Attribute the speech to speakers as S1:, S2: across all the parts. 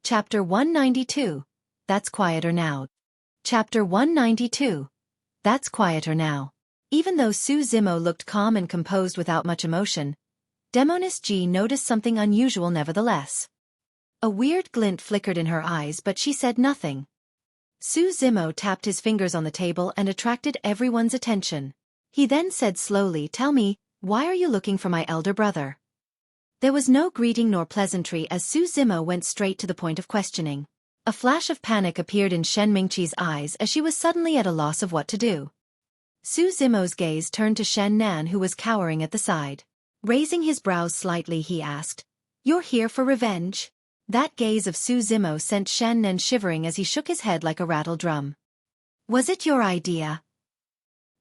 S1: Chapter 192. That's quieter now. Chapter 192. That's quieter now. Even though Su Zimo looked calm and composed without much emotion, Demoness G noticed something unusual nevertheless. A weird glint flickered in her eyes, but she said nothing. Su Zimo tapped his fingers on the table and attracted everyone's attention. He then said slowly, "Tell me, why are you looking for my elder brother?" There was no greeting nor pleasantry as Su Zimo went straight to the point of questioning. A flash of panic appeared in Shen Mingqi's eyes as she was suddenly at a loss of what to do. Su Zimo's gaze turned to Shen Nan, who was cowering at the side. Raising his brows slightly, he asked, "You're here for revenge?" That gaze of Su Zimo sent Shen Nan shivering as he shook his head like a rattle drum. "Was it your idea?"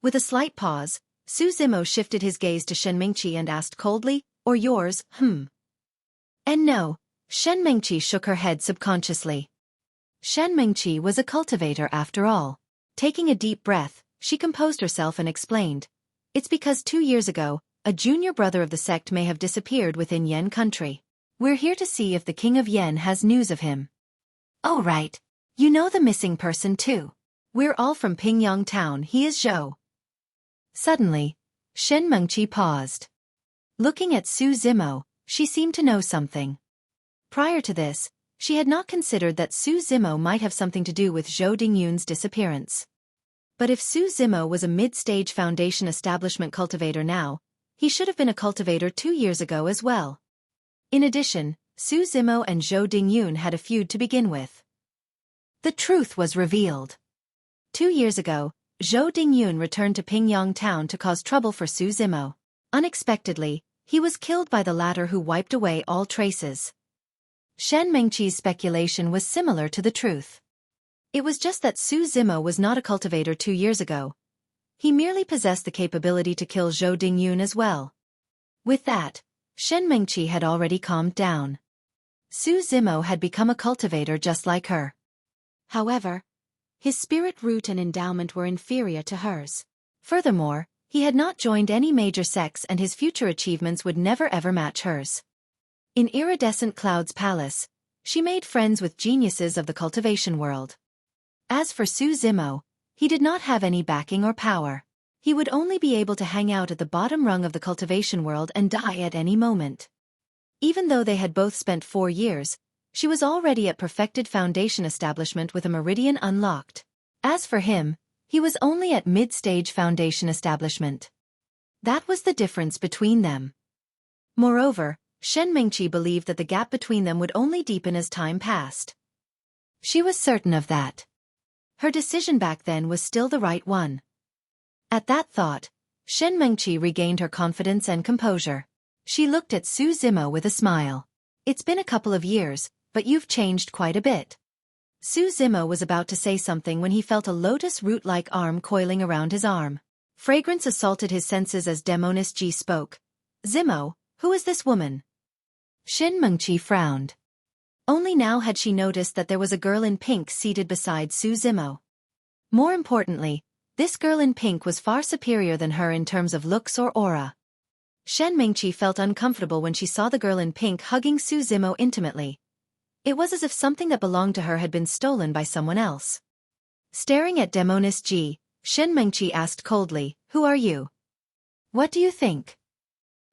S1: With a slight pause, Su Zimo shifted his gaze to Shen Mingqi and asked coldly, "Or yours, And no, Shen Mingqi shook her head subconsciously. Shen Mingqi was a cultivator after all. Taking a deep breath, she composed herself and explained, "It's because 2 years ago, a junior brother of the sect may have disappeared within Yen country. We're here to see if the king of Yen has news of him." "Oh right. You know the missing person too. We're all from Pingyang town. He is Zhou." Suddenly, Shen Mingqi paused. Looking at Su Zimo, she seemed to know something. Prior to this, she had not considered that Su Zimo might have something to do with Zhou Dingyun's disappearance. But if Su Zimo was a mid-stage foundation establishment cultivator now, he should have been a cultivator 2 years ago as well. In addition, Su Zimo and Zhou Dingyun had a feud to begin with. The truth was revealed. 2 years ago, Zhou Dingyun returned to Pingyang town to cause trouble for Su Zimo. Unexpectedly, he was killed by the latter, who wiped away all traces. Shen Mingqi's speculation was similar to the truth. It was just that Su Zimo was not a cultivator 2 years ago. He merely possessed the capability to kill Zhou Dingyun as well. With that, Shen Mingqi had already calmed down. Su Zimo had become a cultivator just like her. However, his spirit root and endowment were inferior to hers. Furthermore, he had not joined any major sects and his future achievements would never ever match hers. In Iridescent Cloud's palace, she made friends with geniuses of the cultivation world. As for Su Zimo, he did not have any backing or power. He would only be able to hang out at the bottom rung of the cultivation world and die at any moment. Even though they had both spent 4 years, she was already at perfected foundation establishment with a meridian unlocked. As for him, he was only at mid-stage foundation establishment. That was the difference between them. Moreover, Shen Mingqi believed that the gap between them would only deepen as time passed. She was certain of that. Her decision back then was still the right one. At that thought, Shen Mingqi regained her confidence and composure. She looked at Su Zimo with a smile. "It's been a couple of years, but you've changed quite a bit." Su Zimo was about to say something when he felt a lotus root-like arm coiling around his arm. Fragrance assaulted his senses as Demoness G spoke. "Zimo, who is this woman?" Shen Mingqi frowned. Only now had she noticed that there was a girl in pink seated beside Su Zimo. More importantly, this girl in pink was far superior than her in terms of looks or aura. Shen Mingqi felt uncomfortable when she saw the girl in pink hugging Su Zimo intimately. It was as if something that belonged to her had been stolen by someone else. Staring at Demoness G, Shen Mingqi asked coldly, "Who are you? What do you think?"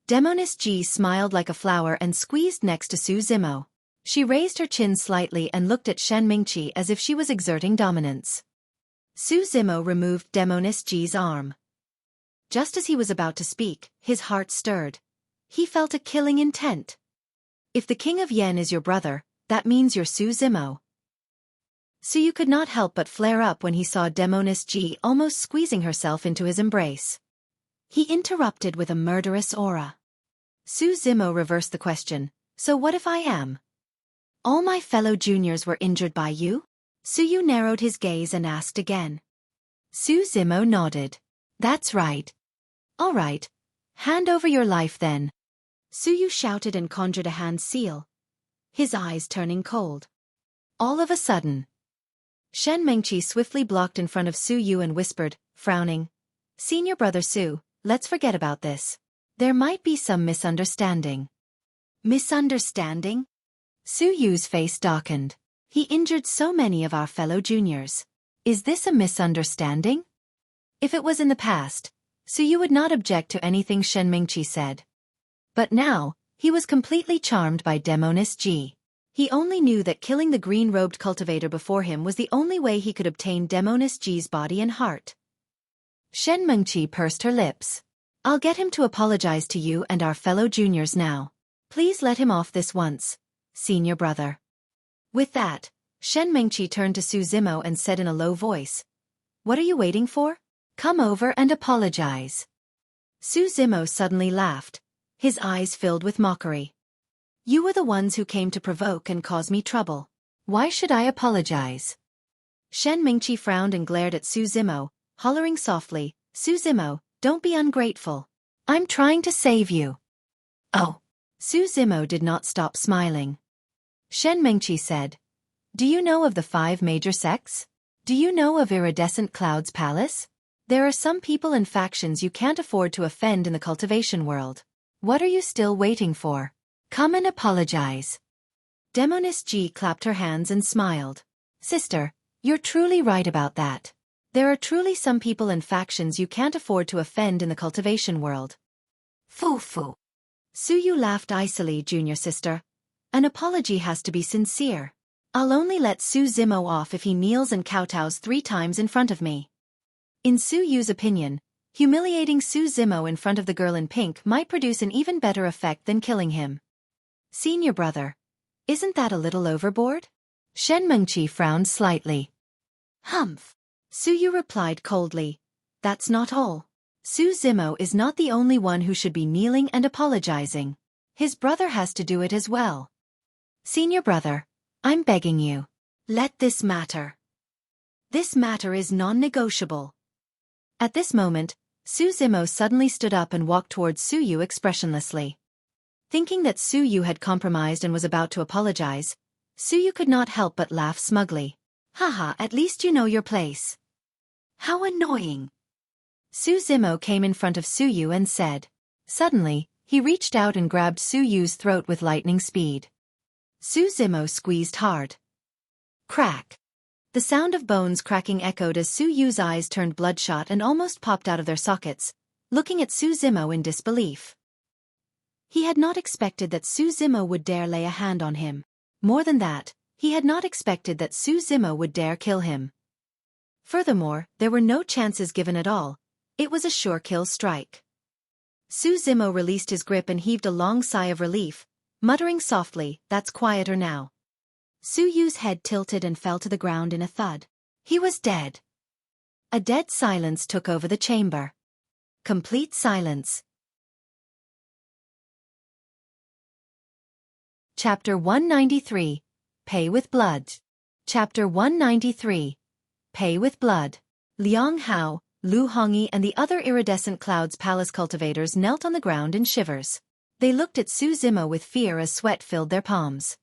S1: Demoness G smiled like a flower and squeezed next to Su Zimo. She raised her chin slightly and looked at Shen Mingqi as if she was exerting dominance. Su Zimo removed Demoness G's arm. Just as he was about to speak, his heart stirred. He felt a killing intent. "If the king of Yen is your brother, that means you're Su Zimo." Su could not help but flare up when he saw Demoness G almost squeezing herself into his embrace. He interrupted with a murderous aura. Su Zimo reversed the question, "So what if I am? All my fellow juniors were injured by you?" Su narrowed his gaze and asked again. Su Zimo nodded. "That's right." "All right. Hand over your life then." Su shouted and conjured a hand seal, his eyes turning cold. All of a sudden, Shen Mingqi swiftly blocked in front of Su and whispered, frowning, "Senior brother Su, let's forget about this. There might be some misunderstanding." "Misunderstanding?" Su Yu's face darkened. He injured so many of our fellow juniors. Is this a misunderstanding? If it was in the past, Su Yu would not object to anything Shen Mingqi said. But now, he was completely charmed by Demoness Ji. He only knew that killing the green-robed cultivator before him was the only way he could obtain Demoness Ji's body and heart. Shen Mingqi pursed her lips. I'll get him to apologize to you and our fellow juniors now. Please let him off this once, senior brother. With that, Shen Mingqi turned to Su Zimo and said in a low voice, What are you waiting for? Come over and apologize. Su Zimo suddenly laughed, his eyes filled with mockery. You were the ones who came to provoke and cause me trouble. Why should I apologize? Shen Mingqi frowned and glared at Su Zimo, hollering softly, Su Zimo, don't be ungrateful. I'm trying to save you. Oh. Su Zimo did not stop smiling. Shen Mingqi said, Do you know of the 5 major sects? Do you know of Iridescent Cloud's palace? There are some people and factions you can't afford to offend in the cultivation world. What are you still waiting for? Come and apologize. Demoness Ji clapped her hands and smiled. Sister, you're truly right about that. There are truly some people and factions you can't afford to offend in the cultivation world. Foo. Su Yu laughed icily, junior sister. An apology has to be sincere. I'll only let Su Zimo off if he kneels and kowtows 3 times in front of me. In Su Yu's opinion, humiliating Su Zimo in front of the girl in pink might produce an even better effect than killing him. Senior brother, isn't that a little overboard? Shen Mingqi frowned slightly. Humph. Su Yu replied coldly, That's not all. Su Zimo is not the only one who should be kneeling and apologizing. His brother has to do it as well. Senior brother, I'm begging you. Let this matter. This matter is non-negotiable. At this moment, Su Zimo suddenly stood up and walked towards Su Yu expressionlessly. Thinking that Su Yu had compromised and was about to apologize, Su Yu could not help but laugh smugly. Haha, at least you know your place. How annoying. Su Zimo came in front of Su Yu and said. Suddenly, he reached out and grabbed Su Yu's throat with lightning speed. Su Zimo squeezed hard. Crack. The sound of bones cracking echoed as Su Yu's eyes turned bloodshot and almost popped out of their sockets, looking at Su Zimo in disbelief. He had not expected that Su Zimo would dare lay a hand on him. More than that, he had not expected that Su Zimo would dare kill him. Furthermore, there were no chances given at all. It was a sure kill strike. Su Zimo released his grip and heaved a long sigh of relief, muttering softly, That's quieter now. Su Yu's head tilted and fell to the ground in a thud. He was dead. A dead silence took over the chamber. Complete silence. Chapter 193. Pay with Blood. Chapter 193. Pay with Blood. Liang Hao, Lu Hongyi and the other Iridescent Cloud's palace cultivators knelt on the ground in shivers. They looked at Su Zimo with fear as sweat filled their palms.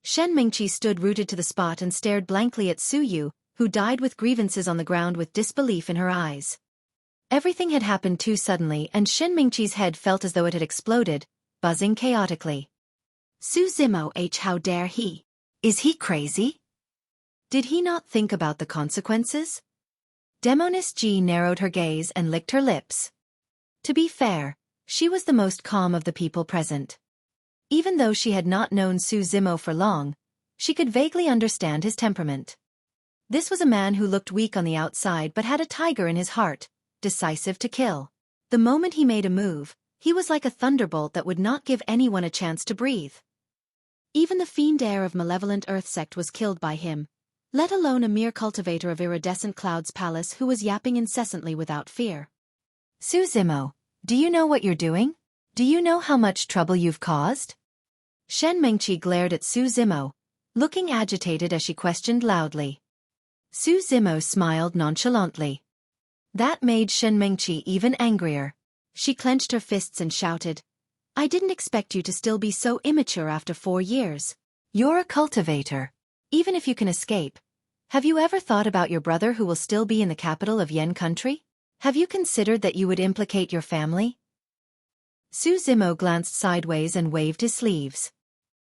S1: Shen Mingqi stood rooted to the spot and stared blankly at Su Yu, who died with grievances on the ground with disbelief in her eyes. Everything had happened too suddenly and Shen Mingqi's head felt as though it had exploded, buzzing chaotically. Su Zimo how dare he? Is he crazy? Did he not think about the consequences? Demoness Ji narrowed her gaze and licked her lips. To be fair, she was the most calm of the people present. Even though she had not known Su Zimo for long, she could vaguely understand his temperament. This was a man who looked weak on the outside but had a tiger in his heart, decisive to kill. The moment he made a move, he was like a thunderbolt that would not give anyone a chance to breathe. Even the fiend heir of malevolent earth sect was killed by him, let alone a mere cultivator of Iridescent Cloud's palace who was yapping incessantly without fear. Su Zimo, do you know what you're doing? Do you know how much trouble you've caused? Shen Mingqi glared at Su Zimo, looking agitated as she questioned loudly. Su Zimo smiled nonchalantly. That made Shen Mingqi even angrier. She clenched her fists and shouted, I didn't expect you to still be so immature after 4 years. You're a cultivator. Even if you can escape, have you ever thought about your brother who will still be in the capital of Yen country? Have you considered that you would implicate your family? Su Zimo glanced sideways and waved his sleeves.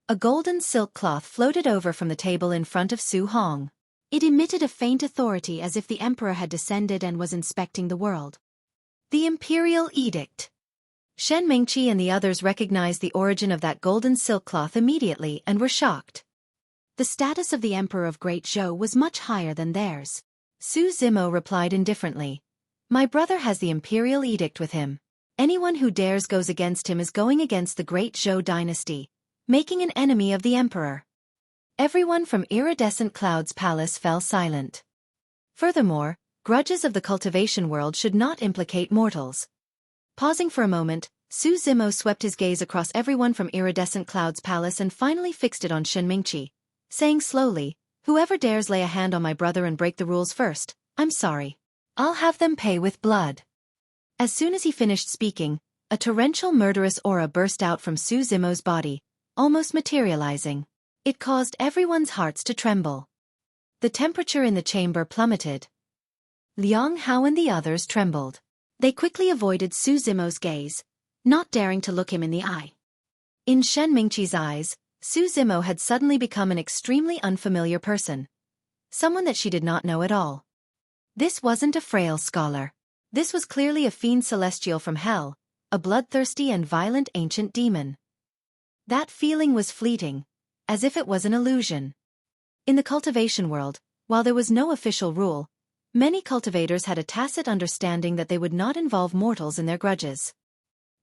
S1: A golden silk cloth floated over from the table in front of Su Hong. It emitted a faint authority as if the emperor had descended and was inspecting the world. The Imperial Edict. Shen Mingqi and the others recognized the origin of that golden silk cloth immediately and were shocked. The status of the Emperor of Great Zhou was much higher than theirs. Su Zimo replied indifferently. My brother has the Imperial Edict with him. Anyone who dares goes against him is going against the Great Zhou dynasty, making an enemy of the Emperor. Everyone from Iridescent Cloud's palace fell silent. Furthermore, grudges of the cultivation world should not implicate mortals. Pausing for a moment, Su Zimo swept his gaze across everyone from Iridescent Cloud's palace and finally fixed it on Shen Mingqi, saying slowly, whoever dares lay a hand on my brother and break the rules first, I'm sorry. I'll have them pay with blood. As soon as he finished speaking, a torrential murderous aura burst out from Su Zimo's body, almost materializing. It caused everyone's hearts to tremble. The temperature in the chamber plummeted. Liang Hao and the others trembled. They quickly avoided Su Zimo's gaze, not daring to look him in the eye. In Shen Mingqi's eyes, Su Zimo had suddenly become an extremely unfamiliar person. Someone that she did not know at all. This wasn't a frail scholar. This was clearly a fiend celestial from hell, a bloodthirsty and violent ancient demon. That feeling was fleeting, as if it was an illusion. In the cultivation world, while there was no official rule, many cultivators had a tacit understanding that they would not involve mortals in their grudges.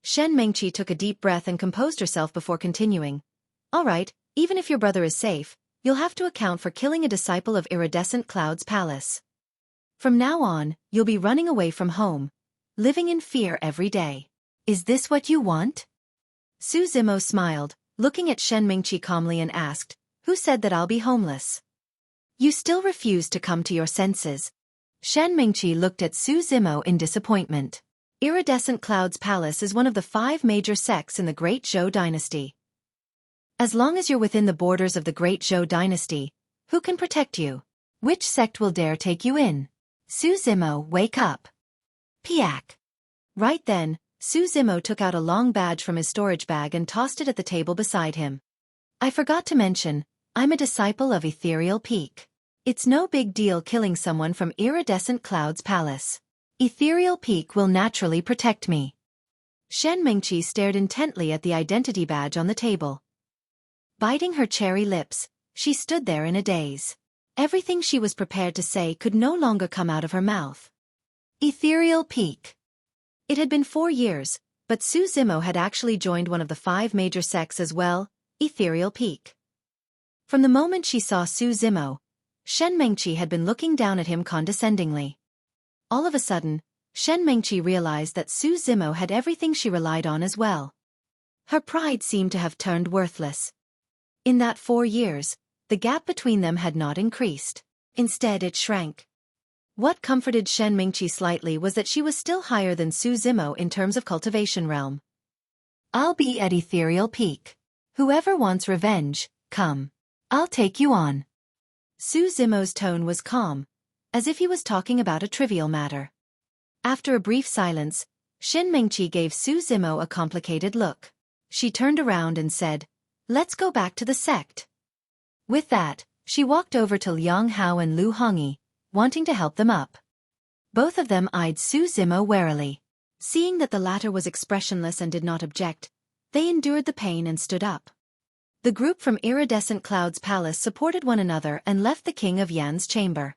S1: Shen Mingqi took a deep breath and composed herself before continuing. All right, even if your brother is safe, you'll have to account for killing a disciple of Iridescent Cloud's palace. From now on, you'll be running away from home, living in fear every day. Is this what you want? Su Zimo smiled, looking at Shen Mingqi calmly and asked, who said that I'll be homeless? You still refuse to come to your senses. Shen Mingqi looked at Su Zimo in disappointment. Iridescent Cloud's palace is one of the 5 major sects in the Great Zhou dynasty. As long as you're within the borders of the Great Zhou dynasty, who can protect you? Which sect will dare take you in? Su Zimo, wake up. Piak. Right then, Su Zimo took out a long badge from his storage bag and tossed it at the table beside him. I forgot to mention, I'm a disciple of Ethereal Peak. It's no big deal killing someone from Iridescent Cloud's palace. Ethereal Peak will naturally protect me. Shen Mingqi stared intently at the identity badge on the table. Biting her cherry lips, she stood there in a daze. Everything she was prepared to say could no longer come out of her mouth. Ethereal Peak. It had been 4 years, but Su Zimo had actually joined one of the 5 major sects as well, Ethereal Peak. From the moment she saw Su Zimo, Shen Mingqi had been looking down at him condescendingly. All of a sudden, Shen Mingqi realized that Su Zimo had everything she relied on as well. Her pride seemed to have turned worthless. In that 4 years, the gap between them had not increased. Instead it shrank. What comforted Shen Mingqi slightly was that she was still higher than Su Zimo in terms of cultivation realm. I'll be at Ethereal Peak. Whoever wants revenge, come. I'll take you on. Su Zimo's tone was calm, as if he was talking about a trivial matter. After a brief silence, Shen Mingqi gave Su Zimo a complicated look. She turned around and said, let's go back to the sect. With that, she walked over to Liang Hao and Lu Hongyi, wanting to help them up. Both of them eyed Su Zimo warily. Seeing that the latter was expressionless and did not object, they endured the pain and stood up. The group from Iridescent Cloud's palace supported one another and left the King of Yan's chamber.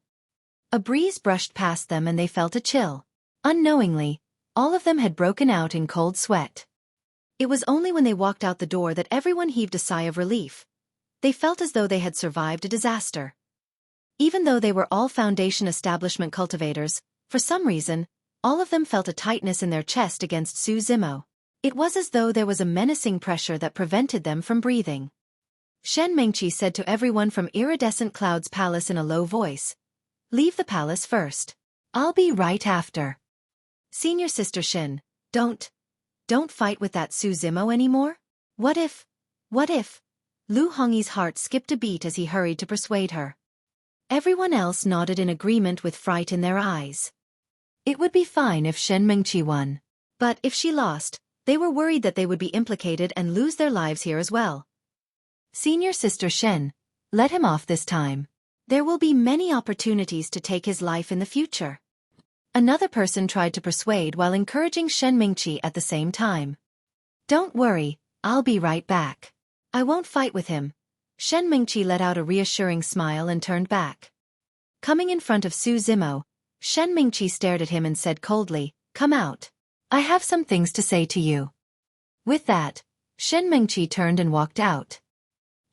S1: A breeze brushed past them and they felt a chill. Unknowingly, all of them had broken out in cold sweat. It was only when they walked out the door that everyone heaved a sigh of relief. They felt as though they had survived a disaster. Even though they were all Foundation establishment cultivators, for some reason, all of them felt a tightness in their chest against Su Zimo. It was as though there was a menacing pressure that prevented them from breathing. Shen Mingqi said to everyone from Iridescent Cloud's palace in a low voice, leave the palace first. I'll be right after. Senior Sister Shen, don't fight with that Su Zimo anymore? What if? Lu Hongyi's heart skipped a beat as he hurried to persuade her. Everyone else nodded in agreement with fright in their eyes. It would be fine if Shen Mingqi won. But if she lost, they were worried that they would be implicated and lose their lives here as well. Senior Sister Shen, let him off this time. There will be many opportunities to take his life in the future. Another person tried to persuade while encouraging Shen Mingqi at the same time. Don't worry, I'll be right back. I won't fight with him. Shen Mingqi let out a reassuring smile and turned back. Coming in front of Su Zimo, Shen Mingqi stared at him and said coldly, "Come out. I have some things to say to you." With that, Shen Mingqi turned and walked out.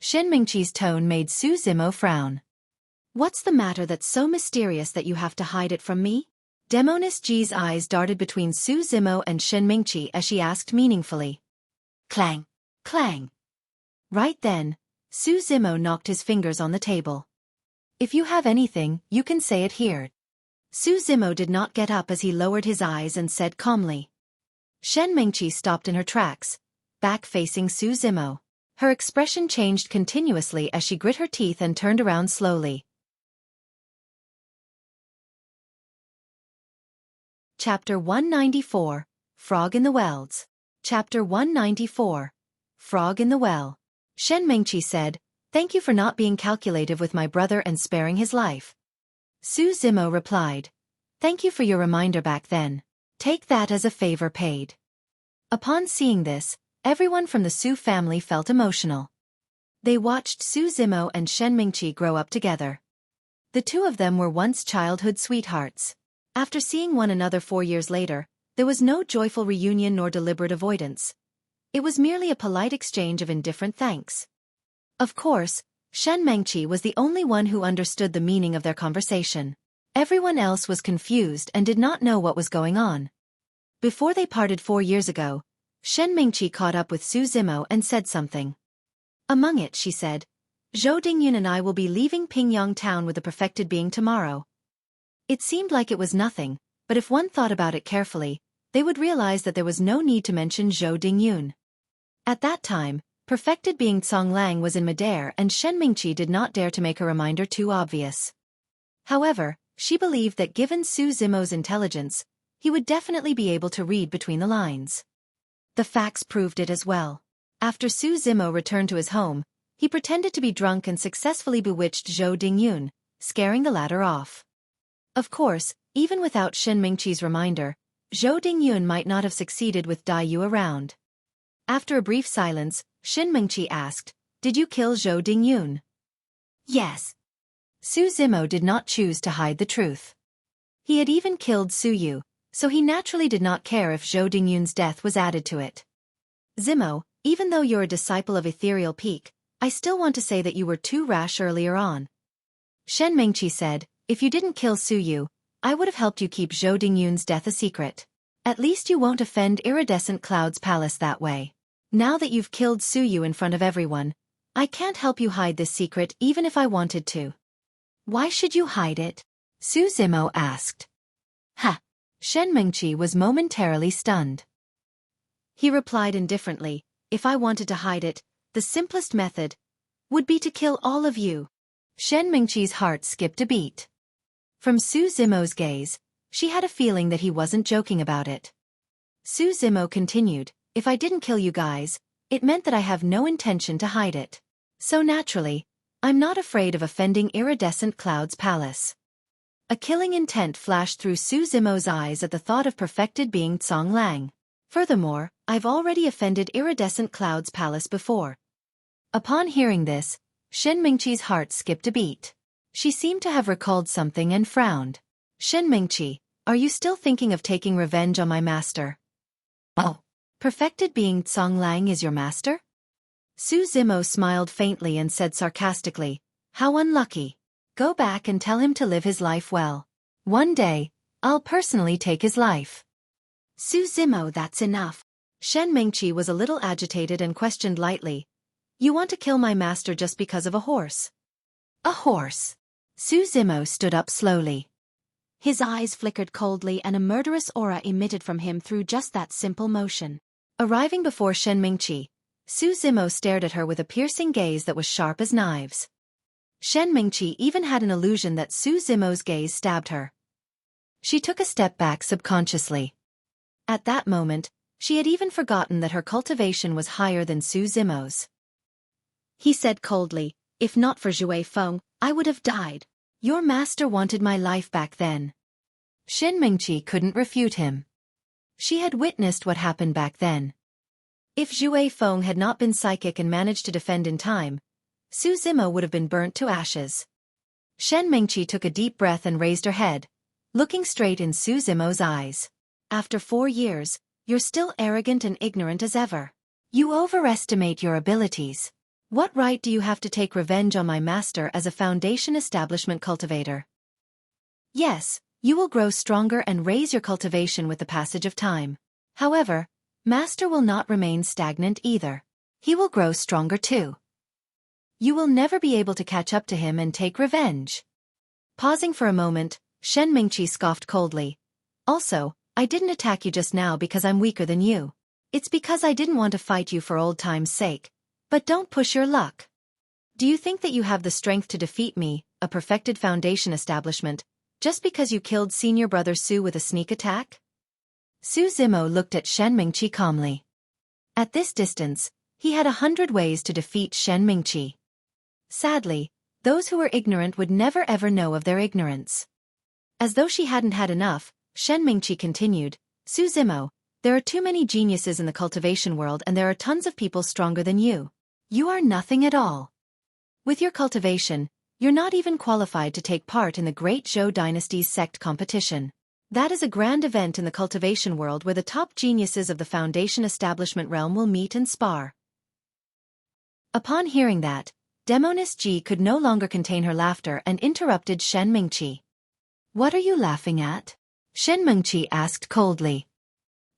S1: Shen Mingqi's tone made Su Zimo frown. "What's the matter that's so mysterious that you have to hide it from me?" Demoness Ji's eyes darted between Su Zimo and Shen Mingqi as she asked meaningfully. Clang! Clang! Right then, Su Zimo knocked his fingers on the table. "If you have anything, you can say it here." Su Zimo did not get up as he lowered his eyes and said calmly. Shen Mingqi stopped in her tracks, back facing Su Zimo. Her expression changed continuously as she grit her teeth and turned around slowly. Chapter 194, Frog in the Wells. Chapter 194, Frog in the Well. Shen Mingqi said, "Thank you for not being calculative with my brother and sparing his life." Su Zimo replied, "Thank you for your reminder back then. Take that as a favor paid." Upon seeing this, everyone from the Su family felt emotional. They watched Su Zimo and Shen Mingqi grow up together. The two of them were once childhood sweethearts. After seeing one another 4 years later, there was no joyful reunion nor deliberate avoidance. It was merely a polite exchange of indifferent thanks. Of course, Shen Mingqi was the only one who understood the meaning of their conversation. Everyone else was confused and did not know what was going on. Before they parted 4 years ago, Shen Mingqi caught up with Su Zimo and said something. Among it, she said, "Zhou Dingyun and I will be leaving Pingyang town with the perfected being tomorrow." It seemed like it was nothing, but if one thought about it carefully, they would realize that there was no need to mention Zhou Dingyun. At that time, perfected being Cong Lang was in midair and Shen Mingqi did not dare to make her reminder too obvious. However, she believed that given Su Zimo's intelligence, he would definitely be able to read between the lines. The facts proved it as well. After Su Zimo returned to his home, he pretended to be drunk and successfully bewitched Zhou Dingyun, scaring the latter off. Of course, even without Shen Mingqi's reminder, Zhou Dingyun might not have succeeded with Dai Yu around. After a brief silence, Shen Mingqi asked, "Did you kill Zhou Dingyun?" "Yes." Su Zimo did not choose to hide the truth. He had even killed Su Yu, so he naturally did not care if Zhou Dingyun's death was added to it. "Zimo, even though you're a disciple of Ethereal Peak, I still want to say that you were too rash earlier on." Shen Mingqi said, "If you didn't kill Su Yu, I would have helped you keep Zhou Dingyun's death a secret. At least you won't offend Iridescent Cloud's palace that way. Now that you've killed Su Yu in front of everyone, I can't help you hide this secret even if I wanted to." "Why should you hide it?" Su Zimo asked. "Ha!" Shen Mingqi was momentarily stunned. He replied indifferently, "If I wanted to hide it, the simplest method would be to kill all of you." Shen Mingqi's heart skipped a beat. From Su Zimo's gaze, she had a feeling that he wasn't joking about it. Su Zimo continued, "If I didn't kill you guys, it meant that I have no intention to hide it. So naturally, I'm not afraid of offending Iridescent Cloud's palace." A killing intent flashed through Su Zimo's eyes at the thought of perfected being Cong Lang. "Furthermore, I've already offended Iridescent Cloud's palace before." Upon hearing this, Shen Mingqi's heart skipped a beat. She seemed to have recalled something and frowned. "Shen Mingqi, are you still thinking of taking revenge on my master?" "Oh, perfected being Cong Lang is your master?" Su Zimo smiled faintly and said sarcastically, "How unlucky. Go back and tell him to live his life well. One day, I'll personally take his life." "Su Zimo, that's enough." Shen Mingqi was a little agitated and questioned lightly, "You want to kill my master just because of a horse?" "A horse?" Su Zimo stood up slowly. His eyes flickered coldly and a murderous aura emitted from him through just that simple motion. Arriving before Shen Mingqi, Su Zimo stared at her with a piercing gaze that was sharp as knives. Shen Mingqi even had an illusion that Su Zimo's gaze stabbed her. She took a step back subconsciously. At that moment, she had even forgotten that her cultivation was higher than Su Zimo's. He said coldly, "If not for Xueqi, I would have died. Your master wanted my life back then." Shen Mingqi couldn't refute him. She had witnessed what happened back then. If Xueqi had not been psychic and managed to defend in time, Su Zimo would have been burnt to ashes. Shen Mingqi took a deep breath and raised her head, looking straight in Su Zimo's eyes. "After 4 years, you're still arrogant and ignorant as ever. You overestimate your abilities. What right do you have to take revenge on my master as a Foundation establishment cultivator? Yes, you will grow stronger and raise your cultivation with the passage of time. However, Master will not remain stagnant either. He will grow stronger too. You will never be able to catch up to him and take revenge." Pausing for a moment, Shen Mingqi scoffed coldly. "Also, I didn't attack you just now because I'm weaker than you. It's because I didn't want to fight you for old time's sake. But don't push your luck. Do you think that you have the strength to defeat me, a perfected Foundation establishment, just because you killed senior brother Su with a sneak attack?" Su Zimo looked at Shen Mingqi calmly. At this distance, he had 100 ways to defeat Shen Mingqi. Sadly, those who were ignorant would never ever know of their ignorance. As though she hadn't had enough, Shen Mingqi continued, "Su Zimo, there are too many geniuses in the cultivation world and there are tons of people stronger than you. You are nothing at all. With your cultivation, you're not even qualified to take part in the Great Zhou Dynasty's sect competition. That is a grand event in the cultivation world where the top geniuses of the Foundation establishment realm will meet and spar." Upon hearing that, Demoness Ji could no longer contain her laughter and interrupted Shen Mingqi. "What are you laughing at?" Shen Mingqi asked coldly.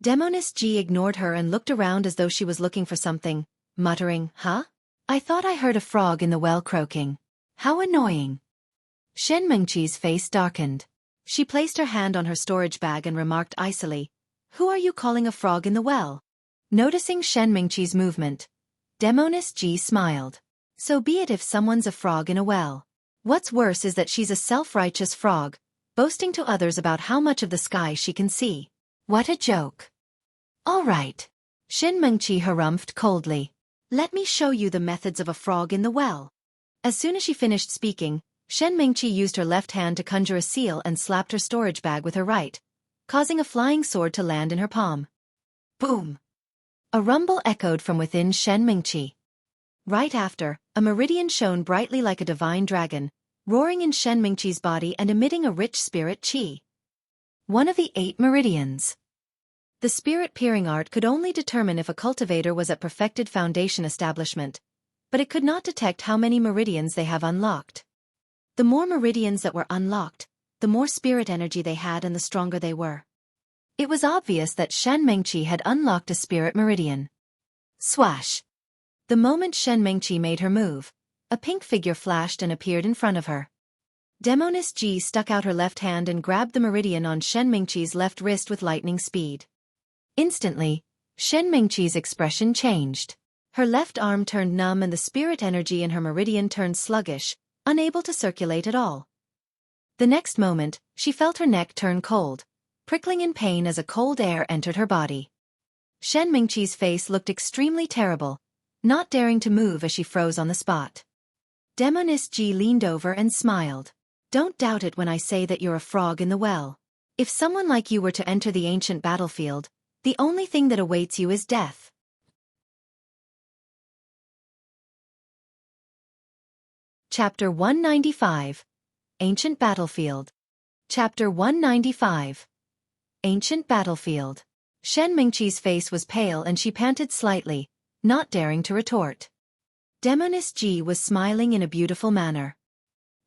S1: Demoness Ji ignored her and looked around as though she was looking for something, muttering, "Huh? I thought I heard a frog in the well croaking. How annoying." Shen Mingqi's face darkened. She placed her hand on her storage bag and remarked icily, "Who are you calling a frog in the well?" Noticing Shen Mingqi's movement, Demoness Ji smiled. "So be it if someone's a frog in a well. What's worse is that she's a self-righteous frog, boasting to others about how much of the sky she can see. What a joke." "All right." Shen Mingqi harumphed coldly. "Let me show you the methods of a frog in the well." As soon as she finished speaking, Shen Mingqi used her left hand to conjure a seal and slapped her storage bag with her right, causing a flying sword to land in her palm. Boom! A rumble echoed from within Shen Mingqi. Right after, a meridian shone brightly like a divine dragon, roaring in Shen Mingqi's body and emitting a rich spirit qi. One of the 8 meridians. The spirit-peering art could only determine if a cultivator was at perfected Foundation establishment, but it could not detect how many meridians they have unlocked. The more meridians that were unlocked, the more spirit energy they had and the stronger they were. It was obvious that Shen Mingqi had unlocked a spirit meridian. Swash! The moment Shen Mingqi made her move, a pink figure flashed and appeared in front of her. Demoness Ji stuck out her left hand and grabbed the meridian on Shen Mingqi's left wrist with lightning speed. Instantly, Shen Mingqi's expression changed. Her left arm turned numb and the spirit energy in her meridian turned sluggish, unable to circulate at all. The next moment, she felt her neck turn cold, prickling in pain as a cold air entered her body. Shen Mingqi's face looked extremely terrible, not daring to move as she froze on the spot. Demoness Ji leaned over and smiled. "Don't doubt it when I say that you're a frog in the well. If someone like you were to enter the ancient battlefield, the only thing that awaits you is death." Chapter 195. Ancient Battlefield. Chapter 195. Ancient Battlefield. Shen Mingqi's face was pale and she panted slightly, not daring to retort. Demoness Ji was smiling in a beautiful manner.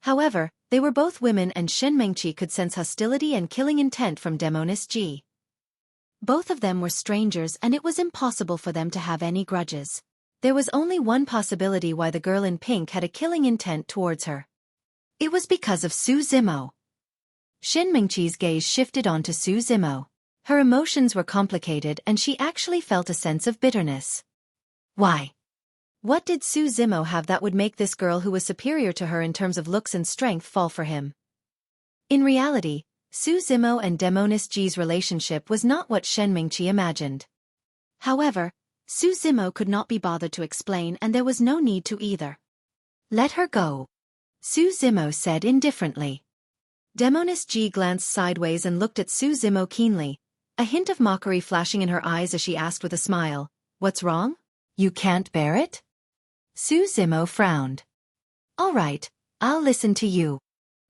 S1: However, they were both women and Shen Mingqi could sense hostility and killing intent from Demoness Ji. Both of them were strangers and it was impossible for them to have any grudges. There was only one possibility why the girl in pink had a killing intent towards her. It was because of Su Zimo. Shen Mingqi's gaze shifted onto Su Zimo. Her emotions were complicated and she actually felt a sense of bitterness. Why? What did Su Zimo have that would make this girl who was superior to her in terms of looks and strength fall for him? In reality, Su Zimo and Demoness Ji's relationship was not what Shen Mingqi imagined. However, Su Zimo could not be bothered to explain, and there was no need to either. Let her go, Su Zimo said indifferently. Demoness G glanced sideways and looked at Su Zimo keenly, a hint of mockery flashing in her eyes as she asked with a smile, "What's wrong? You can't bear it?" Su Zimo frowned. "All right, I'll listen to you."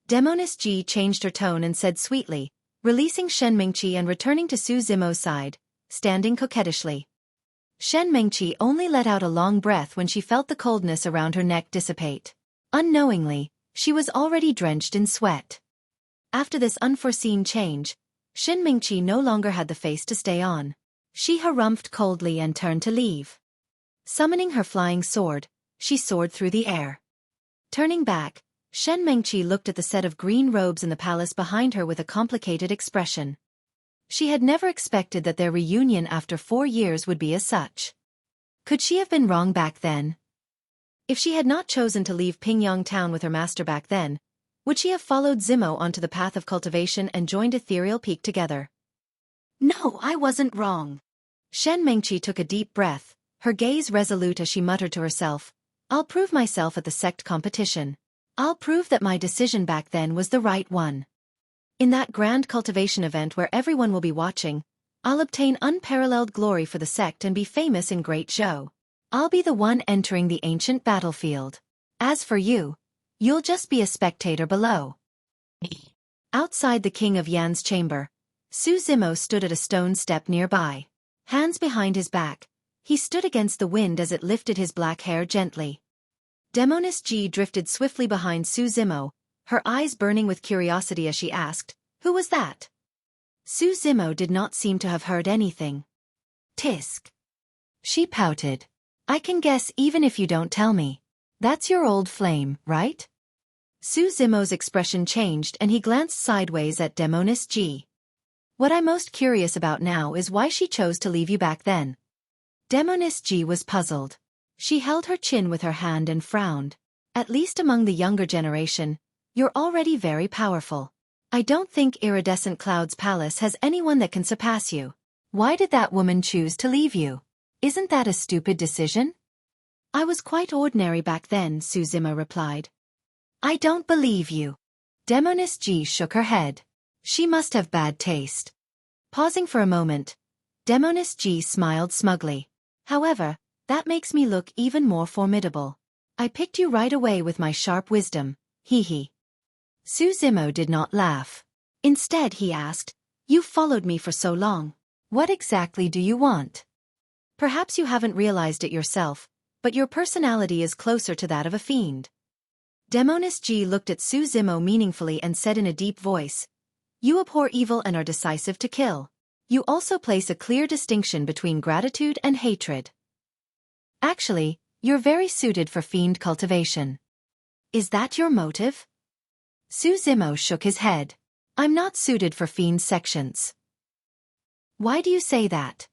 S1: Demoness G changed her tone and said sweetly, releasing Shen Mingqi and returning to Su Zimo's side, standing coquettishly. Shen Mingqi only let out a long breath when she felt the coldness around her neck dissipate. Unknowingly, she was already drenched in sweat. After this unforeseen change, Shen Mingqi no longer had the face to stay on. She harumphed coldly and turned to leave. Summoning her flying sword, she soared through the air. Turning back, Shen Mingqi looked at the set of green robes in the palace behind her with a complicated expression. She had never expected that their reunion after 4 years would be as such. Could she have been wrong back then? If she had not chosen to leave Pingyang town with her master back then, would she have followed Zimo onto the path of cultivation and joined Ethereal Peak together? No, I wasn't wrong. Shen Mingqi took a deep breath, her gaze resolute as she muttered to herself, "I'll prove myself at the sect competition. I'll prove that my decision back then was the right one. In that grand cultivation event where everyone will be watching, I'll obtain unparalleled glory for the sect and be famous in Great Zhou. I'll be the one entering the ancient battlefield. As for you, you'll just be a spectator below." Outside the King of Yan's chamber, Su Zimo stood at a stone step nearby. Hands behind his back, he stood against the wind as it lifted his black hair gently. Demoness G drifted swiftly behind Su Zimo, her eyes burning with curiosity as she asked, "Who was that?" Su Zimo did not seem to have heard anything. "Tisk." She pouted. "I can guess even if you don't tell me. That's your old flame, right?" Su Zimo's expression changed and he glanced sideways at Demoness G. "What I'm most curious about now is why she chose to leave you back then." Demoness G was puzzled. She held her chin with her hand and frowned. "At least among the younger generation, you're already very powerful. I don't think Iridescent Cloud's palace has anyone that can surpass you. Why did that woman choose to leave you? Isn't that a stupid decision?" "I was quite ordinary back then," Su Zimo replied. "I don't believe you." Demoness G shook her head. "She must have bad taste." Pausing for a moment, Demoness G smiled smugly. "However, that makes me look even more formidable. I picked you right away with my sharp wisdom, hee. Su Zimo did not laugh. Instead he asked, "You've followed me for so long. What exactly do you want?" "Perhaps you haven't realized it yourself, but your personality is closer to that of a fiend." Demoness G looked at Su Zimo meaningfully and said in a deep voice, "You abhor evil and are decisive to kill. You also place a clear distinction between gratitude and hatred. Actually, you're very suited for fiend cultivation." "Is that your motive?" Su Zimo shook his head. "I'm not suited for fiend sections." "Why do you say that?"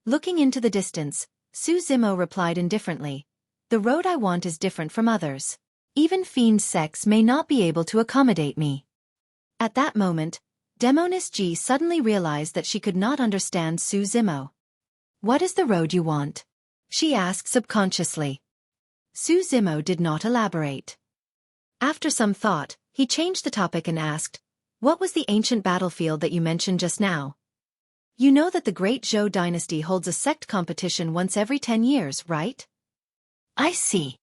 S1: Looking into the distance, Su Zimo replied indifferently, "The road I want is different from others. Even fiend sects may not be able to accommodate me." At that moment, Demoness G suddenly realized that she could not understand Su Zimo. "What is the road you want?" she asked subconsciously. Su Zimo did not elaborate. After some thought, he changed the topic and asked, "What was the ancient battlefield that you mentioned just now?" "You know that the Great Zhou dynasty holds a sect competition once every 10 years, right?" "I see."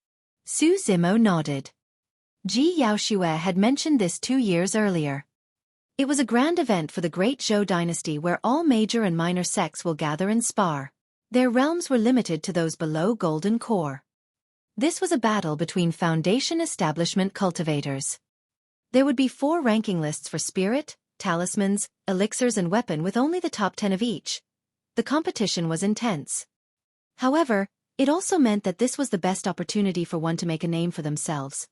S1: Su Zimo nodded. Ji Yaoxue had mentioned this 2 years earlier. It was a grand event for the Great Zhou dynasty where all major and minor sects will gather and spar. Their realms were limited to those below Golden Core. This was a battle between Foundation establishment cultivators. There would be 4 ranking lists for spirit, talismans, elixirs and weapon with only the top 10 of each. The competition was intense. However, it also meant that this was the best opportunity for one to make a name for themselves.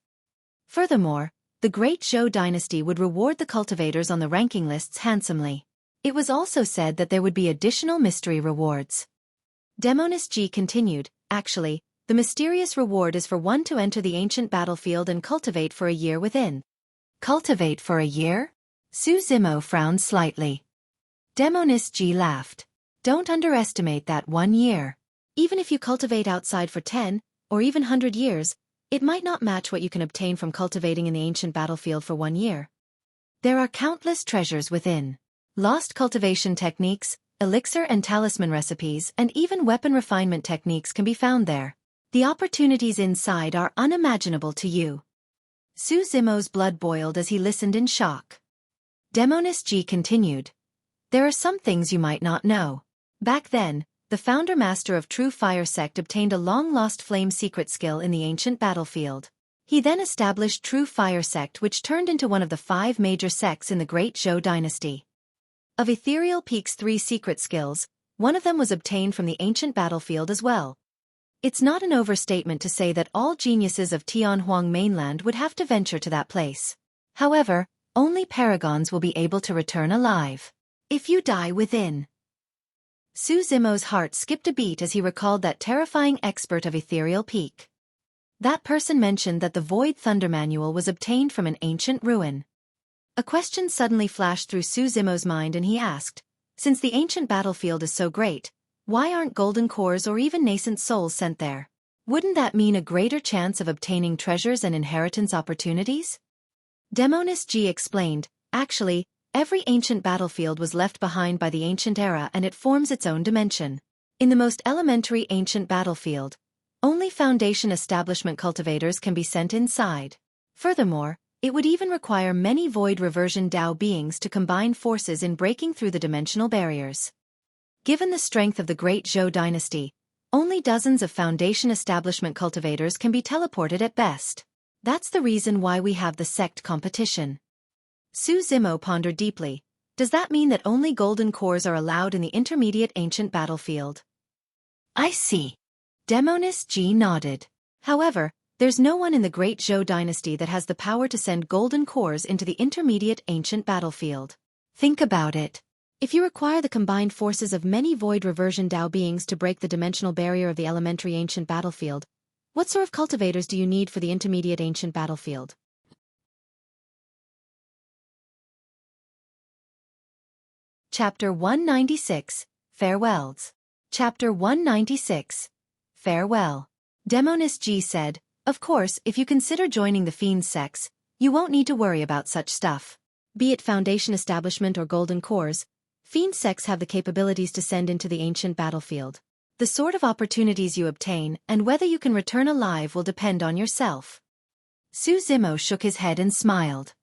S1: Furthermore, the Great Zhou dynasty would reward the cultivators on the ranking lists handsomely. It was also said that there would be additional mystery rewards. Demoness G continued, "Actually, the mysterious reward is for one to enter the ancient battlefield and cultivate for a year within." "Cultivate for a year?" Su Zimo frowned slightly. Demoness G laughed. "Don't underestimate that 1 year. Even if you cultivate outside for 10, or even 100 years, it might not match what you can obtain from cultivating in the ancient battlefield for 1 year. There are countless treasures within. Lost cultivation techniques, elixir and talisman recipes, and even weapon refinement techniques can be found there. The opportunities inside are unimaginable to you. Su Zimo's blood boiled as he listened in shock. Demoness G continued. There are some things you might not know. Back then, the founder master of True Fire Sect obtained a long-lost flame secret skill in the ancient battlefield. He then established True Fire Sect, which turned into one of the 5 major sects in the Great Zhou dynasty. Of Ethereal Peak's 3 secret skills, one of them was obtained from the ancient battlefield as well. It's not an overstatement to say that all geniuses of Tianhuang mainland would have to venture to that place. However, only paragons will be able to return alive. If you die within. Su Zimo's heart skipped a beat as he recalled that terrifying expert of Ethereal Peak. That person mentioned that the Void Thunder Manual was obtained from an ancient ruin. A question suddenly flashed through Su Zimo's mind and he asked, since the ancient battlefield is so great, why aren't golden cores or even nascent souls sent there? Wouldn't that mean a greater chance of obtaining treasures and inheritance opportunities? Demoness G explained, actually, every ancient battlefield was left behind by the ancient era and it forms its own dimension. In the most elementary ancient battlefield, only Foundation establishment cultivators can be sent inside. Furthermore, it would even require many void reversion Dao beings to combine forces in breaking through the dimensional barriers. Given the strength of the Great Zhou dynasty, only dozens of Foundation establishment cultivators can be teleported at best. That's the reason why we have the sect competition. Su Zimo pondered deeply. Does that mean that only golden cores are allowed in the intermediate ancient battlefield? I see. Demoness G nodded. However, there's no one in the Great Zhou dynasty that has the power to send golden cores into the intermediate ancient battlefield. Think about it. If you require the combined forces of many void reversion Dao beings to break the dimensional barrier of the elementary ancient battlefield, what sort of cultivators do you need for the intermediate ancient battlefield? Chapter 196, Farewells. Chapter 196, Farewell. Demoness G said, of course, if you consider joining the Fiend sects, you won't need to worry about such stuff. Be it Foundation establishment or golden cores, Fiend sects have the capabilities to send into the ancient battlefield. The sort of opportunities you obtain and whether you can return alive will depend on yourself. Su Zimo shook his head and smiled.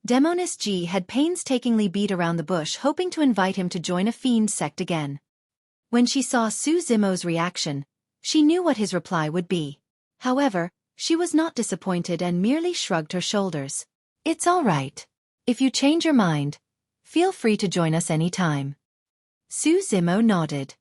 S1: Demoness G had painstakingly beat around the bush hoping to invite him to join a Fiend sect again. When she saw Su Zimo's reaction, she knew what his reply would be. However, she was not disappointed and merely shrugged her shoulders. It's all right. If you change your mind, feel free to join us any time. Su Zimo nodded.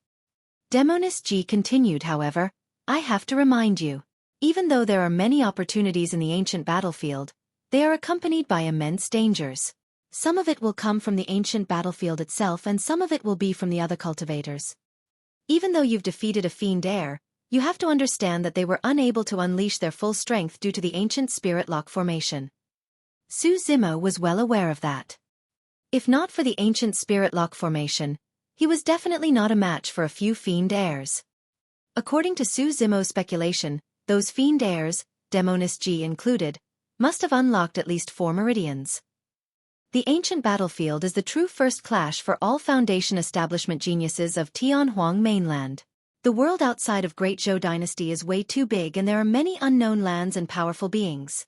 S1: Demoness G continued, however, I have to remind you. Even though there are many opportunities in the ancient battlefield, they are accompanied by immense dangers. Some of it will come from the ancient battlefield itself and some of it will be from the other cultivators. Even though you've defeated a fiend heir, you have to understand that they were unable to unleash their full strength due to the ancient spirit lock formation. Su Zimo was well aware of that. If not for the ancient spirit lock formation, he was definitely not a match for a few fiend heirs. According to Su Zimo's speculation, those fiend heirs, Demoness G included, must have unlocked at least 4 meridians. The ancient battlefield is the true first clash for all Foundation establishment geniuses of Tianhuang mainland. The world outside of Great Zhou dynasty is way too big and there are many unknown lands and powerful beings.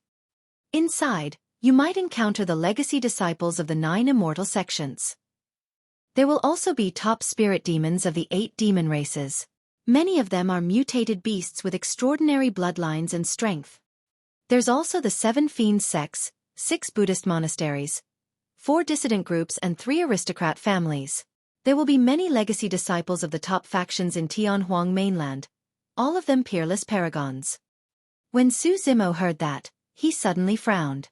S1: Inside, you might encounter the legacy disciples of the 9 immortal sections. There will also be top spirit demons of the 8 demon races. Many of them are mutated beasts with extraordinary bloodlines and strength. There's also the 7 fiend sects, 6 Buddhist monasteries, 4 dissident groups and 3 aristocrat families. There will be many legacy disciples of the top factions in Tianhuang mainland, all of them peerless paragons. When Su Zimo heard that, he suddenly frowned.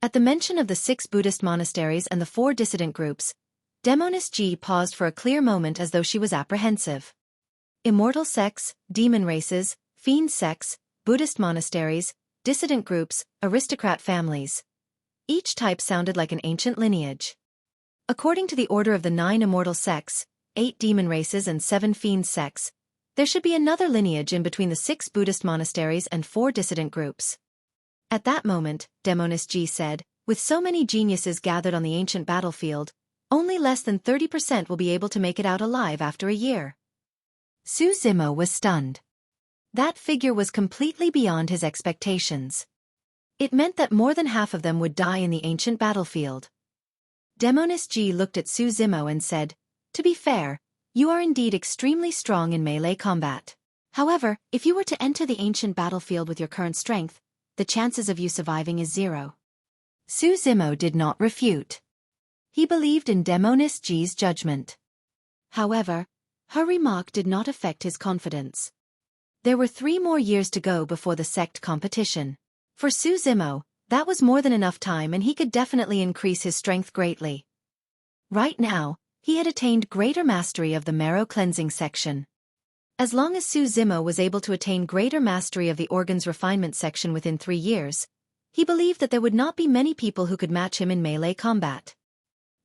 S1: At the mention of the 6 Buddhist monasteries and the 4 dissident groups, Demoness G paused for a clear moment as though she was apprehensive. Immortal sects, demon races, fiend sects, Buddhist monasteries, dissident groups, aristocrat families. Each type sounded like an ancient lineage. According to the order of the 9 immortal sects, 8 demon races and 7 fiend sects, There should be another lineage in between the 6 Buddhist monasteries and 4 dissident groups. At that moment, Demonist said, with so many geniuses gathered on the ancient battlefield, only less than 30% will be able to make it out alive after a year. Su Zimo was stunned. That figure was completely beyond his expectations. It meant that more than half of them would die in the ancient battlefield. Demonist looked at Su Zimo and said, "To be fair, you are indeed extremely strong in melee combat. However, if you were to enter the ancient battlefield with your current strength, the chances of you surviving is 0. Su Zimo did not refute. He believed in Demonist judgment. However, her remark did not affect his confidence. There were 3 more years to go before the sect competition. For Su Zimo, that was more than enough time, and he could definitely increase his strength greatly. Right now, he had attained greater mastery of the marrow cleansing section. As long as Su Zimo was able to attain greater mastery of the organs refinement section within 3 years, he believed that there would not be many people who could match him in melee combat.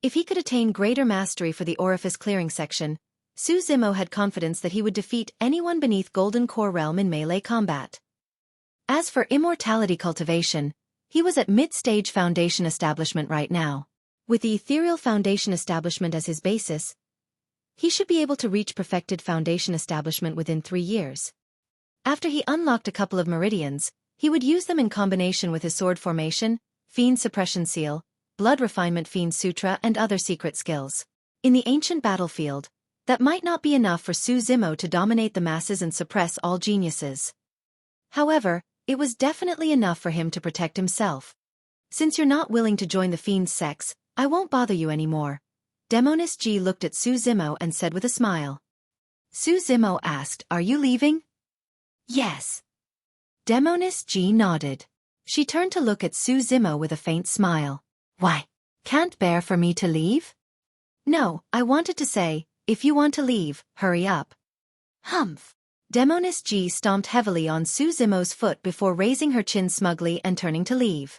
S1: If he could attain greater mastery for the orifice clearing section, Su Zimo had confidence that he would defeat anyone beneath Golden Core Realm in melee combat. As for immortality cultivation, he was at mid-stage foundation establishment right now. With the ethereal foundation establishment as his basis, he should be able to reach perfected foundation establishment within 3 years. After he unlocked a couple of meridians, he would use them in combination with his sword formation, fiend suppression seal, blood refinement fiend sutra, and other secret skills. In the ancient battlefield, that might not be enough for Su Zimo to dominate the masses and suppress all geniuses. However, it was definitely enough for him to protect himself. Since you're not willing to join the fiend's sex, I won't bother you anymore. Demonist looked at Su Zimo and said with a smile. Su Zimo asked, "Are you leaving?" "Yes." Demonist nodded. She turned to look at Su Zimo with a faint smile. "Why? Can't bear for me to leave?" "No, I wanted to say, if you want to leave, hurry up." "Humph." Demonist stomped heavily on Su Zimo's foot before raising her chin smugly and turning to leave.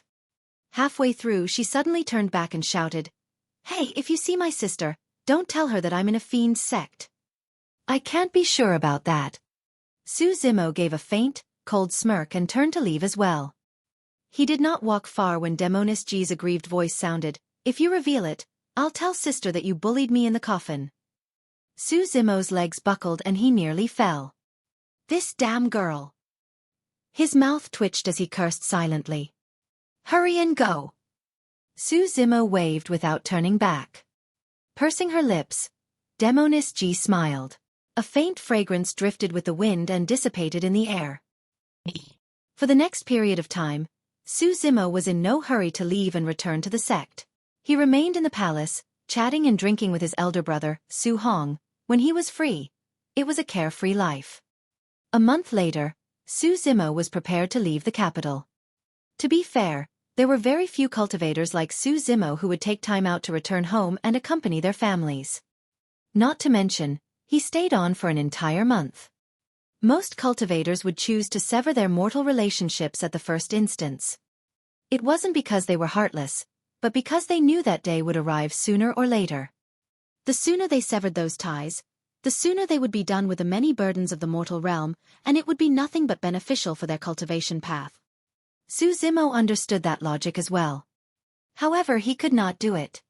S1: Halfway through, she suddenly turned back and shouted, "Hey, if you see my sister, don't tell her that I'm in a fiend sect." "I can't be sure about that." Su Zimo gave a faint, cold smirk and turned to leave as well. He did not walk far when Demonist aggrieved voice sounded, "If you reveal it, I'll tell sister that you bullied me in the coffin." Su Zimo's legs buckled and he nearly fell. "This damn girl." His mouth twitched as he cursed silently. "Hurry and go." Su Zimo waved without turning back. Pursing her lips, Demonist smiled. A faint fragrance drifted with the wind and dissipated in the air. For the next period of time, Su Zimo was in no hurry to leave and return to the sect. He remained in the palace, chatting and drinking with his elder brother, Su Hong. When he was free, it was a carefree life. A month later, Su Zimo was prepared to leave the capital. To be fair, there were very few cultivators like Su Zimo who would take time out to return home and accompany their families. Not to mention, he stayed on for an entire month. Most cultivators would choose to sever their mortal relationships at the first instance. It wasn't because they were heartless, but because they knew that day would arrive sooner or later. The sooner they severed those ties, the sooner they would be done with the many burdens of the mortal realm, and it would be nothing but beneficial for their cultivation path. Su Zimo understood that logic as well. However, he could not do it.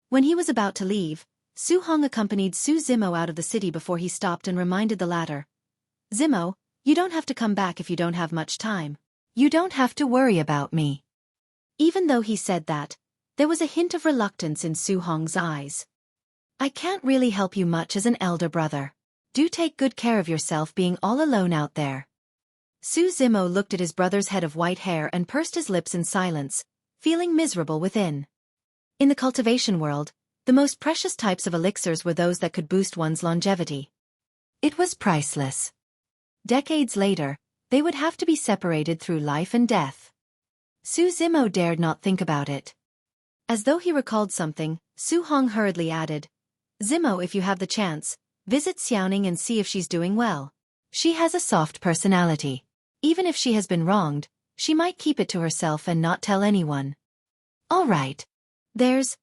S1: When he was about to leave, Su Hong accompanied Su Zimo out of the city before he stopped and reminded the latter, "Zimo, you don't have to come back if you don't have much time. You don't have to worry about me." Even though he said that, there was a hint of reluctance in Su Hong's eyes. "I can't really help you much as an elder brother. Do take good care of yourself being all alone out there." Su Zimo looked at his brother's head of white hair and pursed his lips in silence, feeling miserable within. In the cultivation world, the most precious types of elixirs were those that could boost one's longevity. It was priceless. Decades later, they would have to be separated through life and death. Su Zimo dared not think about it. As though he recalled something, Su Hong hurriedly added, "Zimo, if you have the chance, visit Xiaoning and see if she's doing well. She has a soft personality. Even if she has been wronged, she might keep it to herself and not tell anyone." "All right. There's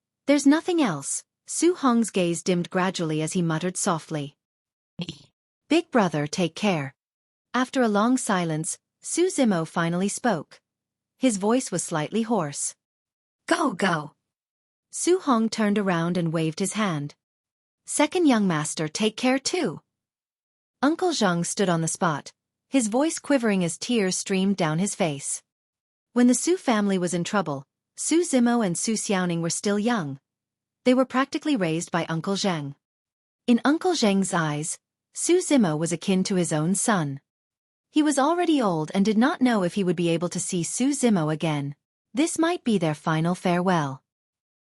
S1: nothing else." Su Hong's gaze dimmed gradually as he muttered softly, Big brother, take care. After a long silence, Su Zimo finally spoke. His voice was slightly hoarse. Go, go. Su Hong turned around and waved his hand. Second young master, take care too. Uncle Zhang stood on the spot, his voice quivering as tears streamed down his face. When the Su family was in trouble, Su Zimo and Su Xiaoning were still young. They were practically raised by Uncle Zheng. In Uncle Zheng's eyes, Su Zimo was akin to his own son. He was already old and did not know if he would be able to see Su Zimo again. This might be their final farewell.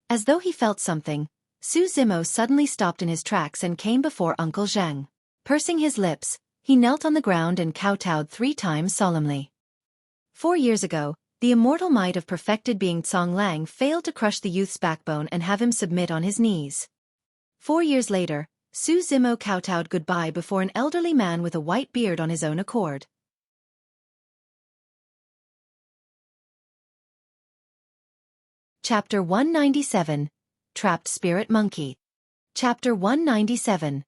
S1: As though he felt something, Su Zimo suddenly stopped in his tracks and came before Uncle Zheng. Pursing his lips, he knelt on the ground and kowtowed 3 times solemnly. 4 years ago, the immortal might of perfected being Cong Lang failed to crush the youth's backbone and have him submit on his knees. 4 years later, Su Zimo kowtowed goodbye before an elderly man with a white beard on his own accord. Chapter 197, Trapped Spirit Monkey. Chapter 197,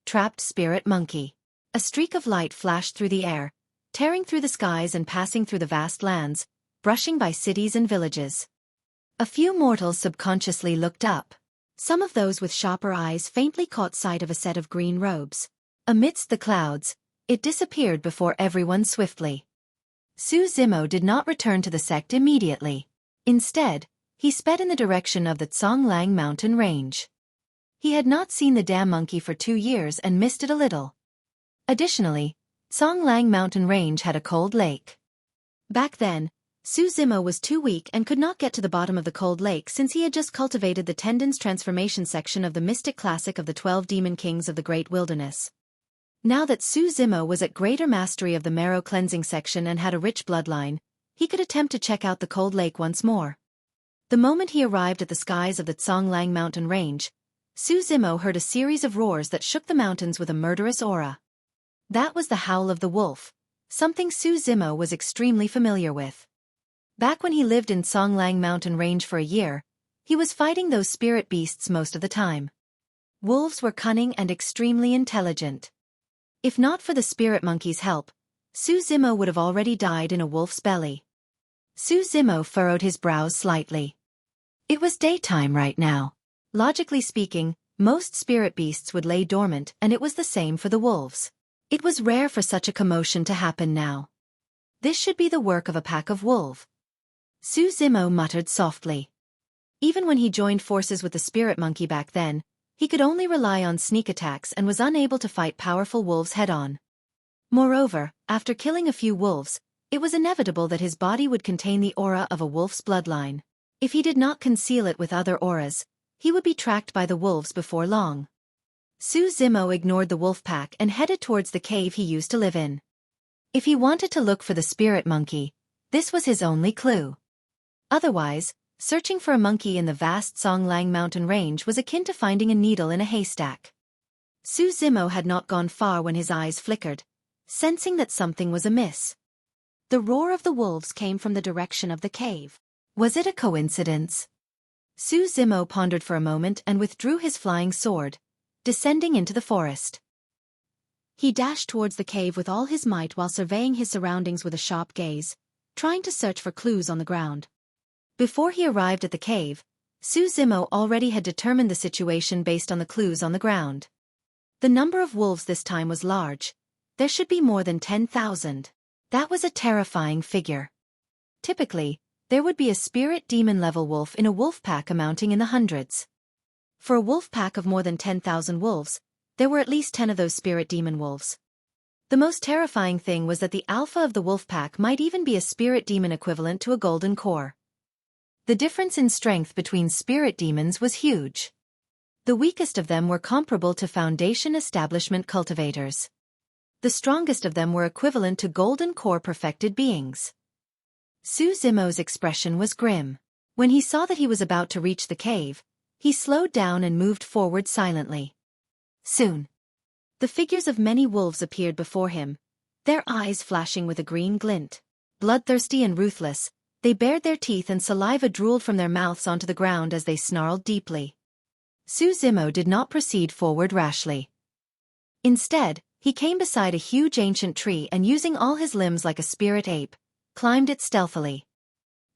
S1: Trapped Spirit Monkey. A streak of light flashed through the air, tearing through the skies and passing through the vast lands, brushing by cities and villages. A few mortals subconsciously looked up. Some of those with sharper eyes faintly caught sight of a set of green robes. Amidst the clouds, it disappeared before everyone swiftly. Su Zimo did not return to the sect immediately. Instead, he sped in the direction of the Conglang mountain range. He had not seen the damn monkey for 2 years and missed it a little. Additionally, Conglang mountain range had a cold lake. Back then, Su Zimo was too weak and could not get to the bottom of the cold lake since he had just cultivated the Tendon's transformation section of the mystic classic of the 12 demon kings of the great wilderness. Now that Su Zimo was at greater mastery of the marrow cleansing section and had a rich bloodline, he could attempt to check out the cold lake once more. The moment he arrived at the skies of the Conglang mountain range, Su Zimo heard a series of roars that shook the mountains with a murderous aura. That was the howl of the wolf, something Su Zimo was extremely familiar with. Back when he lived in Conglang mountain range for a year, he was fighting those spirit beasts most of the time. Wolves were cunning and extremely intelligent. If not for the spirit monkey's help, Su Zimo would have already died in a wolf's belly. Su Zimo furrowed his brows slightly. It was daytime right now. Logically speaking, most spirit beasts would lay dormant, and it was the same for the wolves. It was rare for such a commotion to happen now. This should be the work of a pack of wolves. Su Zimo muttered softly. Even when he joined forces with the spirit monkey back then, he could only rely on sneak attacks and was unable to fight powerful wolves head-on. Moreover, after killing a few wolves, it was inevitable that his body would contain the aura of a wolf's bloodline. If he did not conceal it with other auras, he would be tracked by the wolves before long. Su Zimo ignored the wolf pack and headed towards the cave he used to live in. If he wanted to look for the spirit monkey, this was his only clue. Otherwise, searching for a monkey in the vast Conglang mountain range was akin to finding a needle in a haystack. Su Zimo had not gone far when his eyes flickered, sensing that something was amiss. The roar of the wolves came from the direction of the cave. Was it a coincidence? Su Zimo pondered for a moment and withdrew his flying sword, descending into the forest. He dashed towards the cave with all his might while surveying his surroundings with a sharp gaze, trying to search for clues on the ground. Before he arrived at the cave, Su Zimo already had determined the situation based on the clues on the ground. The number of wolves this time was large. There should be more than 10,000. That was a terrifying figure. Typically, there would be a spirit demon level wolf in a wolf pack amounting in the hundreds. For a wolf pack of more than 10,000 wolves, there were at least 10 of those spirit demon wolves. The most terrifying thing was that the alpha of the wolf pack might even be a spirit demon equivalent to a golden core. The difference in strength between spirit demons was huge. The weakest of them were comparable to Foundation establishment cultivators. The strongest of them were equivalent to golden core perfected beings. Su Zimo's expression was grim. When he saw that he was about to reach the cave, he slowed down and moved forward silently. Soon, the figures of many wolves appeared before him, their eyes flashing with a green glint. Bloodthirsty and ruthless, they bared their teeth and saliva drooled from their mouths onto the ground as they snarled deeply. Su Zimo did not proceed forward rashly. Instead, he He came beside a huge ancient tree and using all his limbs like a spirit ape, climbed it stealthily.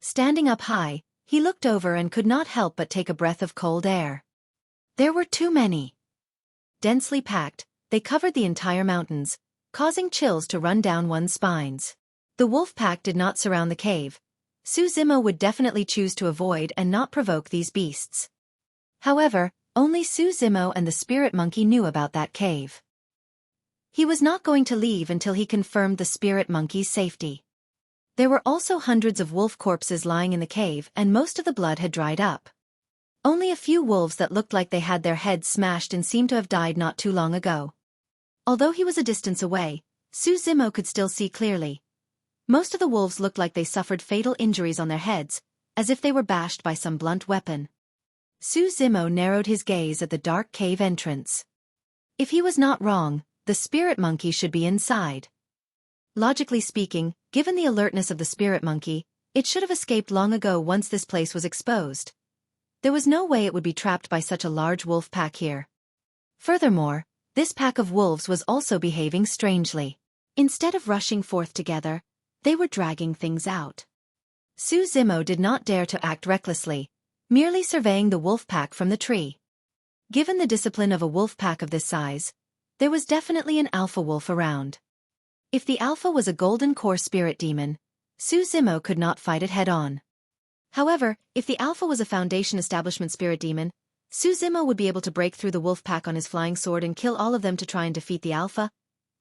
S1: Standing up high, he looked over and could not help but take a breath of cold air. There were too many. Densely packed, they covered the entire mountains, causing chills to run down one's spines. The wolf pack did not surround the cave. Xueqi would definitely choose to avoid and not provoke these beasts. However, only Xueqi and the spirit monkey knew about that cave. He was not going to leave until he confirmed the spirit monkey's safety. There were also hundreds of wolf corpses lying in the cave and most of the blood had dried up. Only a few wolves that looked like they had their heads smashed and seemed to have died not too long ago. Although he was a distance away, Xueqi could still see clearly. Most of the wolves looked like they suffered fatal injuries on their heads, as if they were bashed by some blunt weapon. Xueqi narrowed his gaze at the dark cave entrance. If he was not wrong, the spirit monkey should be inside. Logically speaking, given the alertness of the spirit monkey, it should have escaped long ago once this place was exposed. There was no way it would be trapped by such a large wolf pack here. Furthermore, this pack of wolves was also behaving strangely. Instead of rushing forth together, they were dragging things out. Xueqi did not dare to act recklessly, merely surveying the wolf pack from the tree. Given the discipline of a wolf pack of this size, there was definitely an alpha wolf around. If the alpha was a golden core spirit demon, Xueqi could not fight it head-on. However, if the alpha was a foundation establishment spirit demon, Xueqi would be able to break through the wolf pack on his flying sword and kill all of them to try and defeat the alpha,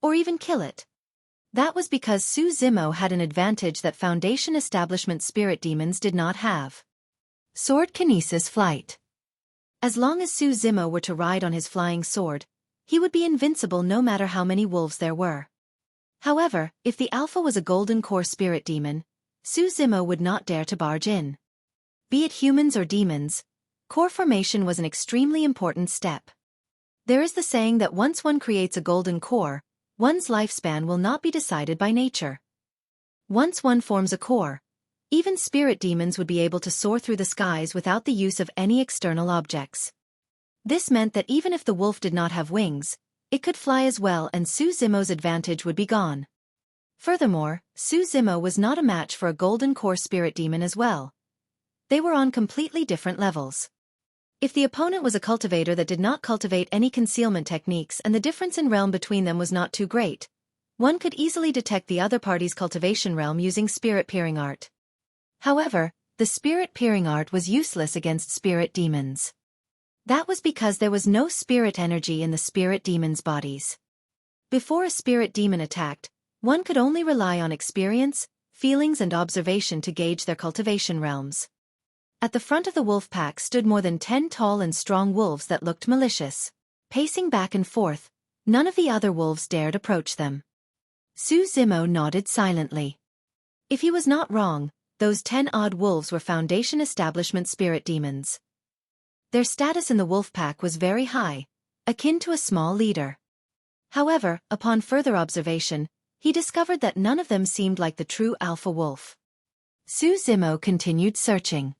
S1: or even kill it. That was because Xueqi had an advantage that foundation establishment spirit demons did not have. Sword kinesis flight. As long as Xueqi were to ride on his flying sword, he would be invincible no matter how many wolves there were. However, if the alpha was a golden core spirit demon, Xueqi would not dare to barge in. Be it humans or demons, core formation was an extremely important step. There is the saying that once one creates a golden core, one's lifespan will not be decided by nature. Once one forms a core, even spirit demons would be able to soar through the skies without the use of any external objects. This meant that even if the wolf did not have wings, it could fly as well and Xueqi's advantage would be gone. Furthermore, Xueqi was not a match for a golden core spirit demon as well. They were on completely different levels. If the opponent was a cultivator that did not cultivate any concealment techniques and the difference in realm between them was not too great, one could easily detect the other party's cultivation realm using spirit peering art. However, the spirit peering art was useless against spirit demons. That was because there was no spirit energy in the spirit demons' bodies. Before a spirit demon attacked, one could only rely on experience, feelings and observation to gauge their cultivation realms. At the front of the wolf pack stood more than 10 tall and strong wolves that looked malicious. Pacing back and forth, none of the other wolves dared approach them. Xueqi nodded silently. If he was not wrong, those 10-odd wolves were foundation establishment spirit demons. Their status in the wolf pack was very high, akin to a small leader. However, upon further observation, he discovered that none of them seemed like the true alpha wolf. Xueqi continued searching.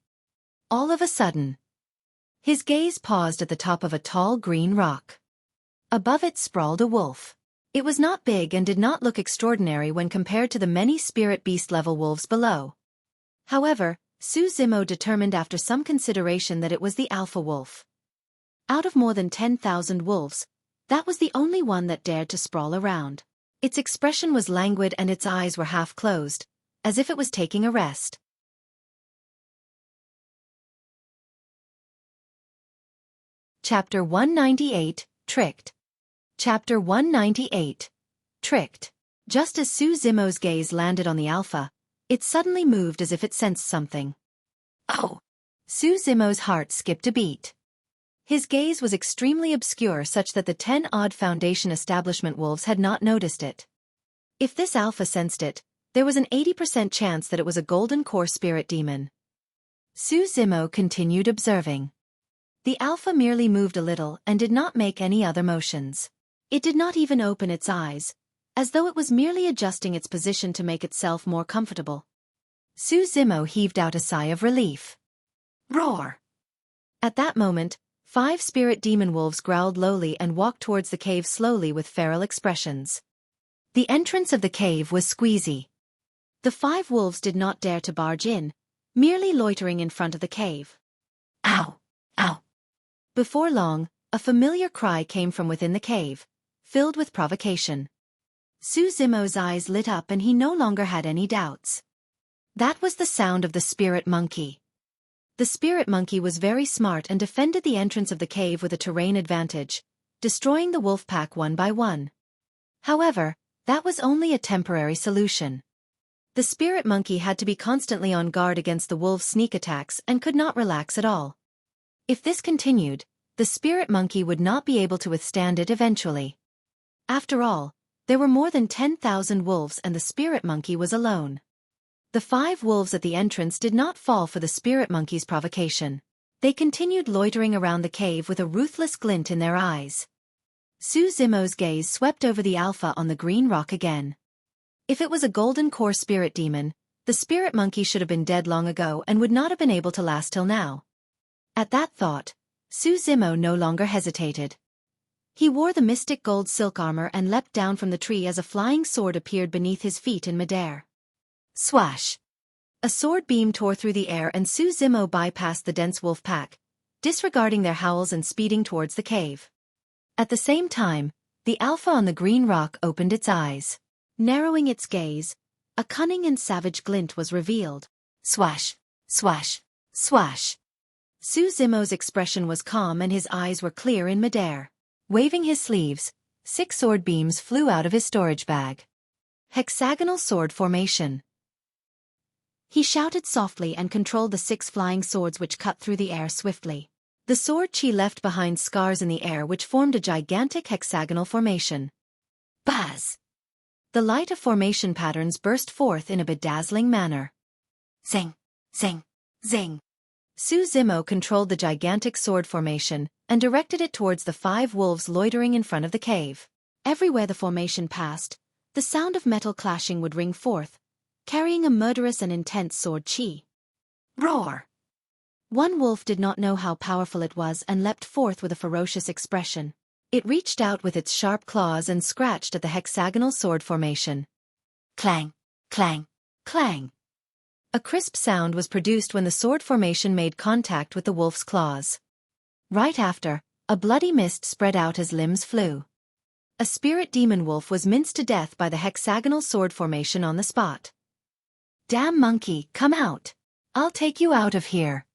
S1: All of a sudden, his gaze paused at the top of a tall green rock. Above it sprawled a wolf. It was not big and did not look extraordinary when compared to the many spirit beast-level wolves below. However, Xueqi determined after some consideration that it was the alpha wolf. Out of more than 10,000 wolves, that was the only one that dared to sprawl around. Its expression was languid and its eyes were half closed, as if it was taking a rest. Chapter 198, Tricked. Chapter 198. Tricked. Just as Xueqi's gaze landed on the alpha, it suddenly moved as if it sensed something. Oh! Xueqi's heart skipped a beat. His gaze was extremely obscure such that the 10-odd foundation establishment wolves had not noticed it. If this alpha sensed it, there was an 80% chance that it was a golden core spirit demon. Xueqi continued observing. The alpha merely moved a little and did not make any other motions. It did not even open its eyes, as though it was merely adjusting its position to make itself more comfortable. Xueqi heaved out a sigh of relief. Roar! At that moment, 5 spirit demon wolves growled lowly and walked towards the cave slowly with feral expressions. The entrance of the cave was Xueqi. The 5 wolves did not dare to barge in, merely loitering in front of the cave. Ow! Ow! Before long, a familiar cry came from within the cave, filled with provocation. Xueqi's eyes lit up and he no longer had any doubts. That was the sound of the spirit monkey. The spirit monkey was very smart and defended the entrance of the cave with a terrain advantage, destroying the wolf pack one by one. However, that was only a temporary solution. The spirit monkey had to be constantly on guard against the wolves' sneak attacks and could not relax at all. If this continued, the spirit monkey would not be able to withstand it eventually. After all, there were more than 10,000 wolves and the spirit monkey was alone. The 5 wolves at the entrance did not fall for the spirit monkey's provocation. They continued loitering around the cave with a ruthless glint in their eyes. Xueqi's gaze swept over the alpha on the green rock again. If it was a golden core spirit demon, the spirit monkey should have been dead long ago and would not have been able to last till now. At that thought, Xueqi no longer hesitated. He wore the mystic gold silk armor and leapt down from the tree as a flying sword appeared beneath his feet in midair. Swash! A sword beam tore through the air and Xueqi bypassed the dense wolf pack, disregarding their howls and speeding towards the cave. At the same time, the alpha on the green rock opened its eyes. Narrowing its gaze, a cunning and savage glint was revealed. Swash! Swash! Swash! Xueqi's expression was calm and his eyes were clear in midair. Waving his sleeves, 6 sword beams flew out of his storage bag. Hexagonal sword formation. He shouted softly and controlled the 6 flying swords which cut through the air swiftly. The sword chi left behind scars in the air which formed a gigantic hexagonal formation. Buzz! The light of formation patterns burst forth in a bedazzling manner. Zing! Zing! Zing! Xueqi controlled the gigantic sword formation and directed it towards the 5 wolves loitering in front of the cave. Everywhere the formation passed, the sound of metal clashing would ring forth, carrying a murderous and intense sword chi. Roar! One wolf did not know how powerful it was and leapt forth with a ferocious expression. It reached out with its sharp claws and scratched at the hexagonal sword formation. Clang! Clang! Clang! A crisp sound was produced when the sword formation made contact with the wolf's claws. Right after, a bloody mist spread out as limbs flew. A spirit demon wolf was minced to death by the hexagonal sword formation on the spot. Damn monkey, come out! I'll take you out of here!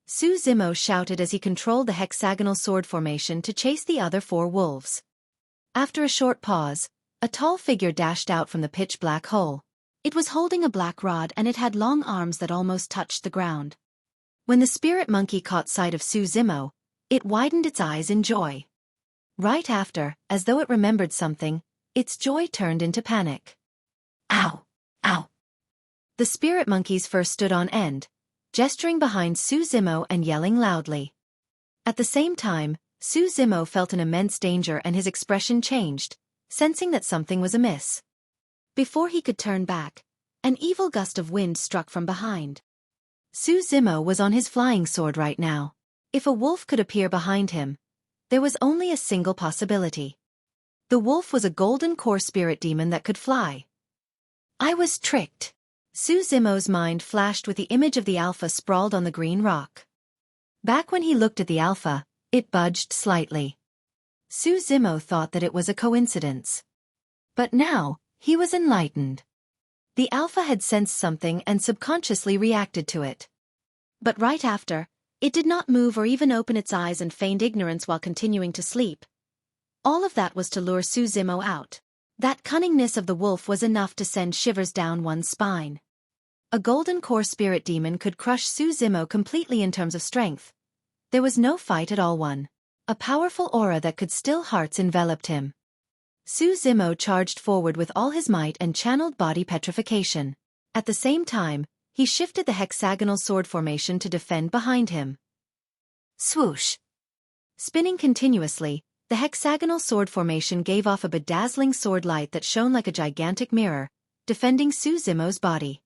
S1: Xueqi shouted as he controlled the hexagonal sword formation to chase the other 4 wolves. After a short pause, a tall figure dashed out from the pitch-black hole. It was holding a black rod and it had long arms that almost touched the ground. When the spirit monkey caught sight of Xueqi, it widened its eyes in joy. Right after, as though it remembered something, its joy turned into panic. Ow! Ow! The spirit monkeys first stood on end, gesturing behind Xueqi and yelling loudly. At the same time, Xueqi felt an immense danger and his expression changed, sensing that something was amiss. Before he could turn back, an evil gust of wind struck from behind. Xueqi was on his flying sword right now. If a wolf could appear behind him, there was only a single possibility. The wolf was a golden core spirit demon that could fly. I was tricked. Xueqi's mind flashed with the image of the alpha sprawled on the green rock. Back when he looked at the alpha, it budged slightly. Xueqi thought that it was a coincidence. But now, he was enlightened. The alpha had sensed something and subconsciously reacted to it. But right after, it did not move or even open its eyes and feigned ignorance while continuing to sleep. All of that was to lure Xueqi out. That cunningness of the wolf was enough to send shivers down one's spine. A golden core spirit demon could crush Xueqi completely in terms of strength. There was no fight at all won. A powerful aura that could still hearts enveloped him. Xueqi charged forward with all his might and channeled body petrification. At the same time, he shifted the hexagonal sword formation to defend behind him. Swoosh! Spinning continuously, the hexagonal sword formation gave off a bedazzling sword light that shone like a gigantic mirror, defending Xueqi's body.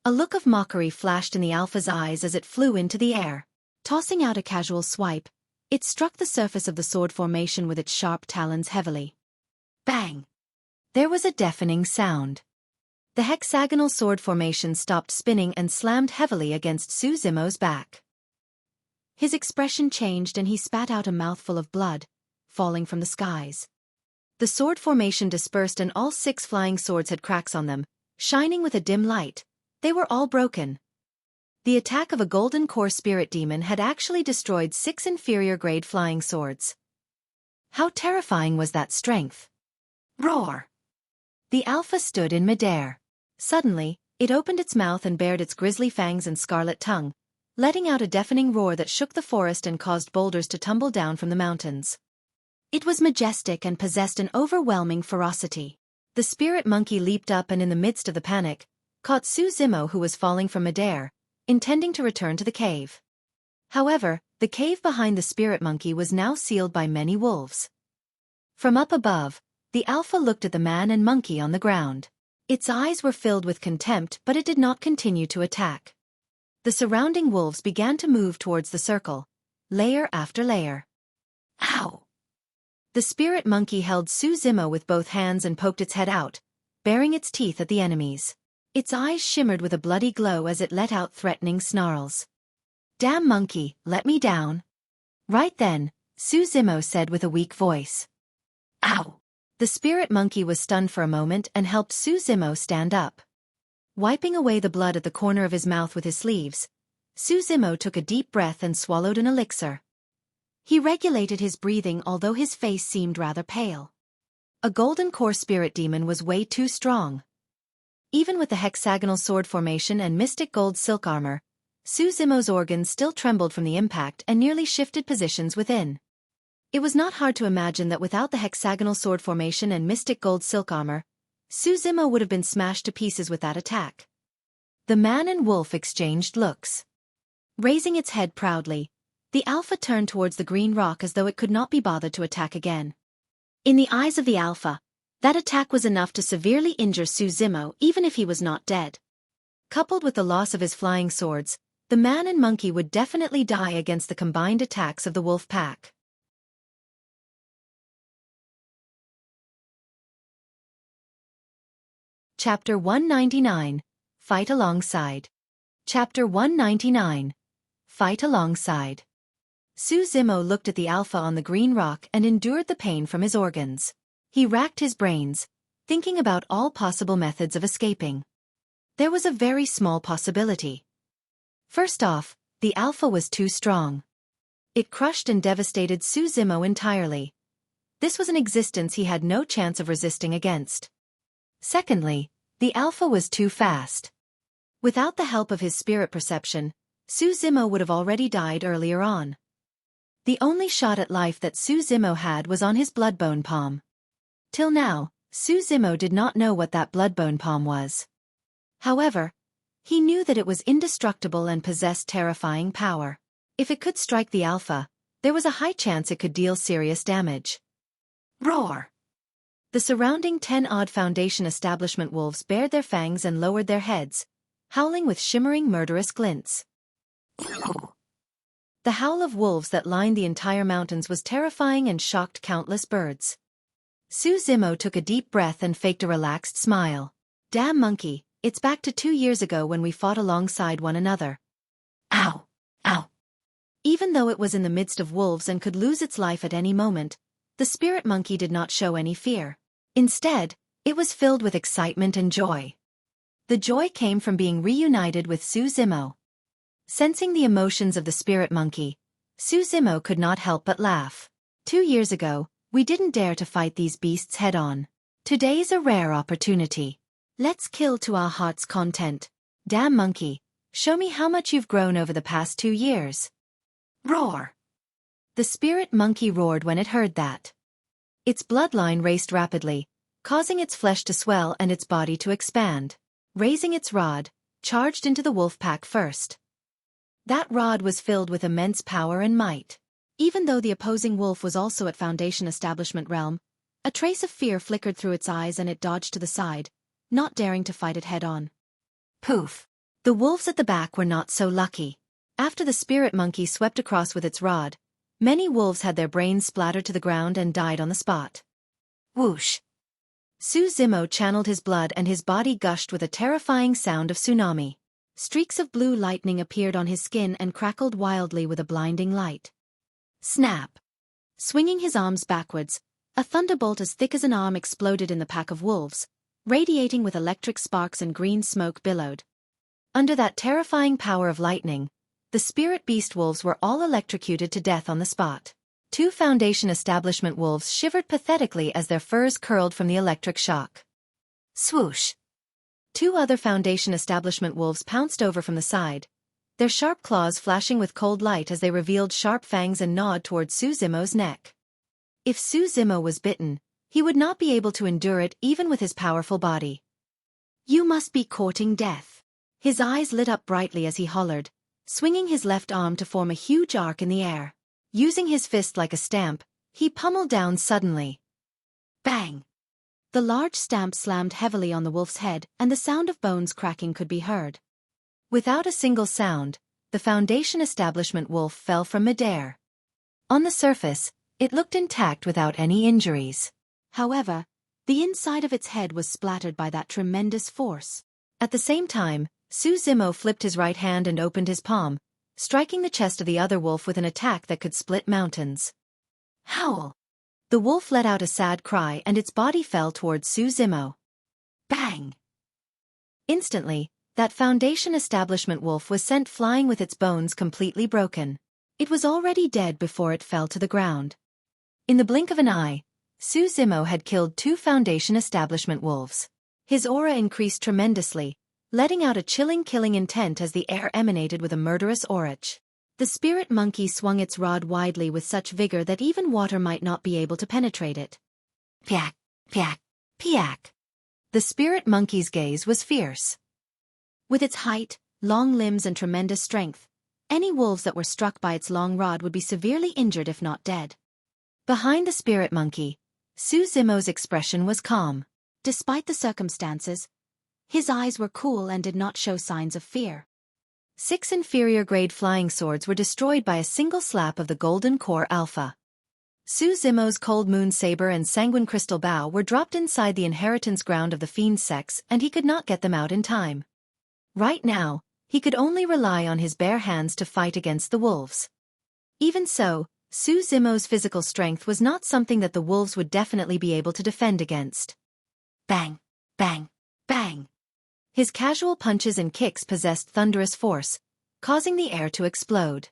S1: A look of mockery flashed in the alpha's eyes as it flew into the air. Tossing out a casual swipe, It struck the surface of the sword formation with its sharp talons heavily. Bang! There was a deafening sound. The hexagonal sword formation stopped spinning and slammed heavily against Xueqi's back. His expression changed and he spat out a mouthful of blood, falling from the skies. The sword formation dispersed and all 6 flying swords had cracks on them, shining with a dim light. They were all broken. The attack of a golden core spirit demon had actually destroyed 6 inferior-grade flying swords. How terrifying was that strength? Roar! The Alpha stood in midair. Suddenly, it opened its mouth and bared its grisly fangs and scarlet tongue, letting out a deafening roar that shook the forest and caused boulders to tumble down from the mountains. It was majestic and possessed an overwhelming ferocity. The spirit monkey leaped up and in the midst of the panic, caught Xueqi who was falling from midair, intending to return to the cave. However, the cave behind the spirit monkey was now sealed by many wolves. From up above, the Alpha looked at the man and monkey on the ground. Its eyes were filled with contempt, but it did not continue to attack. The surrounding wolves began to move towards the circle, layer after layer. Ow! The spirit monkey held Xueqi with both hands and poked its head out, baring its teeth at the enemies. Its eyes shimmered with a bloody glow as it let out threatening snarls. "Damn monkey, let me down." Right then, Xueqi said with a weak voice. Ow! The spirit monkey was stunned for a moment and helped Xueqi stand up. Wiping away the blood at the corner of his mouth with his sleeves, Xueqi took a deep breath and swallowed an elixir. He regulated his breathing although his face seemed rather pale. A golden core spirit demon was way too strong. Even with the hexagonal sword formation and mystic gold silk armor, Xueqi's organs still trembled from the impact and nearly shifted positions within. It was not hard to imagine that without the hexagonal sword formation and mystic gold silk armor, Xueqi would have been smashed to pieces with that attack. The man and wolf exchanged looks. Raising its head proudly, the Alpha turned towards the green rock as though it could not be bothered to attack again. In the eyes of the Alpha, that attack was enough to severely injure Xueqi even if he was not dead. Coupled with the loss of his flying swords, the man and monkey would definitely die against the combined attacks of the wolf pack. Chapter 199. Fight Alongside. Chapter 199. Fight Alongside. Xueqi looked at the Alpha on the green rock and endured the pain from his organs. He racked his brains, thinking about all possible methods of escaping. There was a very small possibility. First off, the Alpha was too strong. It crushed and devastated Xueqi entirely. This was an existence he had no chance of resisting against. Secondly, the Alpha was too fast. Without the help of his spirit perception, Xueqi would have already died earlier on. The only shot at life that Xueqi had was on his bloodbone palm. Till now, Xueqi did not know what that bloodbone palm was. However, he knew that it was indestructible and possessed terrifying power. If it could strike the Alpha, there was a high chance it could deal serious damage. Roar! The surrounding 10-odd Foundation establishment wolves bared their fangs and lowered their heads, howling with shimmering murderous glints. The howl of wolves that lined the entire mountains was terrifying and shocked countless birds. Xueqi took a deep breath and faked a relaxed smile. "Damn monkey, it's back to 2 years ago when we fought alongside one another." Ow! Ow! Even though it was in the midst of wolves and could lose its life at any moment, the spirit monkey did not show any fear. Instead, it was filled with excitement and joy. The joy came from being reunited with Xueqi. Sensing the emotions of the spirit monkey, Xueqi could not help but laugh. 2 years ago, we didn't dare to fight these beasts head-on. Today's a rare opportunity. Let's kill to our heart's content. Damn monkey, show me how much you've grown over the past 2 years. Roar! The spirit monkey roared when it heard that. Its bloodline raced rapidly, causing its flesh to swell and its body to expand. Raising its rod, charged into the wolf pack first. That rod was filled with immense power and might. Even though the opposing wolf was also at Foundation establishment realm, a trace of fear flickered through its eyes and it dodged to the side, not daring to fight it head-on. Poof! The wolves at the back were not so lucky. After the spirit monkey swept across with its rod, Many wolves had their brains splattered to the ground and died on the spot. Whoosh! Zimo channeled his blood and his body gushed with a terrifying sound of tsunami. Streaks of blue lightning appeared on his skin and crackled wildly with a blinding light. Snap! Swinging his arms backwards, a thunderbolt as thick as an arm exploded in the pack of wolves, radiating with electric sparks and green smoke billowed. Under that terrifying power of lightning, the spirit beast wolves were all electrocuted to death on the spot. 2 Foundation establishment wolves shivered pathetically as their furs curled from the electric shock. Swoosh! 2 other Foundation establishment wolves pounced over from the side, their sharp claws flashing with cold light as they revealed sharp fangs and gnawed toward Zimo's neck. If Zimo was bitten, he would not be able to endure it even with his powerful body. You must be courting death. His eyes lit up brightly as he hollered, swinging his left arm to form a huge arc in the air. Using his fist like a stamp, he pummeled down suddenly. Bang! The large stamp slammed heavily on the wolf's head, and the sound of bones cracking could be heard. Without a single sound, the Foundation establishment wolf fell from midair. On the surface, it looked intact without any injuries. However, the inside of its head was splattered by that tremendous force. At the same time, Zimo flipped his right hand and opened his palm, striking the chest of the other wolf with an attack that could split mountains. Howl! The wolf let out a sad cry and its body fell towards Zimo. Bang! Instantly, that Foundation establishment wolf was sent flying with its bones completely broken. It was already dead before it fell to the ground. In the blink of an eye, Zimo had killed 2 Foundation establishment wolves. His aura increased tremendously, letting out a chilling killing intent as the air emanated with a murderous aurich. The spirit monkey swung its rod widely with such vigor that even water might not be able to penetrate it. Piak, piak, piak. The spirit monkey's gaze was fierce. With its height, long limbs and tremendous strength, any wolves that were struck by its long rod would be severely injured if not dead. Behind the spirit monkey, Zimo's expression was calm. Despite the circumstances, his eyes were cool and did not show signs of fear. 6 inferior-grade flying swords were destroyed by a single slap of the Golden Core Alpha. Zimo's Cold Moon Saber and Sanguine Crystal Bow were dropped inside the inheritance ground of the Fiend's sex and he could not get them out in time. Right now, he could only rely on his bare hands to fight against the wolves. Even so, Zimo's physical strength was not something that the wolves would definitely be able to defend against. Bang, bang, bang. His casual punches and kicks possessed thunderous force, causing the air to explode.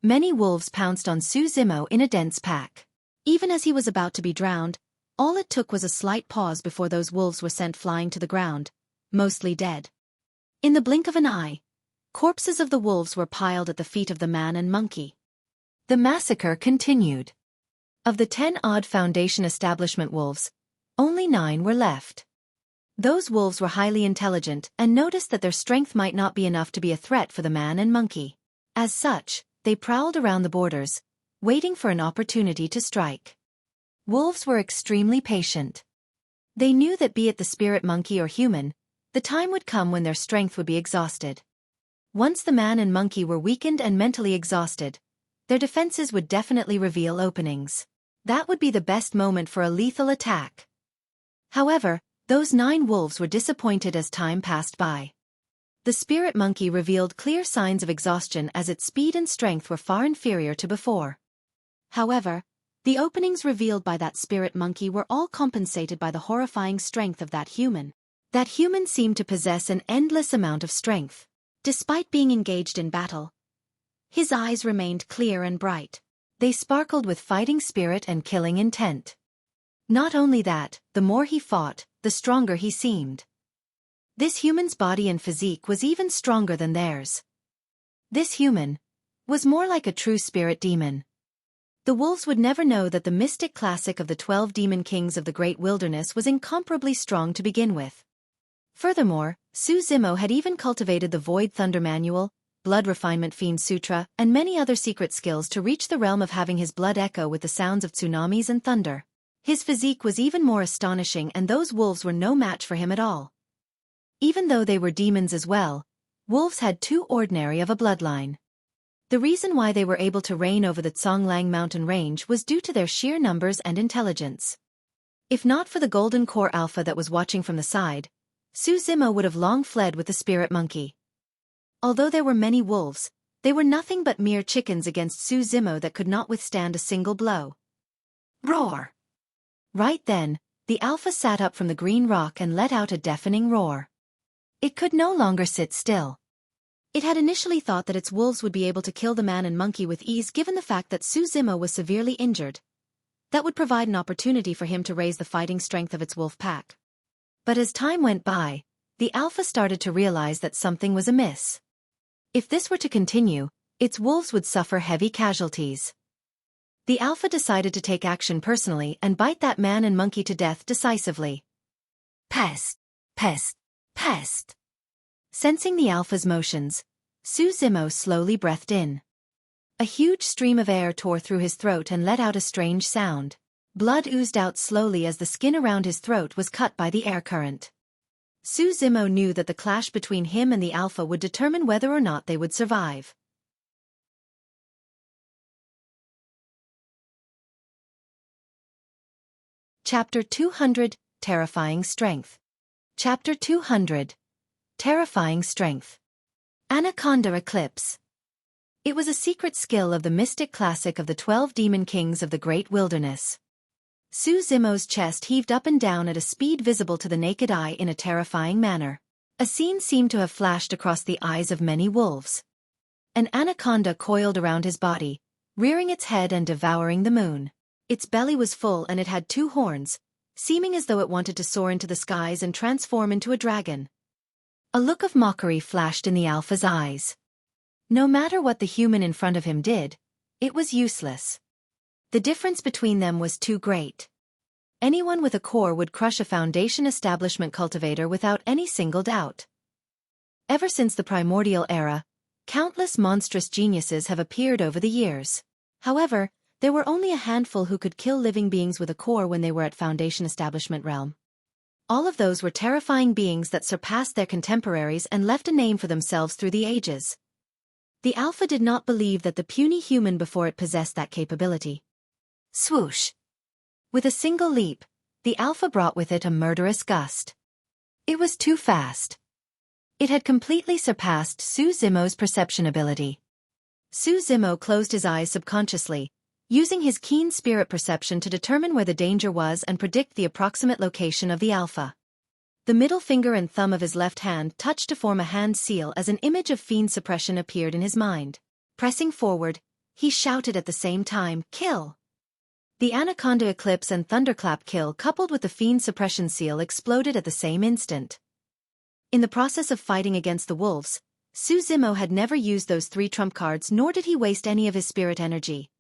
S1: Many wolves pounced on Zimo in a dense pack. Even as he was about to be drowned, all it took was a slight pause before those wolves were sent flying to the ground, mostly dead. In the blink of an eye, corpses of the wolves were piled at the feet of the man and monkey. The massacre continued. Of the 10-odd Foundation establishment wolves, only 9 were left. Those wolves were highly intelligent and noticed that their strength might not be enough to be a threat for the man and monkey. As such, they prowled around the borders, waiting for an opportunity to strike. Wolves were extremely patient. They knew that be it the spirit monkey or human, the time would come when their strength would be exhausted. Once the man and monkey were weakened and mentally exhausted, their defenses would definitely reveal openings. That would be the best moment for a lethal attack. However, those 9 wolves were disappointed as time passed by. The spirit monkey revealed clear signs of exhaustion as its speed and strength were far inferior to before. However, the openings revealed by that spirit monkey were all compensated by the horrifying strength of that human. That human seemed to possess an endless amount of strength. Despite being engaged in battle, his eyes remained clear and bright. They sparkled with fighting spirit and killing intent. Not only that, the more he fought, the stronger he seemed. This human's body and physique was even stronger than theirs. This human was more like a true spirit demon. The wolves would never know that the mystic classic of the 12 demon kings of the great wilderness was incomparably strong to begin with. Furthermore, Zimo had even cultivated the Void Thunder Manual, Blood Refinement Fiend Sutra, and many other secret skills to reach the realm of having his blood echo with the sounds of tsunamis and thunder. His physique was even more astonishing and those wolves were no match for him at all. Even though they were demons as well, wolves had too ordinary of a bloodline. The reason why they were able to reign over the Tsonglang mountain range was due to their sheer numbers and intelligence. If not for the golden core alpha that was watching from the side, Su Zimo would have long fled with the spirit monkey. Although there were many wolves, they were nothing but mere chickens against Su Zimo that could not withstand a single blow. Roar! Right then, the alpha sat up from the green rock and let out a deafening roar. It could no longer sit still. It had initially thought that its wolves would be able to kill the man and monkey with ease given the fact that Su Zimo was severely injured. That would provide an opportunity for him to raise the fighting strength of its wolf pack. But as time went by, the alpha started to realize that something was amiss. If this were to continue, its wolves would suffer heavy casualties. The alpha decided to take action personally and bite that man and monkey to death decisively. Pest! Pest! Pest! Sensing the alpha's motions, Su Zimo slowly breathed in. A huge stream of air tore through his throat and let out a strange sound. Blood oozed out slowly as the skin around his throat was cut by the air current. Su Zimo knew that the clash between him and the alpha would determine whether or not they would survive. Chapter 200, Terrifying Strength. Chapter 200. Terrifying Strength. Anaconda Eclipse. It was a secret skill of the mystic classic of the 12 demon kings of the great wilderness. Su Zimo's chest heaved up and down at a speed visible to the naked eye in a terrifying manner. A scene seemed to have flashed across the eyes of many wolves. An anaconda coiled around his body, rearing its head and devouring the moon. Its belly was full and it had 2 horns, seeming as though it wanted to soar into the skies and transform into a dragon. A look of mockery flashed in the alpha's eyes. No matter what the human in front of him did, it was useless. The difference between them was too great. Anyone with a core would crush a foundation establishment cultivator without any single doubt. Ever since the primordial era, countless monstrous geniuses have appeared over the years. However, there were only a handful who could kill living beings with a core when they were at foundation establishment realm. All of those were terrifying beings that surpassed their contemporaries and left a name for themselves through the ages. The alpha did not believe that the puny human before it possessed that capability. Swoosh! With a single leap, the alpha brought with it a murderous gust. It was too fast. It had completely surpassed Su Zimo's perception ability. Su Zimo closed his eyes subconsciously, using his keen spirit perception to determine where the danger was and predict the approximate location of the alpha. The middle finger and thumb of his left hand touched to form a hand seal as an image of fiend suppression appeared in his mind. Pressing forward, he shouted at the same time, "Kill!" The anaconda eclipse and thunderclap kill coupled with the fiend suppression seal exploded at the same instant. In the process of fighting against the wolves, Su Zimo had never used those 3 trump cards, nor did he waste any of his spirit energy.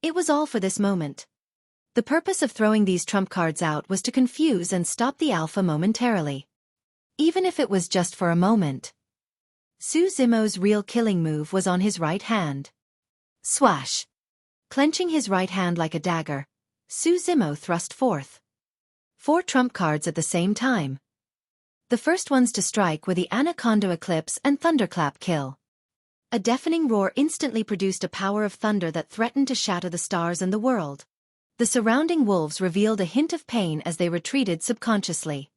S1: It was all for this moment. The purpose of throwing these trump cards out was to confuse and stop the alpha momentarily. Even if it was just for a moment. Su Zimo's real killing move was on his right hand. Swash! Clenching his right hand like a dagger, Su Zimo thrust forth 4 trump cards at the same time. The first ones to strike were the anaconda eclipse and thunderclap kill. A deafening roar instantly produced a power of thunder that threatened to shatter the stars and the world. The surrounding wolves revealed a hint of pain as they retreated subconsciously.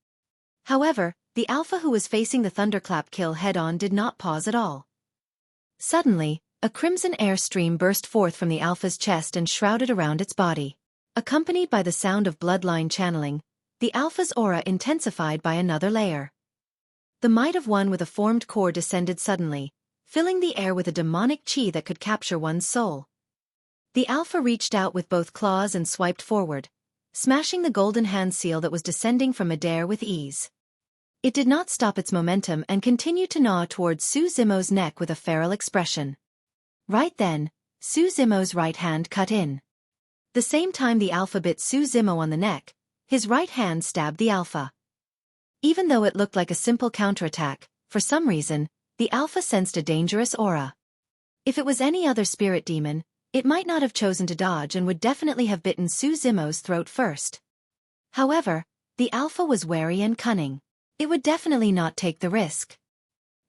S1: However, the alpha who was facing the thunderclap kill head-on did not pause at all. Suddenly, a crimson air stream burst forth from the alpha's chest and shrouded around its body. Accompanied by the sound of bloodline channeling, the alpha's aura intensified by another layer. The might of one with a formed core descended suddenly, filling the air with a demonic chi that could capture one's soul. The alpha reached out with both claws and swiped forward, smashing the golden hand seal that was descending from midair with ease. It did not stop its momentum and continued to gnaw towards Su Zimo's neck with a feral expression. Right then, Su Zimo's right hand cut in. The same time the alpha bit Su Zimo on the neck, his right hand stabbed the alpha. Even though it looked like a simple counterattack, for some reason, the alpha sensed a dangerous aura. If it was any other spirit demon, it might not have chosen to dodge and would definitely have bitten Su Zimo's throat first. However, the alpha was wary and cunning. It would definitely not take the risk.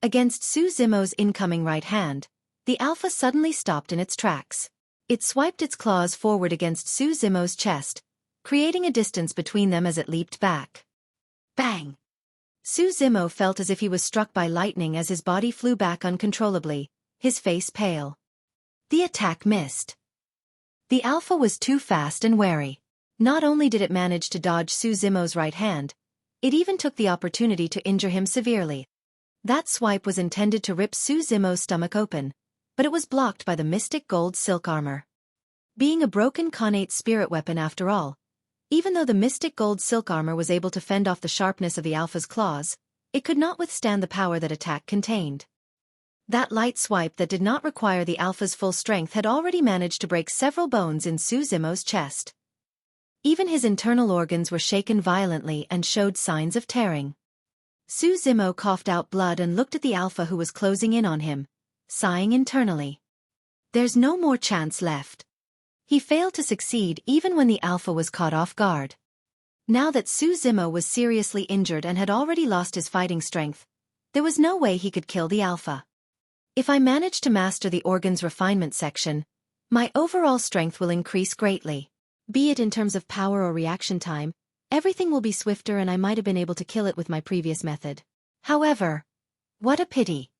S1: Against Su Zimo's incoming right hand, The alpha suddenly stopped in its tracks. It swiped its claws forward against Su Zimo's chest, creating a distance between them as it leaped back. Bang! Su Zimo felt as if he was struck by lightning as his body flew back uncontrollably, his face pale. The attack missed. The alpha was too fast and wary. Not only did it manage to dodge Su Zimo's right hand, it even took the opportunity to injure him severely. That swipe was intended to rip Su Zimo's stomach open, but it was blocked by the mystic gold silk armor. Being a broken connate spirit weapon after all, even though the mystic gold silk armor was able to fend off the sharpness of the alpha's claws, it could not withstand the power that attack contained. That light swipe that did not require the alpha's full strength had already managed to break several bones in Su Zimo's chest. Even his internal organs were shaken violently and showed signs of tearing. Su Zimo coughed out blood and looked at the alpha who was closing in on him, sighing internally. There's no more chance left. He failed to succeed even when the alpha was caught off guard. Now that Su Zimo was seriously injured and had already lost his fighting strength, there was no way he could kill the alpha. If I manage to master the organ's refinement section, my overall strength will increase greatly. Be it in terms of power or reaction time, everything will be swifter and I might have been able to kill it with my previous method. However, what a pity.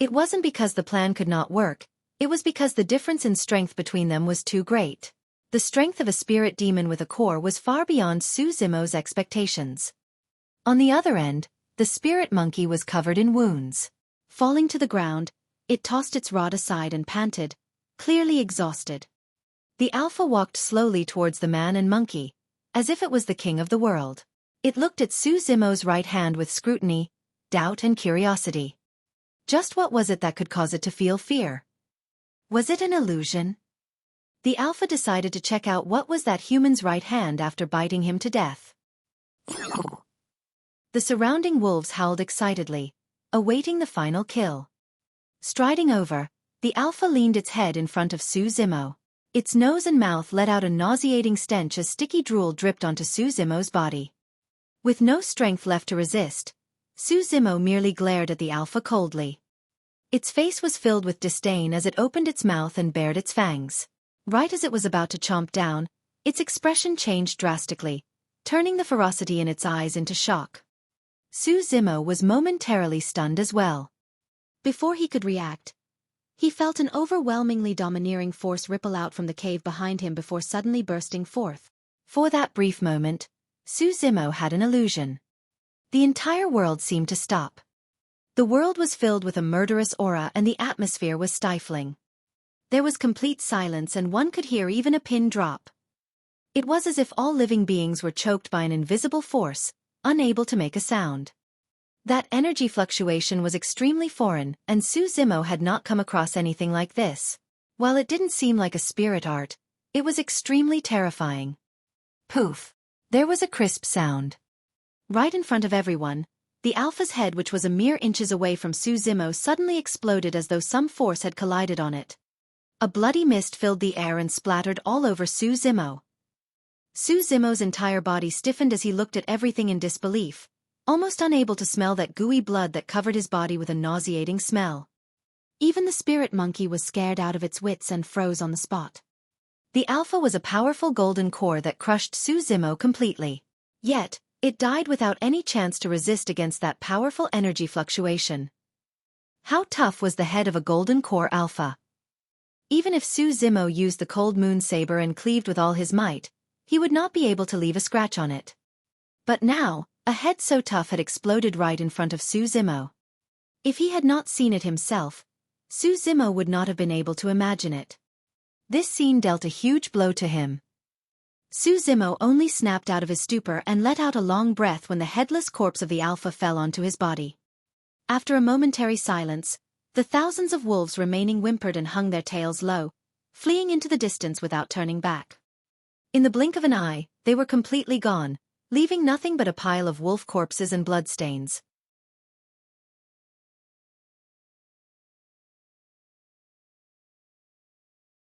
S1: It wasn't because the plan could not work, it was because the difference in strength between them was too great. The strength of a spirit demon with a core was far beyond Su Zimo's expectations. On the other end, the spirit monkey was covered in wounds. Falling to the ground, it tossed its rod aside and panted, clearly exhausted. The alpha walked slowly towards the man and monkey, as if it was the king of the world. It looked at Su Zimo's right hand with scrutiny, doubt and curiosity. Just what was it that could cause it to feel fear? Was it an illusion? The alpha decided to check out what was that human's right hand after biting him to death. The surrounding wolves howled excitedly, awaiting the final kill. Striding over, the alpha leaned its head in front of Su Zimo. Its nose and mouth let out a nauseating stench as sticky drool dripped onto Su Zimo's body. With no strength left to resist, Su Zimo merely glared at the alpha coldly. Its face was filled with disdain as it opened its mouth and bared its fangs. Right as it was about to chomp down, its expression changed drastically, turning the ferocity in its eyes into shock. Su Zimo was momentarily stunned as well. Before he could react, he felt an overwhelmingly domineering force ripple out from the cave behind him before suddenly bursting forth. For that brief moment, Su Zimo had an illusion. The entire world seemed to stop. The world was filled with a murderous aura and the atmosphere was stifling. There was complete silence and one could hear even a pin drop. It was as if all living beings were choked by an invisible force, unable to make a sound. That energy fluctuation was extremely foreign, and Su Zimo had not come across anything like this. While it didn't seem like a spirit art, it was extremely terrifying. Poof! There was a crisp sound. Right in front of everyone, the alpha's head, which was a mere inches away from Su Zimo, suddenly exploded as though some force had collided on it. A bloody mist filled the air and splattered all over Su Zimo. Su Zimo's entire body stiffened as he looked at everything in disbelief, almost unable to smell that gooey blood that covered his body with a nauseating smell. Even the spirit monkey was scared out of its wits and froze on the spot. The alpha was a powerful golden core that crushed Su Zimo completely. Yet, it died without any chance to resist against that powerful energy fluctuation. How tough was the head of a golden core alpha? Even if Su Zimo used the cold moon saber and cleaved with all his might, he would not be able to leave a scratch on it. But now, a head so tough had exploded right in front of Su Zimo. If he had not seen it himself, Su Zimo would not have been able to imagine it. This scene dealt a huge blow to him. Su Zimo only snapped out of his stupor and let out a long breath when the headless corpse of the alpha fell onto his body. After a momentary silence, the thousands of wolves remaining whimpered and hung their tails low, fleeing into the distance without turning back. In the blink of an eye, they were completely gone, leaving nothing but a pile of wolf corpses and bloodstains.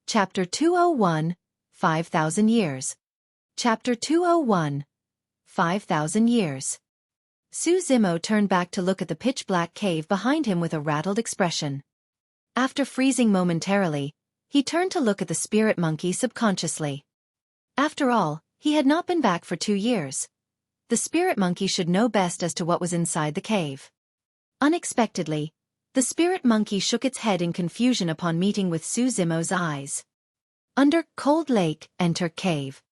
S1: Chapter 201, 5,000 Years. Chapter 201, 5,000 Years. Su Zimo turned back to look at the pitch-black cave behind him with a rattled expression. After freezing momentarily, he turned to look at the spirit monkey subconsciously. After all, he had not been back for 2 years. The spirit monkey should know best as to what was inside the cave. Unexpectedly, the spirit monkey shook its head in confusion upon meeting with Xueqi's eyes. Under Cold Lake, enter cave.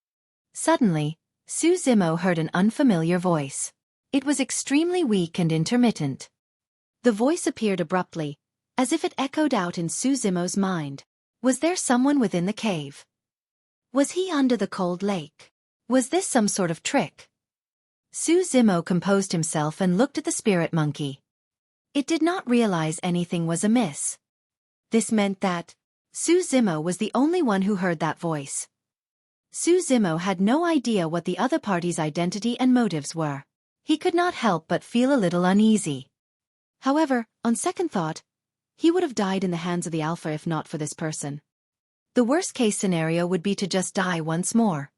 S1: Suddenly, Xueqi heard an unfamiliar voice. It was extremely weak and intermittent. The voice appeared abruptly, as if it echoed out in Xueqi's mind. Was there someone within the cave? Was he under the cold lake? Was this some sort of trick? Xueqi composed himself and looked at the spirit monkey. It did not realize anything was amiss. This meant that Xueqi was the only one who heard that voice. Xueqi had no idea what the other party's identity and motives were. He could not help but feel a little uneasy. However, on second thought, he would have died in the hands of the Alpha if not for this person. The worst-case scenario would be to just die once more.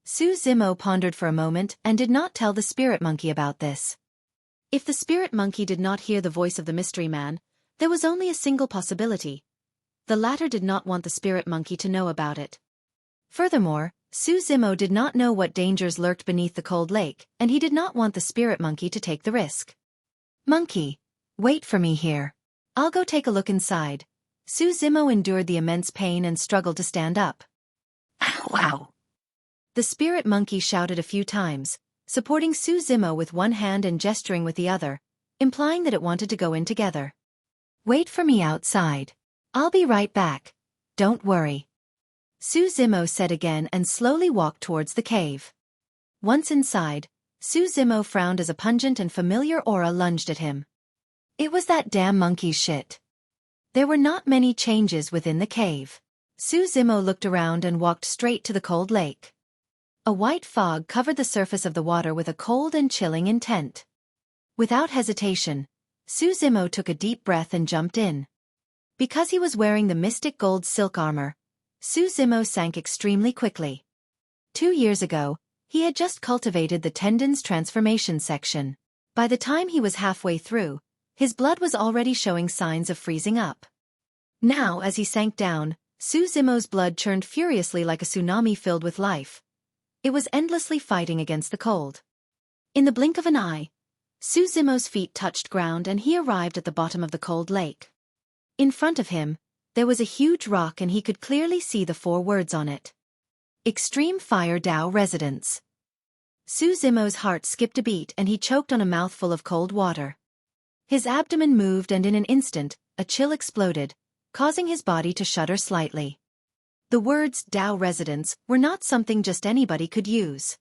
S1: Xueqi pondered for a moment and did not tell the spirit monkey about this. If the spirit monkey did not hear the voice of the mystery man, there was only a single possibility. The latter did not want the spirit monkey to know about it. Furthermore, Xueqi did not know what dangers lurked beneath the cold lake, and he did not want the spirit monkey to take the risk. Monkey, wait for me here. I'll go take a look inside. Xueqi endured the immense pain and struggled to stand up. Ow, ow. The spirit monkey shouted a few times, supporting Xueqi with one hand and gesturing with the other, implying that it wanted to go in together. Wait for me outside. I'll be right back. Don't worry. Xueqi said again and slowly walked towards the cave. Once inside, Xueqi frowned as a pungent and familiar aura lunged at him. It was that damn monkey's shit. There were not many changes within the cave. Xueqi looked around and walked straight to the cold lake. A white fog covered the surface of the water with a cold and chilling intent. Without hesitation, Xueqi took a deep breath and jumped in. Because he was wearing the mystic gold silk armor, Xueqi sank extremely quickly. 2 years ago, he had just cultivated the tendon's transformation section. By the time he was halfway through, his blood was already showing signs of freezing up. Now, as he sank down, Xueqi's blood churned furiously like a tsunami filled with life. It was endlessly fighting against the cold. In the blink of an eye, Xueqi's feet touched ground and he arrived at the bottom of the cold lake. In front of him, there was a huge rock and he could clearly see the 4 words on it. Extreme Fire Tao Residence. Xueqi's heart skipped a beat and he choked on a mouthful of cold water. His abdomen moved and in an instant, a chill exploded, causing his body to shudder slightly. The words Tao Residence were not something just anybody could use.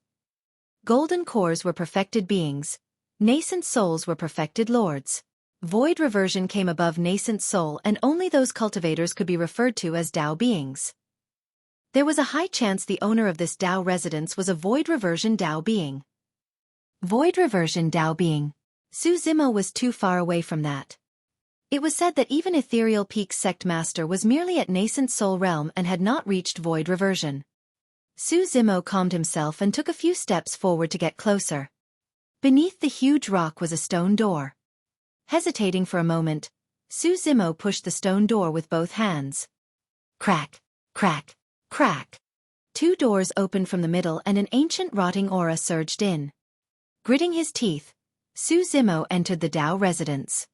S1: Golden cores were perfected beings. Nascent souls were perfected lords. Void reversion came above nascent soul and only those cultivators could be referred to as Tao beings. There was a high chance the owner of this Tao residence was a void reversion Tao being. Void reversion Tao being. Xueqi was too far away from that. It was said that even Ethereal Peak's sect master was merely at nascent soul realm and had not reached void reversion. Xueqi calmed himself and took a few steps forward to get closer. Beneath the huge rock was a stone door. Hesitating for a moment, Xueqi pushed the stone door with both hands. Crack, crack, crack. 2 doors opened from the middle and an ancient rotting aura surged in. Gritting his teeth, Xueqi entered the Tao residence.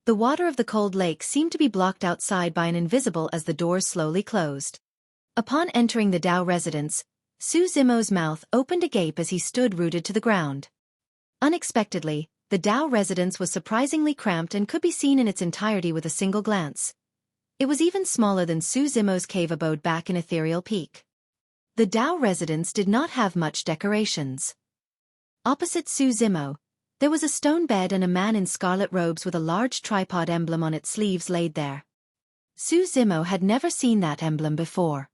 S1: The water of the cold lake seemed to be blocked outside by an invisible as the doors slowly closed. Upon entering the Tao residence, Xueqi's mouth opened agape as he stood rooted to the ground. Unexpectedly, the Tao residence was surprisingly cramped and could be seen in its entirety with a single glance. It was even smaller than Xueqi's cave abode back in Ethereal Peak. The Tao residence did not have much decorations. Opposite Xueqi, there was a stone bed and a man in scarlet robes with a large tripod emblem on its sleeves laid there. Xueqi had never seen that emblem before.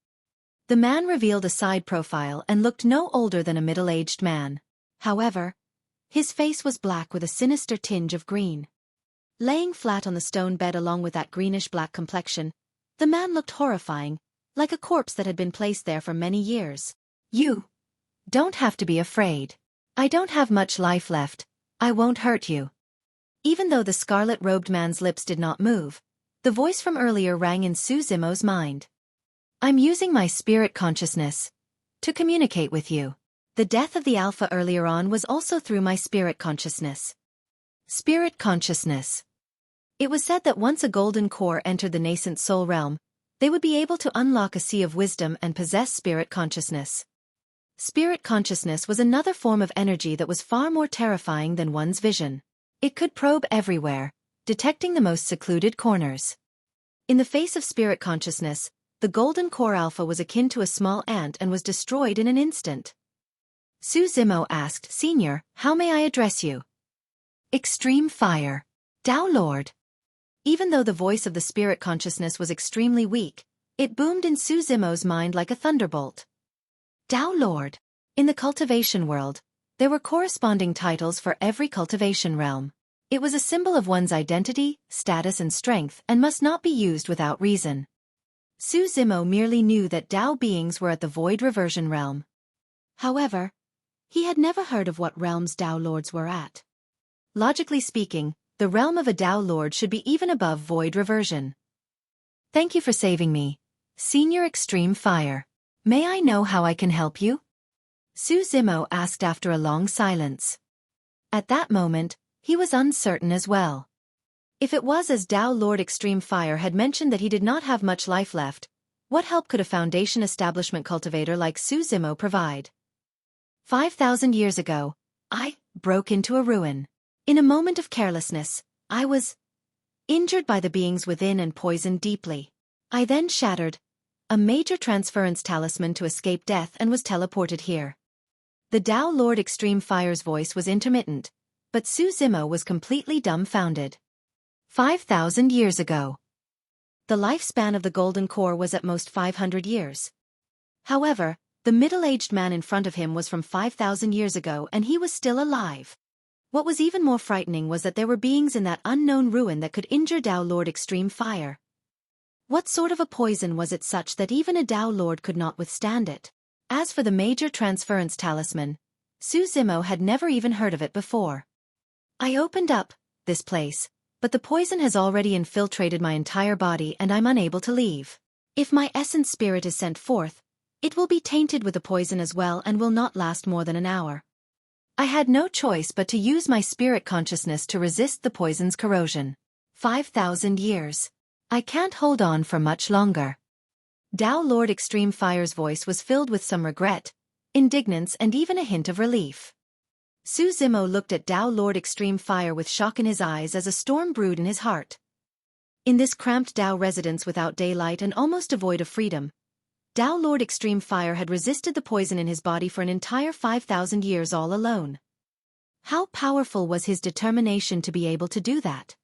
S1: The man revealed a side profile and looked no older than a middle-aged man. However, his face was black with a sinister tinge of green. Laying flat on the stone bed along with that greenish-black complexion, the man looked horrifying, like a corpse that had been placed there for many years. You don't have to be afraid. I don't have much life left. I won't hurt you. Even though the scarlet-robed man's lips did not move, The voice from earlier rang in Su Zimo's mind. I'm using my spirit consciousness to communicate with you. The death of the Alpha earlier on was also through my spirit consciousness. Spirit consciousness. It was said that once a golden core entered the nascent soul realm, they would be able to unlock a sea of wisdom and possess spirit consciousness. Spirit consciousness was another form of energy that was far more terrifying than one's vision. It could probe everywhere, detecting the most secluded corners. In the face of spirit consciousness, the golden core alpha was akin to a small ant and was destroyed in an instant. Su Zimo asked, Senior, how may I address you? Extreme Fire. Tao Lord. Even though the voice of the spirit consciousness was extremely weak, it boomed in Su Zimo's mind like a thunderbolt. Tao Lord. In the cultivation world, there were corresponding titles for every cultivation realm. It was a symbol of one's identity, status and strength and must not be used without reason. Su Zimo merely knew that Tao beings were at the void reversion realm. However, he had never heard of what realms Tao Lords were at. Logically speaking, the realm of a Tao Lord should be even above void reversion. Thank you for saving me, Senior Extreme Fire. May I know how I can help you? Su Zimo asked after a long silence. At that moment, he was uncertain as well. If it was as Tao Lord Extreme Fire had mentioned that he did not have much life left, what help could a foundation establishment cultivator like Su Zimo provide? 5,000 years ago, I broke into a ruin. In a moment of carelessness, I was injured by the beings within and poisoned deeply. I then shattered a major transference talisman to escape death and was teleported here. The Tao Lord Extreme Fire's voice was intermittent, but Su Zimo was completely dumbfounded. 5,000 years ago. The lifespan of the Golden Core was at most 500 years. However, the middle-aged man in front of him was from 5,000 years ago and he was still alive. What was even more frightening was that there were beings in that unknown ruin that could injure Tao Lord Extreme Fire. What sort of a poison was it such that even a Tao Lord could not withstand it? As for the major transference talisman, Su Zimo had never even heard of it before. I opened up this place, but the poison has already infiltrated my entire body and I'm unable to leave. If my essence spirit is sent forth, it will be tainted with the poison as well and will not last more than an hour. I had no choice but to use my spirit consciousness to resist the poison's corrosion. 5,000 years. I can't hold on for much longer. Tao Lord Extreme Fire's voice was filled with some regret, indignance and even a hint of relief. Su Zimo looked at Tao Lord Extreme Fire with shock in his eyes as a storm brewed in his heart. In this cramped Tao residence without daylight and almost devoid of freedom, Tao Lord Extreme Fire had resisted the poison in his body for an entire 5,000 years all alone. How powerful was his determination to be able to do that?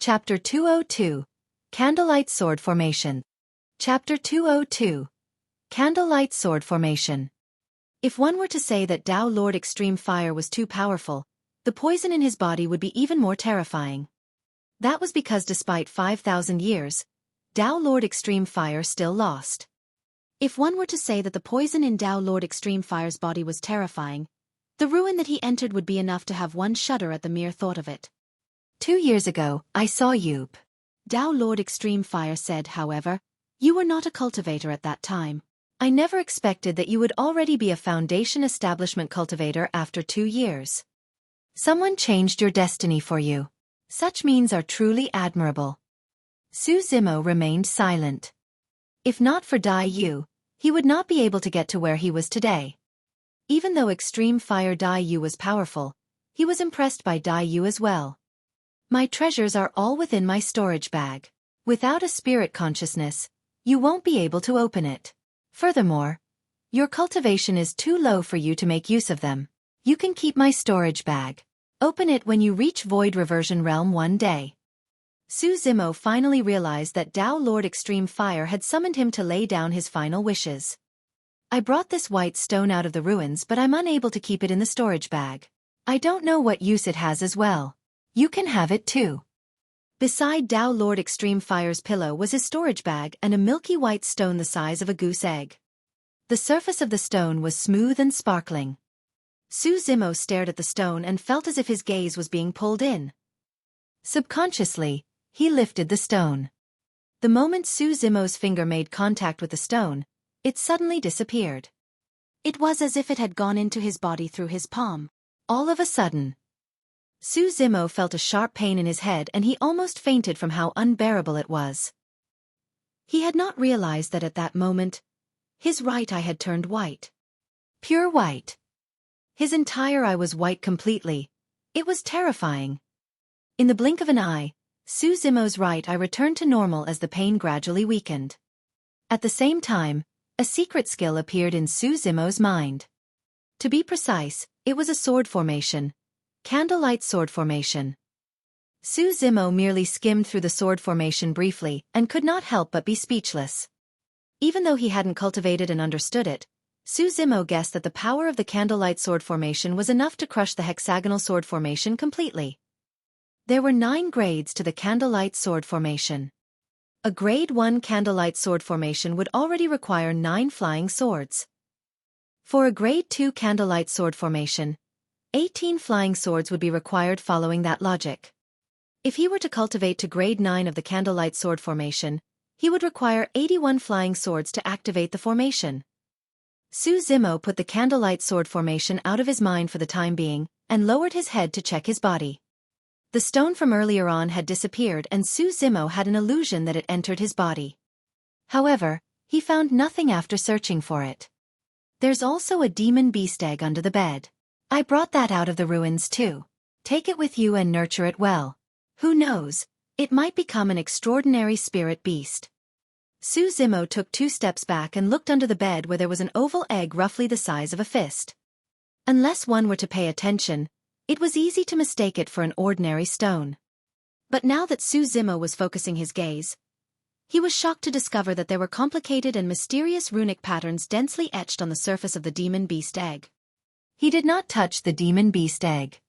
S1: Chapter 202. Candlelight Sword Formation. Chapter 202. Candlelight Sword Formation. If one were to say that Tao Lord Extreme Fire was too powerful, the poison in his body would be even more terrifying. That was because despite 5,000 years, Tao Lord Extreme Fire still lost. If one were to say that the poison in Tao Lord Extreme Fire's body was terrifying, the ruin that he entered would be enough to have one shudder at the mere thought of it. 2 years ago, I saw you. Tao Lord Extreme Fire said, however, you were not a cultivator at that time. I never expected that you would already be a foundation establishment cultivator after 2 years. Someone changed your destiny for you. Such means are truly admirable. Su Zimo remained silent. If not for Dai Yu, he would not be able to get to where he was today. Even though Extreme Fire Dai Yu was powerful, he was impressed by Dai Yu as well. My treasures are all within my storage bag. Without a spirit consciousness, you won't be able to open it. Furthermore, your cultivation is too low for you to make use of them. You can keep my storage bag. Open it when you reach Void Reversion Realm one day. Su Zimo finally realized that Tao Lord Extreme Fire had summoned him to lay down his final wishes. I brought this white stone out of the ruins, but I'm unable to keep it in the storage bag. I don't know what use it has as well. You can have it too. Beside Tao Lord Extreme Fire's pillow was his storage bag and a milky white stone the size of a goose egg. The surface of the stone was smooth and sparkling. Su Zimo stared at the stone and felt as if his gaze was being pulled in. Subconsciously, he lifted the stone. The moment Su Zimo's finger made contact with the stone, it suddenly disappeared. It was as if it had gone into his body through his palm. All of a sudden, Su Zimo felt a sharp pain in his head and he almost fainted from how unbearable it was. He had not realized that at that moment, his right eye had turned white. Pure white. His entire eye was white completely. It was terrifying. In the blink of an eye, Su Zimo's right eye returned to normal as the pain gradually weakened. At the same time, a secret skill appeared in Su Zimo's mind. To be precise, it was a sword formation. Candlelight sword formation. Su Zimo merely skimmed through the sword formation briefly and could not help but be speechless. Even though he hadn't cultivated and understood it, Su Zimo guessed that the power of the candlelight sword formation was enough to crush the hexagonal sword formation completely. There were 9 grades to the candlelight sword formation. A grade 1 candlelight sword formation would already require 9 flying swords. For a grade 2 candlelight sword formation, 18 flying swords would be required following that logic. If he were to cultivate to grade 9 of the candlelight sword formation, he would require 81 flying swords to activate the formation. Su Zimo put the candlelight sword formation out of his mind for the time being, and lowered his head to check his body. The stone from earlier on had disappeared and Su Zimo had an illusion that it entered his body. However, he found nothing after searching for it. There's also a demon beast egg under the bed. I brought that out of the ruins too. Take it with you and nurture it well. Who knows, it might become an extraordinary spirit beast. Su Zimo took 2 steps back and looked under the bed where there was an oval egg roughly the size of a fist. Unless one were to pay attention, it was easy to mistake it for an ordinary stone. But now that Su Zimo was focusing his gaze, he was shocked to discover that there were complicated and mysterious runic patterns densely etched on the surface of the demon beast egg. He did not touch the demon beast egg.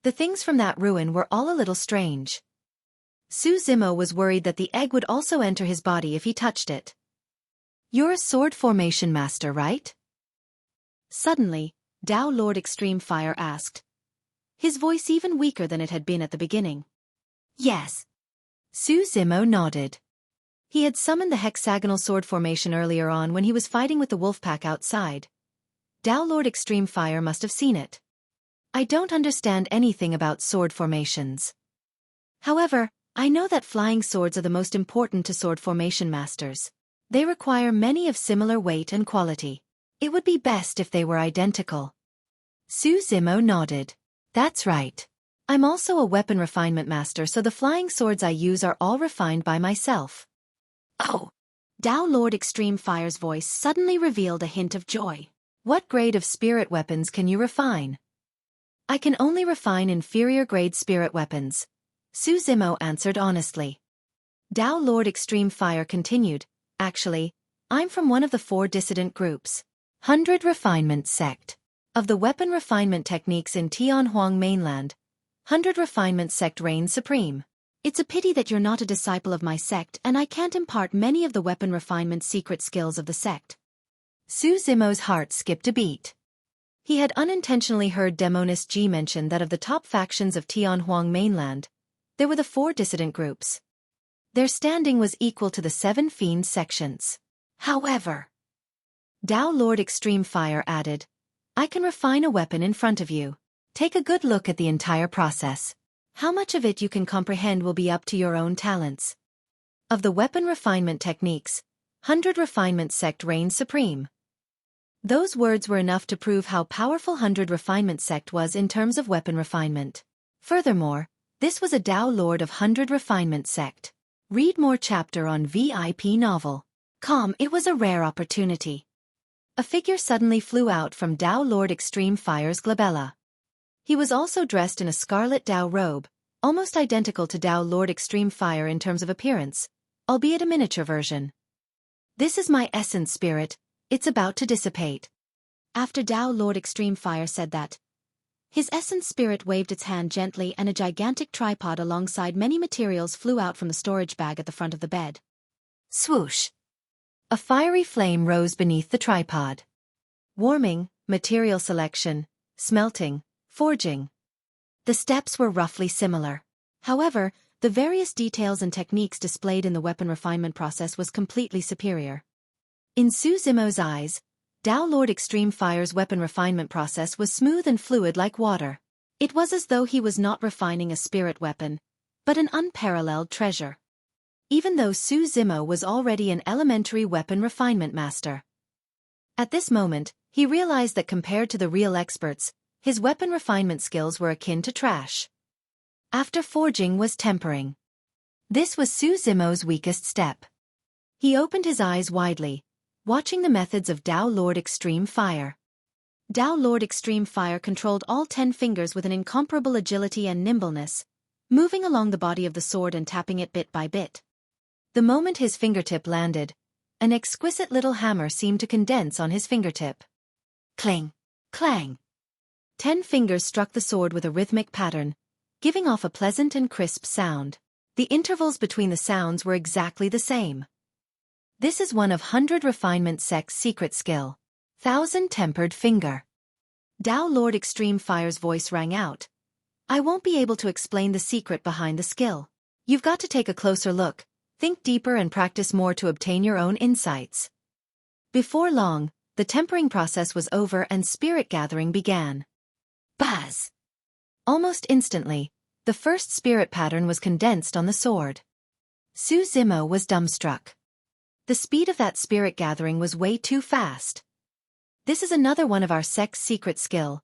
S1: The things from that ruin were all a little strange. Su Zimo was worried that the egg would also enter his body if he touched it. You're a sword formation master, right? Suddenly, Tao Lord Extreme Fire asked, his voice even weaker than it had been at the beginning. Yes. Su Zimo nodded. He had summoned the hexagonal sword formation earlier on when he was fighting with the wolf pack outside. Tao Lord Extreme Fire must have seen it. I don't understand anything about sword formations. However, I know that flying swords are the most important to sword formation masters. They require many of similar weight and quality. It would be best if they were identical. Su Zimo nodded. That's right. I'm also a weapon refinement master, so the flying swords I use are all refined by myself. Oh! Tao Lord Extreme Fire's voice suddenly revealed a hint of joy. What grade of spirit weapons can you refine? I can only refine inferior grade spirit weapons. Su Zimo answered honestly. Tao Lord Extreme Fire continued, actually, I'm from one of the 4 dissident groups. 100 Refinement Sect. Of the weapon refinement techniques in Tianhuang mainland, 100 Refinement Sect reigns supreme. It's a pity that you're not a disciple of my sect and I can't impart many of the weapon refinement secret skills of the sect. Su Zimo's heart skipped a beat. He had unintentionally heard Demonist Ji mention that of the top factions of Tianhuang mainland, there were the 4 dissident groups. Their standing was equal to the 7 fiend sections. However, Tao Lord Extreme Fire added, I can refine a weapon in front of you. Take a good look at the entire process. How much of it you can comprehend will be up to your own talents. Of the weapon refinement techniques, 100 Refinement Sect reigns supreme. Those words were enough to prove how powerful 100 Refinement Sect was in terms of weapon refinement. Furthermore, this was a Tao Lord of 100 Refinement Sect. Read more chapter on VIP novel. It was a rare opportunity. A figure suddenly flew out from Tao Lord Extreme Fire's glabella. He was also dressed in a scarlet Tao robe, almost identical to Tao Lord Extreme Fire in terms of appearance, albeit a miniature version. This is my essence spirit, it's about to dissipate. After Tao Lord Extreme Fire said that, his essence spirit waved its hand gently and a gigantic tripod alongside many materials flew out from the storage bag at the front of the bed. Swoosh! A fiery flame rose beneath the tripod. Warming, material selection, smelting, forging. The steps were roughly similar. However, the various details and techniques displayed in the weapon refinement process was completely superior. In Su Zimo's eyes, Dao Lord Extreme Fire's weapon refinement process was smooth and fluid like water. It was as though he was not refining a spirit weapon, but an unparalleled treasure. Even though Su Zimo was already an elementary weapon refinement master. At this moment, he realized that compared to the real experts, his weapon refinement skills were akin to trash. After forging was tempering. This was Su Zimo's weakest step. He opened his eyes widely, watching the methods of Dao Lord Extreme Fire. Dao Lord Extreme Fire controlled all 10 fingers with an incomparable agility and nimbleness, moving along the body of the sword and tapping it bit by bit. The moment his fingertip landed, an exquisite little hammer seemed to condense on his fingertip. Clang! Clang! 10 fingers struck the sword with a rhythmic pattern, giving off a pleasant and crisp sound. The intervals between the sounds were exactly the same. This is one of 100 Refinement Sect's secret skill. 1000 Tempered Finger. Dao Lord Extreme Fire's voice rang out. I won't be able to explain the secret behind the skill. You've got to take a closer look, think deeper and practice more to obtain your own insights. Before long, the tempering process was over and spirit gathering began. Buzz! Almost instantly, the first spirit pattern was condensed on the sword. Su Zimo was dumbstruck. The speed of that spirit gathering was way too fast. This is another one of our sect's secret skill,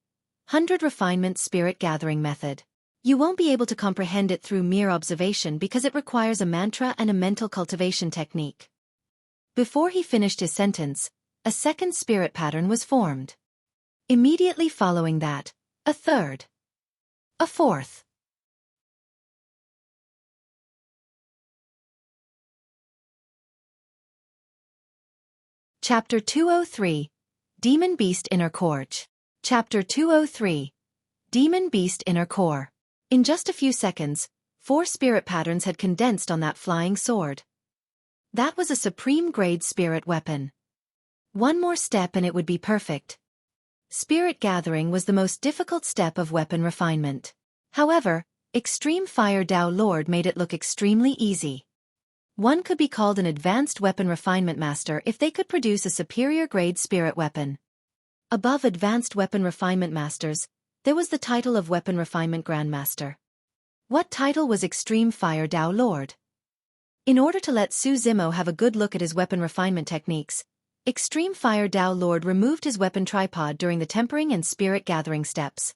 S1: 100 Refinement Spirit Gathering Method. You won't be able to comprehend it through mere observation because it requires a mantra and a mental cultivation technique. Before he finished his sentence, a second spirit pattern was formed. Immediately following that, a third. A fourth. Chapter 203, Demon Beast Inner Core. Chapter 203, Demon Beast Inner Core. In just a few seconds, 4 spirit patterns had condensed on that flying sword. That was a supreme-grade spirit weapon. One more step and it would be perfect. Spirit gathering was the most difficult step of weapon refinement. However, Extreme Fire Dao Lord made it look extremely easy. One could be called an advanced weapon refinement master if they could produce a superior-grade spirit weapon. Above advanced weapon refinement masters, there was the title of Weapon Refinement Grandmaster. What title was Extreme Fire Dao Lord? In order to let Su Zimo have a good look at his weapon refinement techniques, Extreme Fire Dao Lord removed his weapon tripod during the tempering and spirit gathering steps.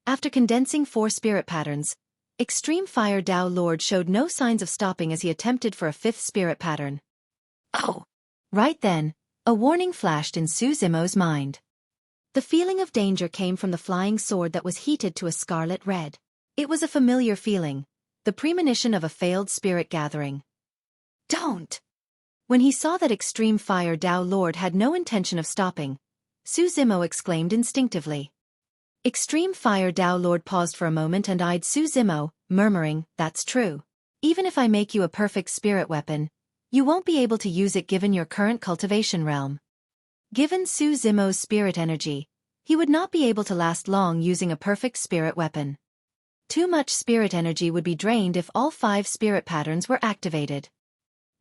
S1: After condensing 4 spirit patterns, Extreme Fire Dao Lord showed no signs of stopping as he attempted for a 5th spirit pattern. Oh! Right then, a warning flashed in Su Zimo's mind. The feeling of danger came from the flying sword that was heated to a scarlet red. It was a familiar feeling, the premonition of a failed spirit gathering. Don't! When he saw that Extreme Fire Dao Lord had no intention of stopping, Su Zimo exclaimed instinctively. Extreme Fire Dao Lord paused for a moment and eyed Su Zimo, murmuring, That's true. Even if I make you a perfect spirit weapon, you won't be able to use it given your current cultivation realm. Given Su Zimo's spirit energy, he would not be able to last long using a perfect spirit weapon. Too much spirit energy would be drained if all 5 spirit patterns were activated.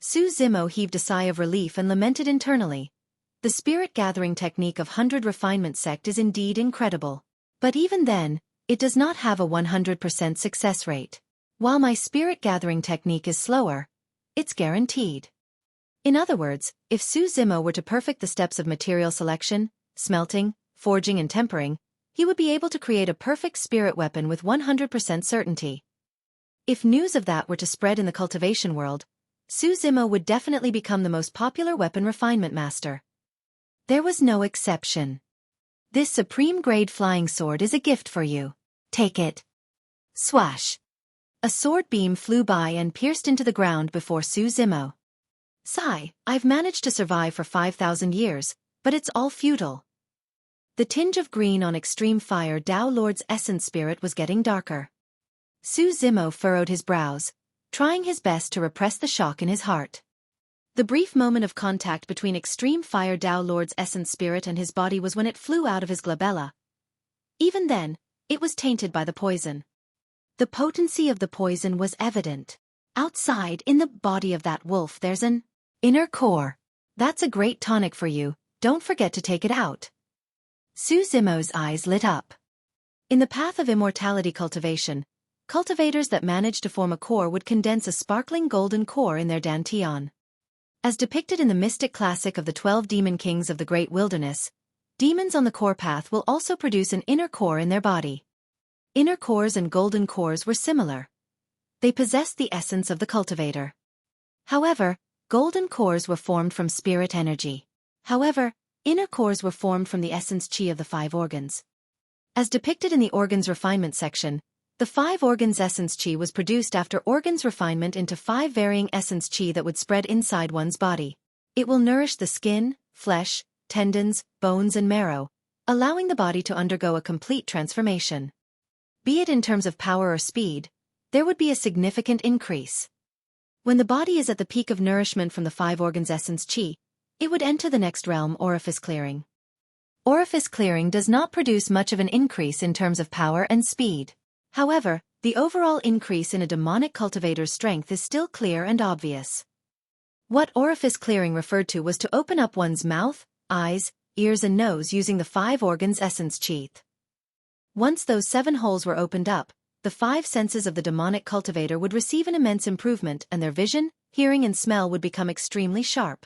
S1: Su Zimo heaved a sigh of relief and lamented internally. The spirit gathering technique of 100 Refinement Sect is indeed incredible. But even then, it does not have a 100% success rate. While my spirit gathering technique is slower, it's guaranteed. In other words, if Su Zimo were to perfect the steps of material selection, smelting, forging and tempering, he would be able to create a perfect spirit weapon with 100% certainty. If news of that were to spread in the cultivation world, Su Zimo would definitely become the most popular weapon refinement master. There was no exception. This supreme-grade flying sword is a gift for you. Take it. Swash! A sword beam flew by and pierced into the ground before Su Zimo. Sigh, I've managed to survive for 5,000 years, but it's all futile. The tinge of green on Extreme Fire Dao Lord's essence spirit was getting darker. Su Zimo furrowed his brows, trying his best to repress the shock in his heart. The brief moment of contact between Extreme Fire Dao Lord's essence spirit and his body was when it flew out of his glabella. Even then, it was tainted by the poison. The potency of the poison was evident. Outside, in the body of that wolf, there's an inner core. That's a great tonic for you, don't forget to take it out. Su Zimo's eyes lit up. In the path of immortality cultivation, cultivators that manage to form a core would condense a sparkling golden core in their dantian. As depicted in the mystic classic of the 12 demon kings of the great wilderness, demons on the core path will also produce an inner core in their body. Inner cores and golden cores were similar. They possessed the essence of the cultivator. However, golden cores were formed from spirit energy. However, inner cores were formed from the essence chi of the 5 organs. As depicted in the organs refinement section, the 5 organs essence chi was produced after organs refinement into 5 varying essence chi that would spread inside one's body. It will nourish the skin, flesh, tendons, bones and marrow, allowing the body to undergo a complete transformation. Be it in terms of power or speed, there would be a significant increase. When the body is at the peak of nourishment from the 5 organs essence chi, it would enter the next realm, orifice clearing. Orifice clearing does not produce much of an increase in terms of power and speed. However, the overall increase in a demonic cultivator's strength is still clear and obvious. What orifice clearing referred to was to open up one's mouth, eyes, ears and nose using the 5 organs essence chi. Once those 7 holes were opened up, the 5 senses of the demonic cultivator would receive an immense improvement and their vision, hearing and smell would become extremely sharp.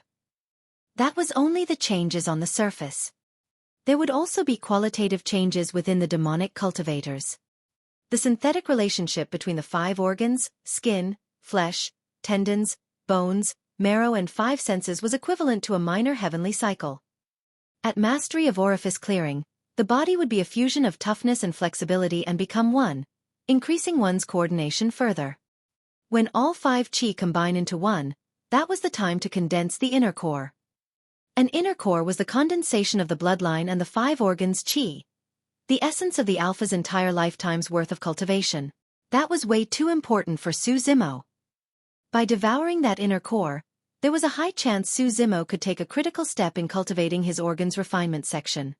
S1: That was only the changes on the surface. There would also be qualitative changes within the demonic cultivators. The synthetic relationship between the 5 organs, skin, flesh, tendons, bones, marrow and 5 senses was equivalent to a minor heavenly cycle. At mastery of orifice clearing, the body would be a fusion of toughness and flexibility and become one, increasing one's coordination further. When all 5 chi combine into one, that was the time to condense the inner core. An inner core was the condensation of the bloodline and the 5 organs chi. The essence of the alpha's entire lifetime's worth of cultivation. That was way too important for Su Zimo. By devouring that inner core, there was a high chance Su Zimo could take a critical step in cultivating his organs refinement section.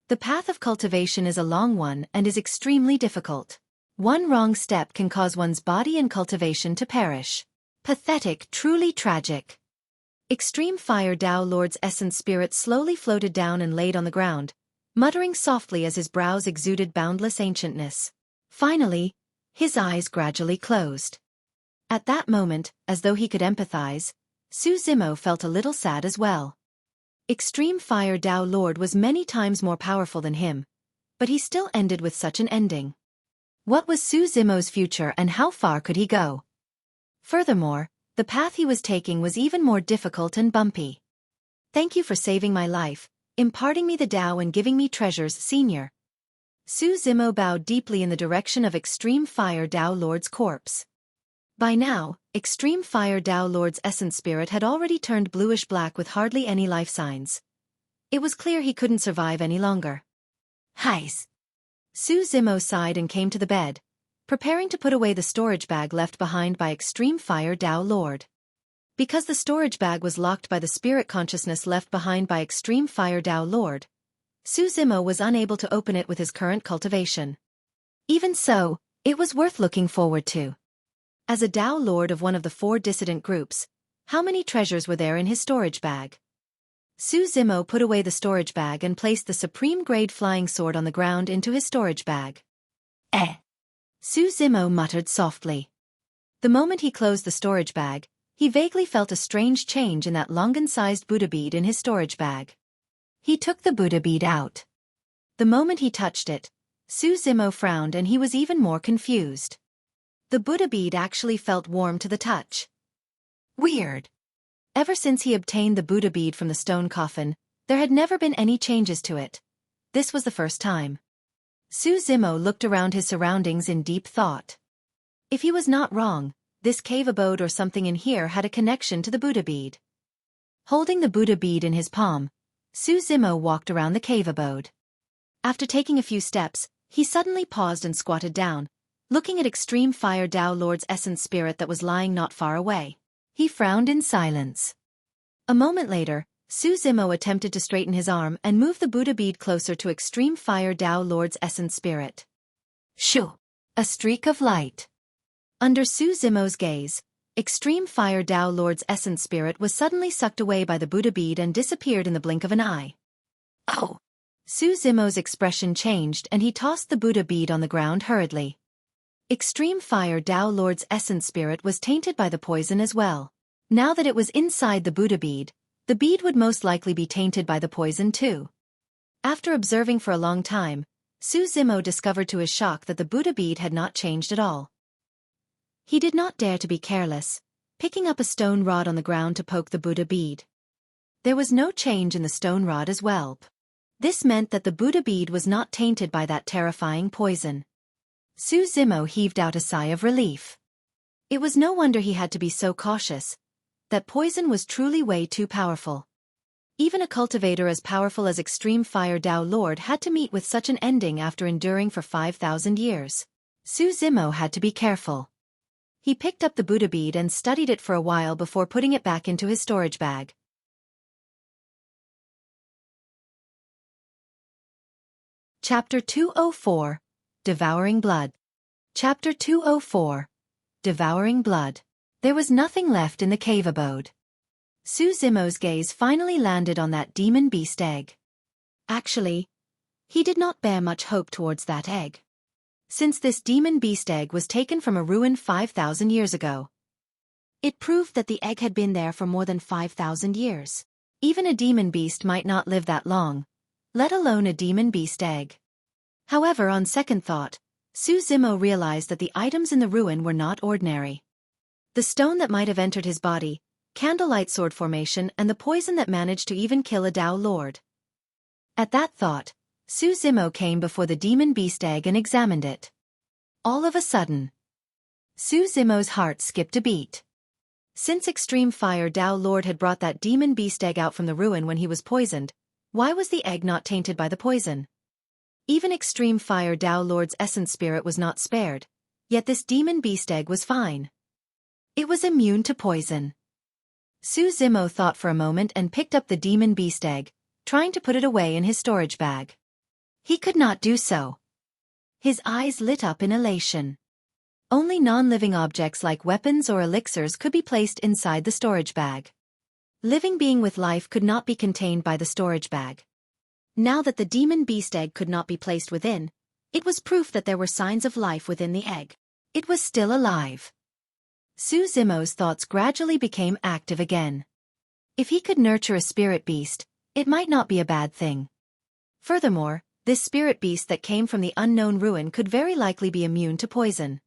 S1: The path of cultivation is a long one and is extremely difficult. One wrong step can cause one's body and cultivation to perish. Pathetic, truly tragic. Extreme Fire Tao Lord's essence spirit slowly floated down and laid on the ground, muttering softly as his brows exuded boundless ancientness. Finally, his eyes gradually closed. At that moment, as though he could empathize, Su Zimo felt a little sad as well. Extreme Fire Tao Lord was many times more powerful than him, but he still ended with such an ending. What was Su Zimo's future and how far could he go? Furthermore, the path he was taking was even more difficult and bumpy. Thank you for saving my life, imparting me the Tao and giving me treasures, Senior. Su Zimo bowed deeply in the direction of Extreme Fire Tao Lord's corpse. By now, Extreme Fire Tao Lord's essence spirit had already turned bluish-black with hardly any life signs. It was clear he couldn't survive any longer. Heis. Su Zimo sighed and came to the bed, preparing to put away the storage bag left behind by Extreme Fire Tao Lord. Because the storage bag was locked by the spirit consciousness left behind by Extreme Fire Tao Lord, Su Zimo was unable to open it with his current cultivation. Even so, it was worth looking forward to. As a Tao Lord of one of the 4 dissident groups, how many treasures were there in his storage bag? Su Zimo put away the storage bag and placed the supreme-grade flying sword on the ground into his storage bag. Su Zimo muttered softly. The moment he closed the storage bag, he vaguely felt a strange change in that longan-sized Buddha bead in his storage bag. He took the Buddha bead out. The moment he touched it, Su Zimo frowned and he was even more confused. The Buddha bead actually felt warm to the touch. Weird. Ever since he obtained the Buddha bead from the stone coffin, there had never been any changes to it. This was the first time. Su Zimo looked around his surroundings in deep thought. If he was not wrong, this cave abode or something in here had a connection to the Buddha bead. Holding the Buddha bead in his palm, Su Zimo walked around the cave abode. After taking a few steps, he suddenly paused and squatted down, looking at Extreme Fire Tao Lord's essence spirit that was lying not far away. He frowned in silence. A moment later, Su Zimo attempted to straighten his arm and move the Buddha bead closer to Extreme Fire Tao Lord's essence spirit. Shoo! A streak of light. Under Su Zimo's gaze, Extreme Fire Tao Lord's essence spirit was suddenly sucked away by the Buddha bead and disappeared in the blink of an eye. Oh! Su Zimo's expression changed and he tossed the Buddha bead on the ground hurriedly. Extreme Fire Tao Lord's essence spirit was tainted by the poison as well. Now that it was inside the Buddha bead, the bead would most likely be tainted by the poison too. After observing for a long time, Su Zimo discovered to his shock that the Buddha bead had not changed at all. He did not dare to be careless, picking up a stone rod on the ground to poke the Buddha bead. There was no change in the stone rod as well. This meant that the Buddha bead was not tainted by that terrifying poison. Su Zimo heaved out a sigh of relief. It was no wonder he had to be so cautious. That poison was truly way too powerful. Even a cultivator as powerful as Extreme Fire Tao Lord had to meet with such an ending after enduring for 5,000 years. Su Zimo had to be careful. He picked up the Buddha bead and studied it for a while before putting it back into his storage bag. Chapter 204, Devouring Blood. Chapter 204, Devouring Blood. There was nothing left in the cave abode. Su Zimo's gaze finally landed on that demon beast egg. Actually, he did not bear much hope towards that egg. Since this demon beast egg was taken from a ruin 5,000 years ago, it proved that the egg had been there for more than 5,000 years. Even a demon beast might not live that long, let alone a demon beast egg. However, on second thought, Su Zimo realized that the items in the ruin were not ordinary. The stone that might have entered his body, Candlelight sword formation and the poison that managed to even kill a Tao Lord. At that thought, Su Zimo came before the demon beast egg and examined it. All of a sudden, Su Zimo's heart skipped a beat. Since Extreme Fire Tao Lord had brought that demon beast egg out from the ruin when he was poisoned, why was the egg not tainted by the poison? Even Extreme Fire Tao Lord's essence spirit was not spared, yet this demon beast egg was fine. It was immune to poison. Su Zimo thought for a moment and picked up the demon beast egg, trying to put it away in his storage bag. He could not do so. His eyes lit up in elation. Only non-living objects like weapons or elixirs could be placed inside the storage bag. Living being with life could not be contained by the storage bag. Now that the demon beast egg could not be placed within, it was proof that there were signs of life within the egg. It was still alive. Su Zimo's thoughts gradually became active again. If he could nurture a spirit beast, it might not be a bad thing. Furthermore, this spirit beast that came from the unknown ruin could very likely be immune to poison.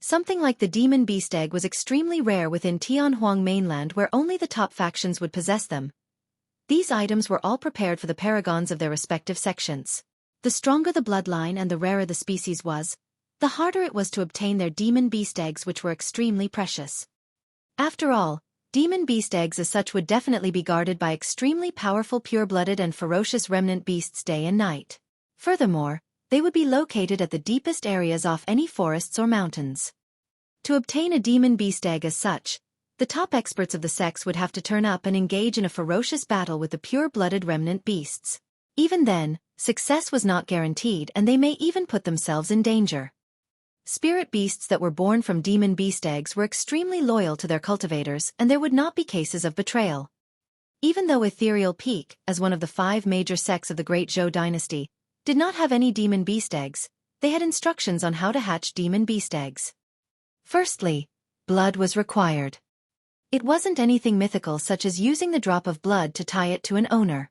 S1: Something like the demon beast egg was extremely rare within Tianhuang mainland where only the top factions would possess them. These items were all prepared for the paragons of their respective sections. The stronger the bloodline and the rarer the species was, the harder it was to obtain their demon beast eggs, which were extremely precious. After all, demon beast eggs as such would definitely be guarded by extremely powerful pure-blooded and ferocious remnant beasts day and night. Furthermore, they would be located at the deepest areas off any forests or mountains. To obtain a demon beast egg as such, the top experts of the sex would have to turn up and engage in a ferocious battle with the pure-blooded remnant beasts. Even then, success was not guaranteed and they may even put themselves in danger. Spirit beasts that were born from demon beast eggs were extremely loyal to their cultivators and there would not be cases of betrayal. Even though Ethereal Peak, as one of the 5 major sects of the Great Zhou dynasty, did not have any demon beast eggs, they had instructions on how to hatch demon beast eggs. Firstly, blood was required. It wasn't anything mythical such as using the drop of blood to tie it to an owner.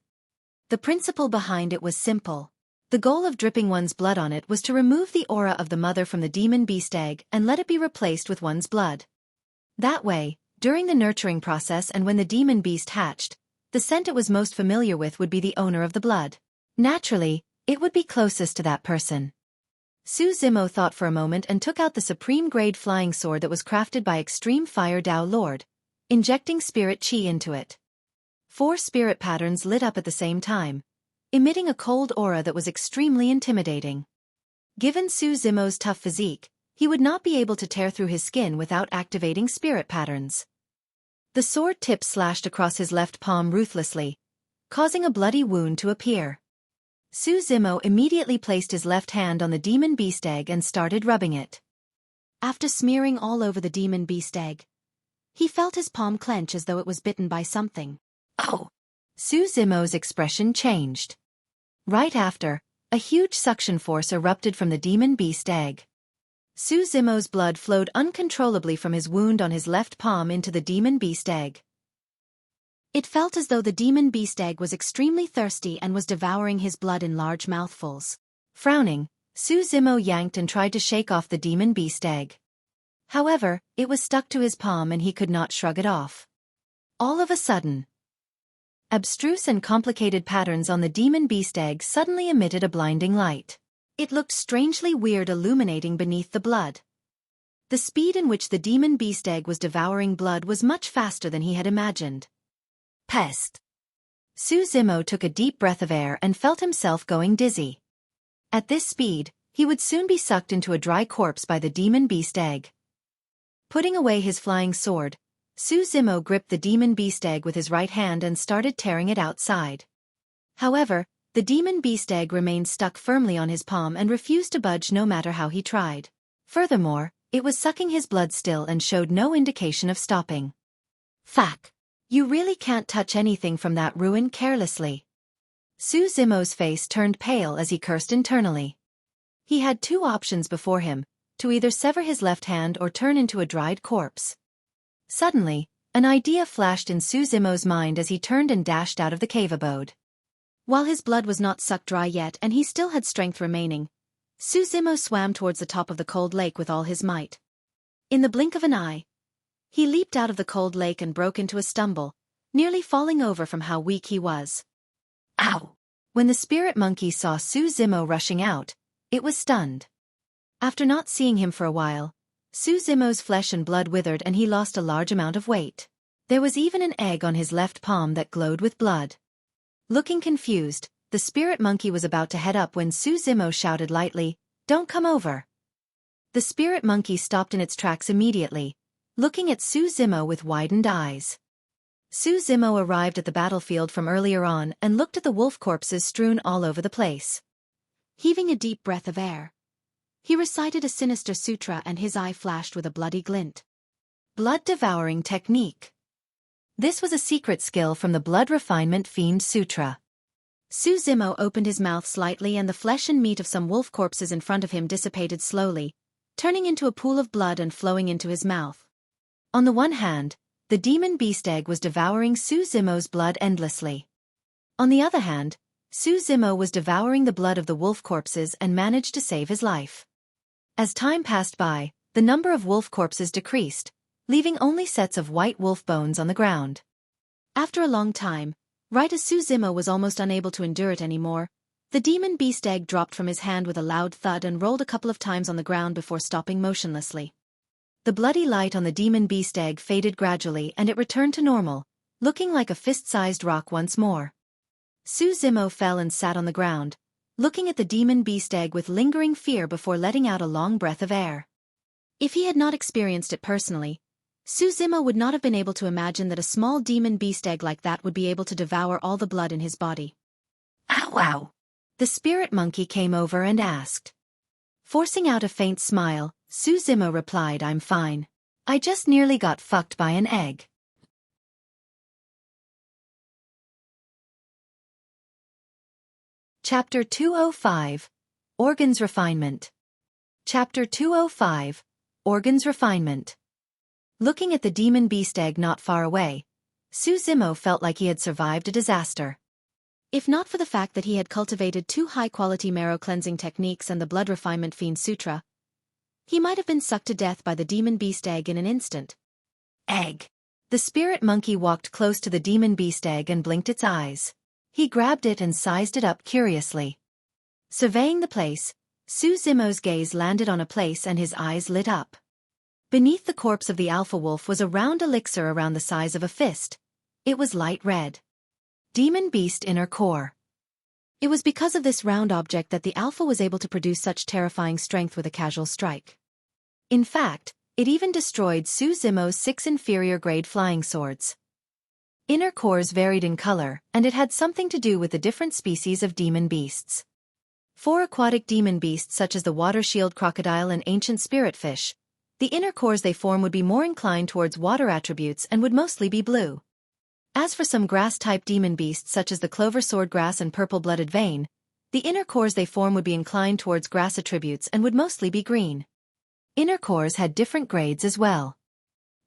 S1: The principle behind it was simple. The goal of dripping one's blood on it was to remove the aura of the mother from the demon beast egg and let it be replaced with one's blood. That way, during the nurturing process and when the demon beast hatched, the scent it was most familiar with would be the owner of the blood. Naturally, it would be closest to that person. Su Zimo thought for a moment and took out the supreme-grade flying sword that was crafted by Extreme Fire Tao Lord, injecting spirit chi into it. 4 spirit patterns lit up at the same time, emitting a cold aura that was extremely intimidating. Given Su Zimo's tough physique, he would not be able to tear through his skin without activating spirit patterns. The sword tip slashed across his left palm ruthlessly, causing a bloody wound to appear. Xueqi immediately placed his left hand on the demon beast egg and started rubbing it. After smearing all over the demon beast egg, he felt his palm clench as though it was bitten by something. Oh! Xueqi's expression changed. Right after, a huge suction force erupted from the demon beast egg. Xueqi's blood flowed uncontrollably from his wound on his left palm into the demon beast egg. It felt as though the demon beast egg was extremely thirsty and was devouring his blood in large mouthfuls. Frowning, Xueqi yanked and tried to shake off the demon beast egg. However, it was stuck to his palm and he could not shrug it off. All of a sudden, abstruse and complicated patterns on the demon beast egg suddenly emitted a blinding light. It looked strangely weird, illuminating beneath the blood. The speed in which the demon beast egg was devouring blood was much faster than he had imagined. Pest! Xueqi took a deep breath of air and felt himself going dizzy. At this speed, he would soon be sucked into a dry corpse by the demon beast egg. Putting away his flying sword, Xueqi gripped the demon beast egg with his right hand and started tearing it outside. However, the demon beast egg remained stuck firmly on his palm and refused to budge no matter how he tried. Furthermore, it was sucking his blood still and showed no indication of stopping. Fuck! You really can't touch anything from that ruin carelessly. Xueqi's face turned pale as he cursed internally. He had two options before him, to either sever his left hand or turn into a dried corpse. Suddenly, an idea flashed in Xueqi's mind as he turned and dashed out of the cave abode. While his blood was not sucked dry yet and he still had strength remaining, Xueqi swam towards the top of the cold lake with all his might. In the blink of an eye, he leaped out of the cold lake and broke into a stumble, nearly falling over from how weak he was. Ow! When the spirit monkey saw Xueqi rushing out, it was stunned. After not seeing him for a while, Xueqi's flesh and blood withered and he lost a large amount of weight. There was even an egg on his left palm that glowed with blood. Looking confused, the spirit monkey was about to head up when Xueqi shouted lightly, "Don't come over." The spirit monkey stopped in its tracks immediately, looking at Xueqi with widened eyes. Xueqi arrived at the battlefield from earlier on and looked at the wolf corpses strewn all over the place. Heaving a deep breath of air, he recited a sinister sutra and his eye flashed with a bloody glint. Blood devouring technique. This was a secret skill from the Blood Refinement Fiend Sutra. Xueqi opened his mouth slightly and the flesh and meat of some wolf corpses in front of him dissipated slowly, turning into a pool of blood and flowing into his mouth. On the one hand, the demon beast egg was devouring Xueqi's blood endlessly. On the other hand, Xueqi was devouring the blood of the wolf corpses and managed to save his life. As time passed by, the number of wolf corpses decreased, leaving only sets of white wolf bones on the ground. After a long time, right as Xueqi was almost unable to endure it anymore, the demon beast egg dropped from his hand with a loud thud and rolled a couple of times on the ground before stopping motionlessly. The bloody light on the demon beast egg faded gradually and it returned to normal, looking like a fist-sized rock once more. Xueqi fell and sat on the ground, looking at the demon beast egg with lingering fear before letting out a long breath of air. If he had not experienced it personally, Xueqi would not have been able to imagine that a small demon beast egg like that would be able to devour all the blood in his body. Ow, ow! The spirit monkey came over and asked. Forcing out a faint smile, Xueqi replied, "I'm fine. I just nearly got fucked by an egg." Chapter 205, Organs Refinement. Chapter 205, Organs Refinement. Looking at the demon beast egg not far away, Xueqi felt like he had survived a disaster. If not for the fact that he had cultivated two high-quality marrow cleansing techniques and the Blood Refinement Fiend Sutra, he might have been sucked to death by the demon beast egg in an instant. Egg! The spirit monkey walked close to the demon beast egg and blinked its eyes. He grabbed it and sized it up curiously. Surveying the place, Xueqi's gaze landed on a place and his eyes lit up. Beneath the corpse of the alpha wolf was a round elixir around the size of a fist. It was light red. Demon Beast Inner Core. It was because of this round object that the alpha was able to produce such terrifying strength with a casual strike. In fact, It even destroyed Su Zimo's 6 inferior-grade flying swords. Inner cores varied in color, and it had something to do with the different species of demon beasts. 4 aquatic demon beasts such as the water-shield crocodile and ancient spirit fish, the inner cores they form would be more inclined towards water attributes and would mostly be blue. As for some grass-type demon beasts such as the clover swordgrass and purple-blooded vane, the inner cores they form would be inclined towards grass attributes and would mostly be green. Inner cores had different grades as well.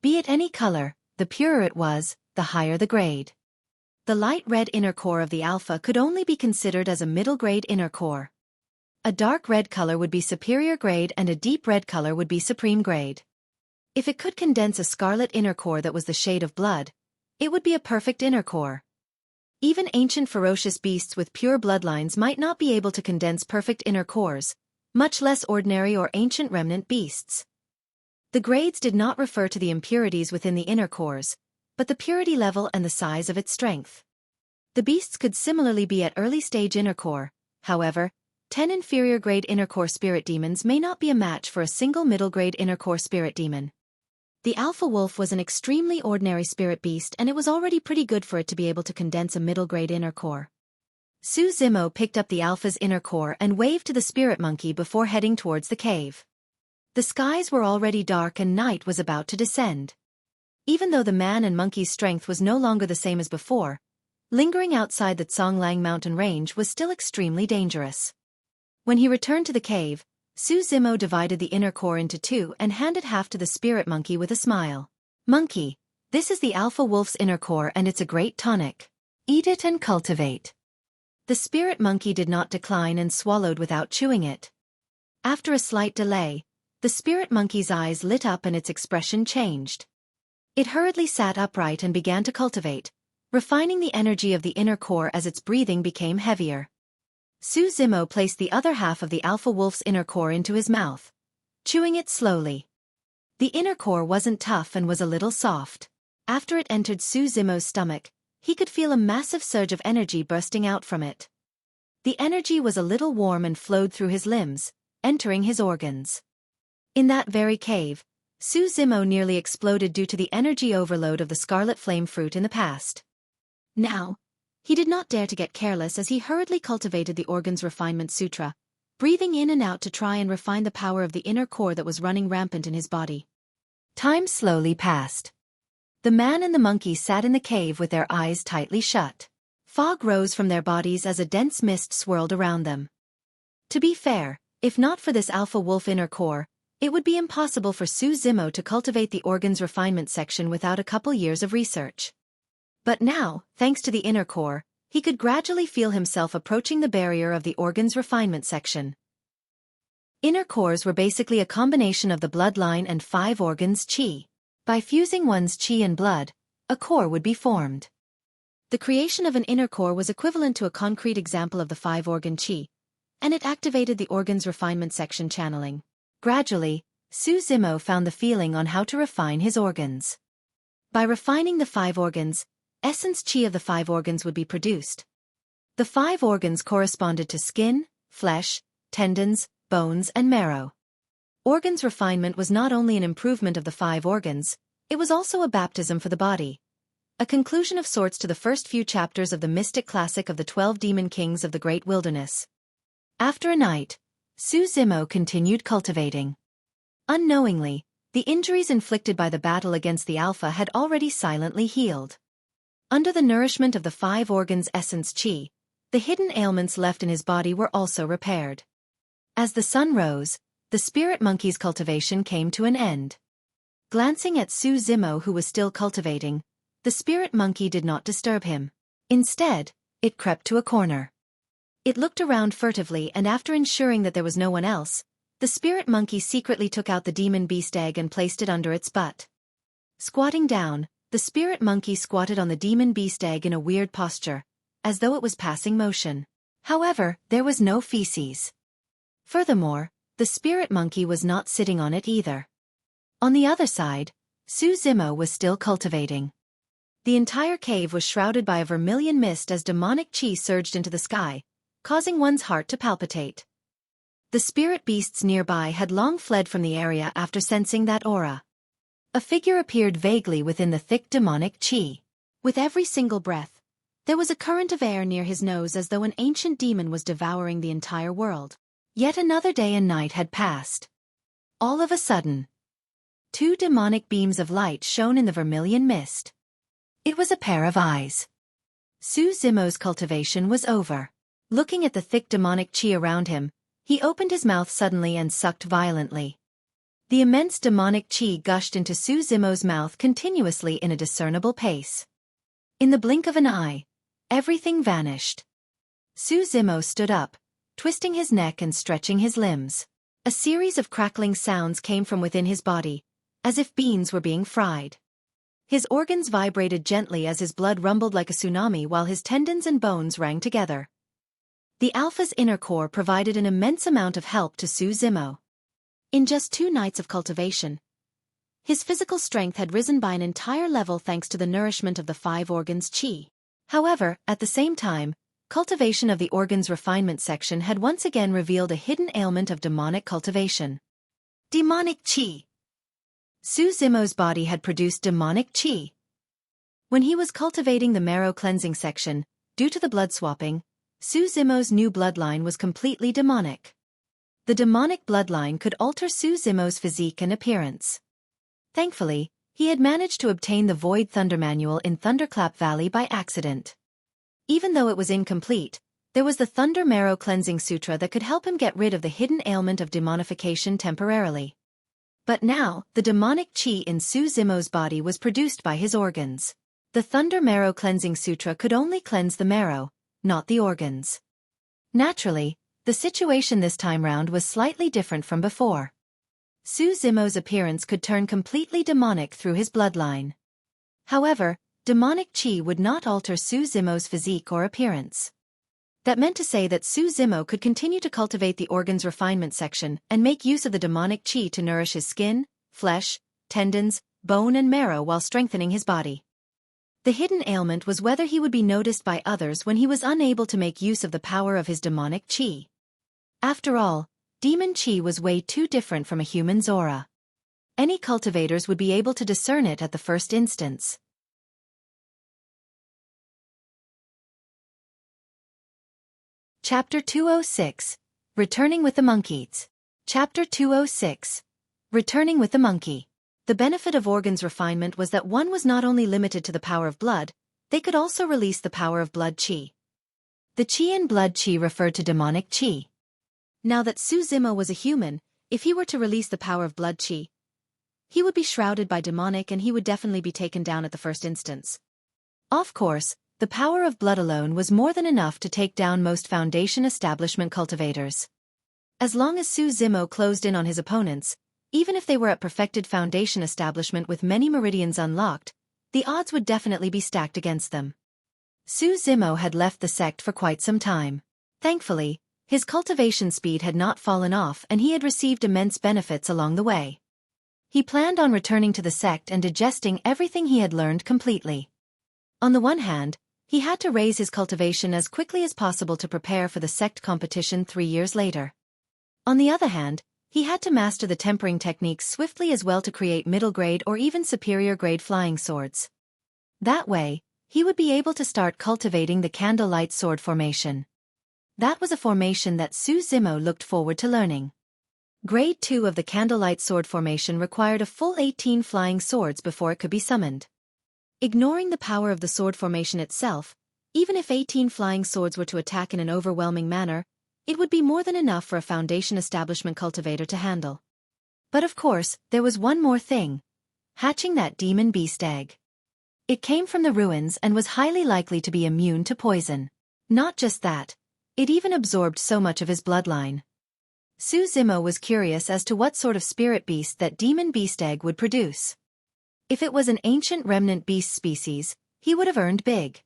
S1: Be it any color, the purer it was, the higher the grade. The light red inner core of the alpha could only be considered as a middle-grade inner core. A dark red color would be superior grade and a deep red color would be supreme grade. If it could condense a scarlet inner core that was the shade of blood, it would be a perfect inner core. Even ancient ferocious beasts with pure bloodlines might not be able to condense perfect inner cores, much less ordinary or ancient remnant beasts. The grades did not refer to the impurities within the inner cores, but the purity level and the size of its strength. The beasts could similarly be at early stage inner core, however, 10 inferior grade inner core spirit demons may not be a match for a single middle grade inner core spirit demon. The alpha wolf was an extremely ordinary spirit beast and it was already pretty good for it to be able to condense a middle grade inner core. Su Zimo picked up the alpha's inner core and waved to the spirit monkey before heading towards the cave. The skies were already dark and night was about to descend. Even though the man and monkey's strength was no longer the same as before, lingering outside the Tsonglang mountain range was still extremely dangerous. When he returned to the cave, Su Zimo divided the inner core into 2 and handed half to the spirit monkey with a smile. Monkey, this is the alpha wolf's inner core and it's a great tonic. Eat it and cultivate. The spirit monkey did not decline and swallowed without chewing it. After a slight delay, the spirit monkey's eyes lit up and its expression changed. It hurriedly sat upright and began to cultivate, refining the energy of the inner core as its breathing became heavier. Su Zimo placed the other half of the alpha wolf's inner core into his mouth, chewing it slowly. The inner core wasn't tough and was a little soft. After it entered Su Zimo's stomach, he could feel a massive surge of energy bursting out from it. The energy was a little warm and flowed through his limbs, entering his organs. In that very cave, Su Zimo nearly exploded due to the energy overload of the scarlet flame fruit in the past. Now, he did not dare to get careless as he hurriedly cultivated the organ's refinement sutra, breathing in and out to try and refine the power of the inner core that was running rampant in his body. Time slowly passed. The man and the monkey sat in the cave with their eyes tightly shut. Fog rose from their bodies as a dense mist swirled around them. To be fair, if not for this alpha wolf inner core, it would be impossible for Su Zimo to cultivate the organ's refinement section without a couple years of research. But now, thanks to the inner core, he could gradually feel himself approaching the barrier of the organ's refinement section. Inner cores were basically a combination of the bloodline and 5 organs' qi. By fusing one's qi and blood, a core would be formed. The creation of an inner core was equivalent to a concrete example of the 5-organ qi, and it activated the organ's refinement section channeling. Gradually, Su Zimo found the feeling on how to refine his organs. By refining the 5 organs, essence qi of the 5 organs would be produced. The 5 organs corresponded to skin, flesh, tendons, bones and marrow. Organs refinement was not only an improvement of the 5 organs, it was also a baptism for the body. A conclusion of sorts to the first few chapters of the mystic classic of the 12 demon kings of the great wilderness. After a night, Su Zimo continued cultivating. Unknowingly, the injuries inflicted by the battle against the Alpha had already silently healed. Under the nourishment of the 5 organs' essence qi, the hidden ailments left in his body were also repaired. As the sun rose, the spirit monkey's cultivation came to an end. Glancing at Su Zimo who was still cultivating, the spirit monkey did not disturb him. Instead, it crept to a corner. It looked around furtively and after ensuring that there was no one else, the spirit monkey secretly took out the demon beast egg and placed it under its butt. Squatting down, the spirit monkey squatted on the demon beast egg in a weird posture, as though it was passing motion. However, there was no feces. Furthermore, the spirit monkey was not sitting on it either. On the other side, Su Zimo was still cultivating. The entire cave was shrouded by a vermilion mist as demonic qi surged into the sky, causing one's heart to palpitate. The spirit beasts nearby had long fled from the area after sensing that aura. A figure appeared vaguely within the thick demonic chi. With every single breath, there was a current of air near his nose as though an ancient demon was devouring the entire world. Yet another day and night had passed. All of a sudden, two demonic beams of light shone in the vermilion mist. It was a pair of eyes. Su Zimo's cultivation was over. Looking at the thick demonic chi around him, he opened his mouth suddenly and sucked violently. The immense demonic chi gushed into Su Zimo's mouth continuously in a discernible pace. In the blink of an eye, everything vanished. Su Zimo stood up, twisting his neck and stretching his limbs. A series of crackling sounds came from within his body, as if beans were being fried. His organs vibrated gently as his blood rumbled like a tsunami while his tendons and bones rang together. The Alpha's inner core provided an immense amount of help to Su Zimo. In just 2 nights of cultivation, his physical strength had risen by an entire level thanks to the nourishment of the 5 organs chi. However, at the same time, cultivation of the organs refinement section had once again revealed a hidden ailment of demonic cultivation. Demonic chi. Su Zimo's body had produced demonic chi. When he was cultivating the marrow cleansing section, due to the blood swapping, Su Zimo's new bloodline was completely demonic. The demonic bloodline could alter Su Zimo's physique and appearance. Thankfully, he had managed to obtain the Void Thunder Manual in Thunderclap Valley by accident. Even though it was incomplete, there was the Thunder Marrow Cleansing Sutra that could help him get rid of the hidden ailment of demonification temporarily. But now, the demonic chi in Su Zimo's body was produced by his organs. The Thunder Marrow Cleansing Sutra could only cleanse the marrow, not the organs. Naturally, the situation this time round was slightly different from before. Su Zimo's appearance could turn completely demonic through his bloodline. However, demonic chi would not alter Su Zimo's physique or appearance. That meant to say that Su Zimo could continue to cultivate the organs refinement section and make use of the demonic chi to nourish his skin, flesh, tendons, bone and marrow while strengthening his body. The hidden ailment was whether he would be noticed by others when he was unable to make use of the power of his demonic chi. After all, demon chi was way too different from a human's aura. Any cultivators would be able to discern it at the first instance. Chapter 206. Returning with the Monkeys. Chapter 206. Returning with the Monkey. The benefit of organs refinement was that one was not only limited to the power of blood, they could also release the power of blood chi. The chi in blood chi referred to demonic chi. Now that Su Zimo was a human, if he were to release the power of blood chi, he would be shrouded by demonic and he would definitely be taken down at the first instance. Of course, the power of blood alone was more than enough to take down most Foundation establishment cultivators. As long as Su Zimo closed in on his opponents, even if they were at perfected Foundation establishment with many meridians unlocked, the odds would definitely be stacked against them. Su Zimo had left the sect for quite some time. Thankfully, his cultivation speed had not fallen off and he had received immense benefits along the way. He planned on returning to the sect and digesting everything he had learned completely. On the one hand, he had to raise his cultivation as quickly as possible to prepare for the sect competition 3 years later. On the other hand, he had to master the tempering techniques swiftly as well to create middle-grade or even superior-grade flying swords. That way, he would be able to start cultivating the Candlelight sword formation. That was a formation that Su Zimo looked forward to learning. Grade 2 of the Candlelight sword formation required a full 18 flying swords before it could be summoned. Ignoring the power of the sword formation itself, even if 18 flying swords were to attack in an overwhelming manner, it would be more than enough for a Foundation establishment cultivator to handle. But of course, there was one more thing: hatching that demon beast egg. It came from the ruins and was highly likely to be immune to poison. Not just that, it even absorbed so much of his bloodline. Su Zimo was curious as to what sort of spirit beast that demon beast egg would produce. If it was an ancient remnant beast species, he would have earned big.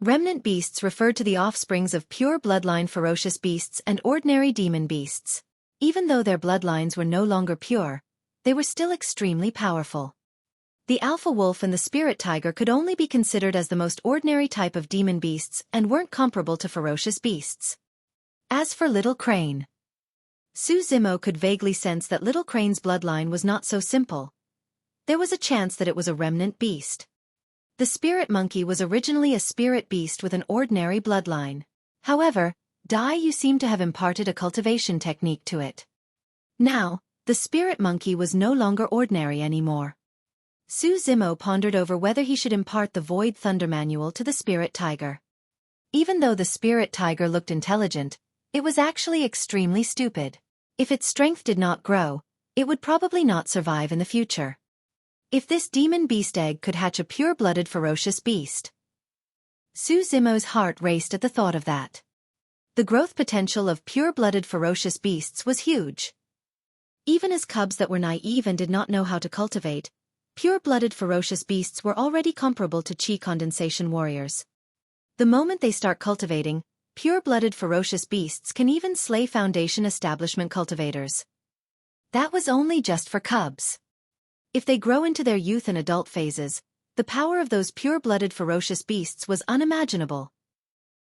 S1: Remnant beasts referred to the offsprings of pure bloodline ferocious beasts and ordinary demon beasts. Even though their bloodlines were no longer pure, they were still extremely powerful. The alpha wolf and the spirit tiger could only be considered as the most ordinary type of demon beasts and weren't comparable to ferocious beasts. As for Little Crane, Zimo could vaguely sense that Little Crane's bloodline was not so simple. There was a chance that it was a remnant beast. The spirit monkey was originally a spirit beast with an ordinary bloodline. However, you seem to have imparted a cultivation technique to it. Now, the spirit monkey was no longer ordinary anymore. Zimo pondered over whether he should impart the Void Thunder Manual to the spirit tiger. Even though the spirit tiger looked intelligent, it was actually extremely stupid. If its strength did not grow, it would probably not survive in the future. If this demon beast egg could hatch a pure-blooded ferocious beast. Zimo's heart raced at the thought of that. The growth potential of pure-blooded ferocious beasts was huge. Even as cubs that were naive and did not know how to cultivate, pure-blooded ferocious beasts were already comparable to chi condensation warriors. The moment they start cultivating, pure-blooded ferocious beasts can even slay Foundation establishment cultivators. That was only just for cubs. If they grow into their youth and adult phases, the power of those pure-blooded ferocious beasts was unimaginable.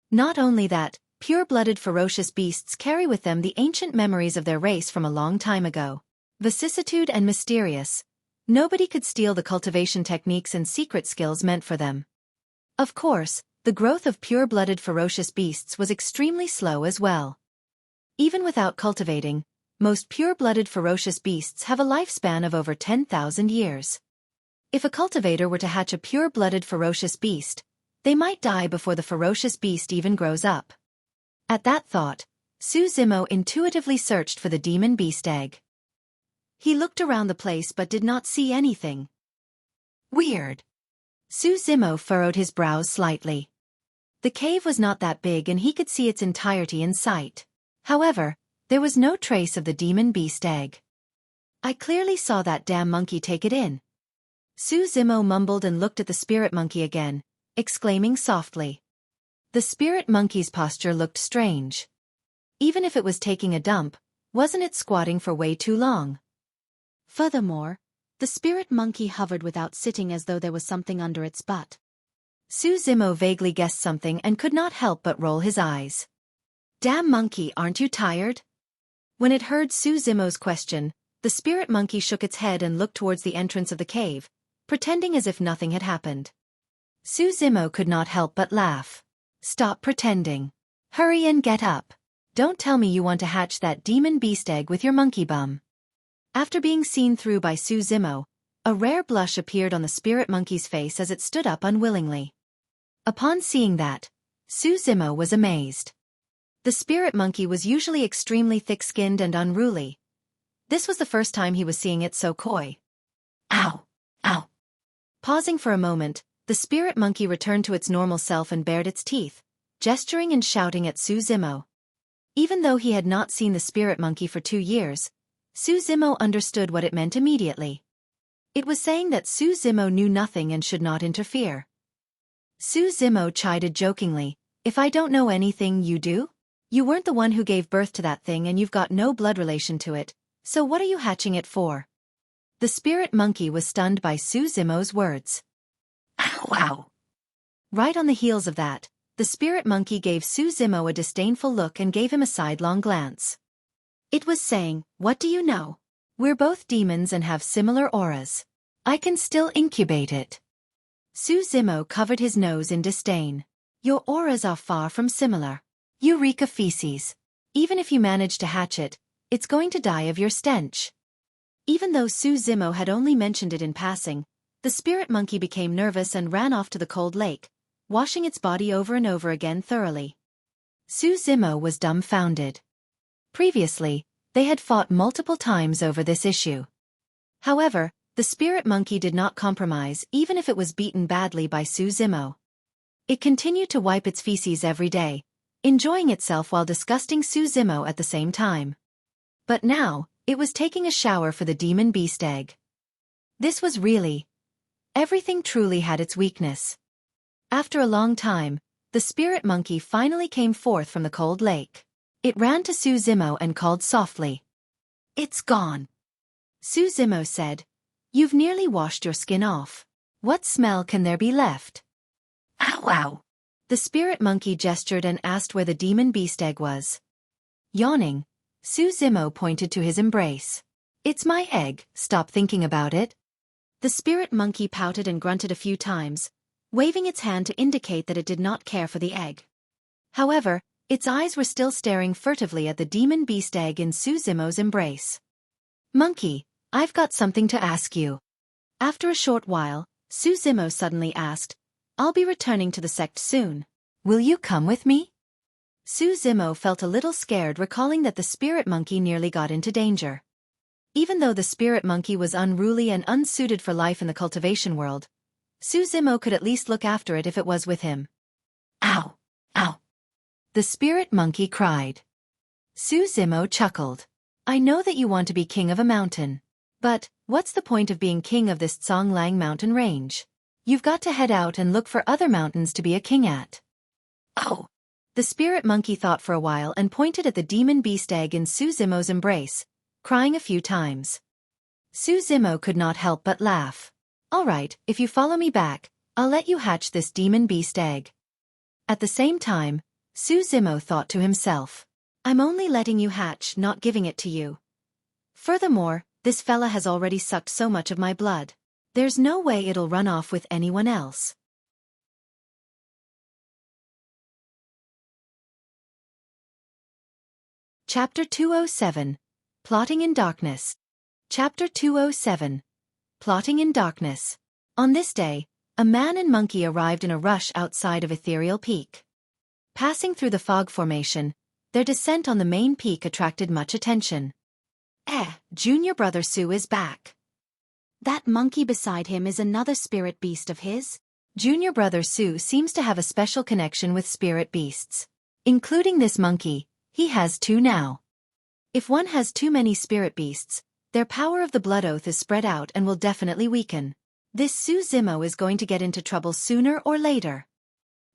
S1: Not only that, pure-blooded ferocious beasts carry with them the ancient memories of their race from a long time ago. Vicissitude and mysterious. Nobody could steal the cultivation techniques and secret skills meant for them. Of course, the growth of pure-blooded ferocious beasts was extremely slow as well. Even without cultivating, most pure-blooded ferocious beasts have a lifespan of over 10,000 years. If a cultivator were to hatch a pure-blooded ferocious beast, they might die before the ferocious beast even grows up. At that thought, Zimo intuitively searched for the demon beast egg. He looked around the place but did not see anything. Weird. Zimo furrowed his brows slightly. The cave was not that big and he could see its entirety in sight. However, there was no trace of the demon beast egg. I clearly saw that damn monkey take it in. Zimo mumbled and looked at the spirit monkey again, exclaiming softly. The spirit monkey's posture looked strange. Even if it was taking a dump, wasn't it squatting for way too long? Furthermore, the spirit monkey hovered without sitting as though there was something under its butt. Zimo vaguely guessed something and could not help but roll his eyes. Damn monkey, aren't you tired? When it heard Zimo's question, the spirit monkey shook its head and looked towards the entrance of the cave, pretending as if nothing had happened. Zimo could not help but laugh. Stop pretending. Hurry and get up. Don't tell me you want to hatch that demon beast egg with your monkey bum. After being seen through by Zimo, a rare blush appeared on the spirit monkey's face as it stood up unwillingly. Upon seeing that, Zimo was amazed. The spirit monkey was usually extremely thick-skinned and unruly. This was the first time he was seeing it so coy. Ow! Ow! Pausing for a moment, the spirit monkey returned to its normal self and bared its teeth, gesturing and shouting at Zimo. Even though he had not seen the spirit monkey for 2 years, Zimo understood what it meant immediately. It was saying that Zimo knew nothing and should not interfere. Zimo chided jokingly, "If I don't know anything, you do? You weren't the one who gave birth to that thing and you've got no blood relation to it, so what are you hatching it for?" The spirit monkey was stunned by Zimo's words. Ow, ow. Right on the heels of that, the spirit monkey gave Zimo a disdainful look and gave him a sidelong glance. It was saying, "What do you know? We're both demons and have similar auras. I can still incubate it." Zimo covered his nose in disdain. "Your auras are far from similar. You reek of feces. Even if you manage to hatch it, it's going to die of your stench." Even though Zimo had only mentioned it in passing, the spirit monkey became nervous and ran off to the cold lake, washing its body over and over again thoroughly. Zimo was dumbfounded. Previously, they had fought multiple times over this issue. However, the spirit monkey did not compromise even if it was beaten badly by Zimo. It continued to wipe its feces every day, enjoying itself while disgusting Zimo at the same time. But now, it was taking a shower for the demon beast egg. This was really... everything truly had its weakness. After a long time, the spirit monkey finally came forth from the cold lake. It ran to Zimo and called softly. "It's gone." Zimo said, "You've nearly washed your skin off. What smell can there be left?" Ow, ow. The spirit monkey gestured and asked where the demon beast egg was. Yawning, Zimo pointed to his embrace. It's my egg, stop thinking about it. The spirit monkey pouted and grunted a few times, waving its hand to indicate that it did not care for the egg. However, its eyes were still staring furtively at the demon beast egg in Zimo's embrace. Monkey, I've got something to ask you. After a short while, Zimo suddenly asked, I'll be returning to the sect soon. Will you come with me? Zimo felt a little scared, recalling that the spirit monkey nearly got into danger. Even though the spirit monkey was unruly and unsuited for life in the cultivation world, Zimo could at least look after it if it was with him. Ow! Ow! The spirit monkey cried. Zimo chuckled. I know that you want to be king of a mountain. But, what's the point of being king of this Zonglang mountain range? You've got to head out and look for other mountains to be a king at. Oh! The spirit monkey thought for a while and pointed at the demon beast egg in Zimo's embrace, crying a few times. Zimo could not help but laugh. All right, if you follow me back, I'll let you hatch this demon beast egg. At the same time, Zimo thought to himself, I'm only letting you hatch, not giving it to you. Furthermore, this fella has already sucked so much of my blood. There's no way it'll run off with anyone else. Chapter 207. Plotting in Darkness. Chapter 207. Plotting in Darkness. On this day, a man and monkey arrived in a rush outside of Ethereal Peak. Passing through the fog formation, their descent on the main peak attracted much attention. Junior brother Su is back. That monkey beside him is another spirit beast of his? Junior brother Su seems to have a special connection with spirit beasts. Including this monkey, he has two now. If one has too many spirit beasts, their power of the blood oath is spread out and will definitely weaken. This Zimo is going to get into trouble sooner or later.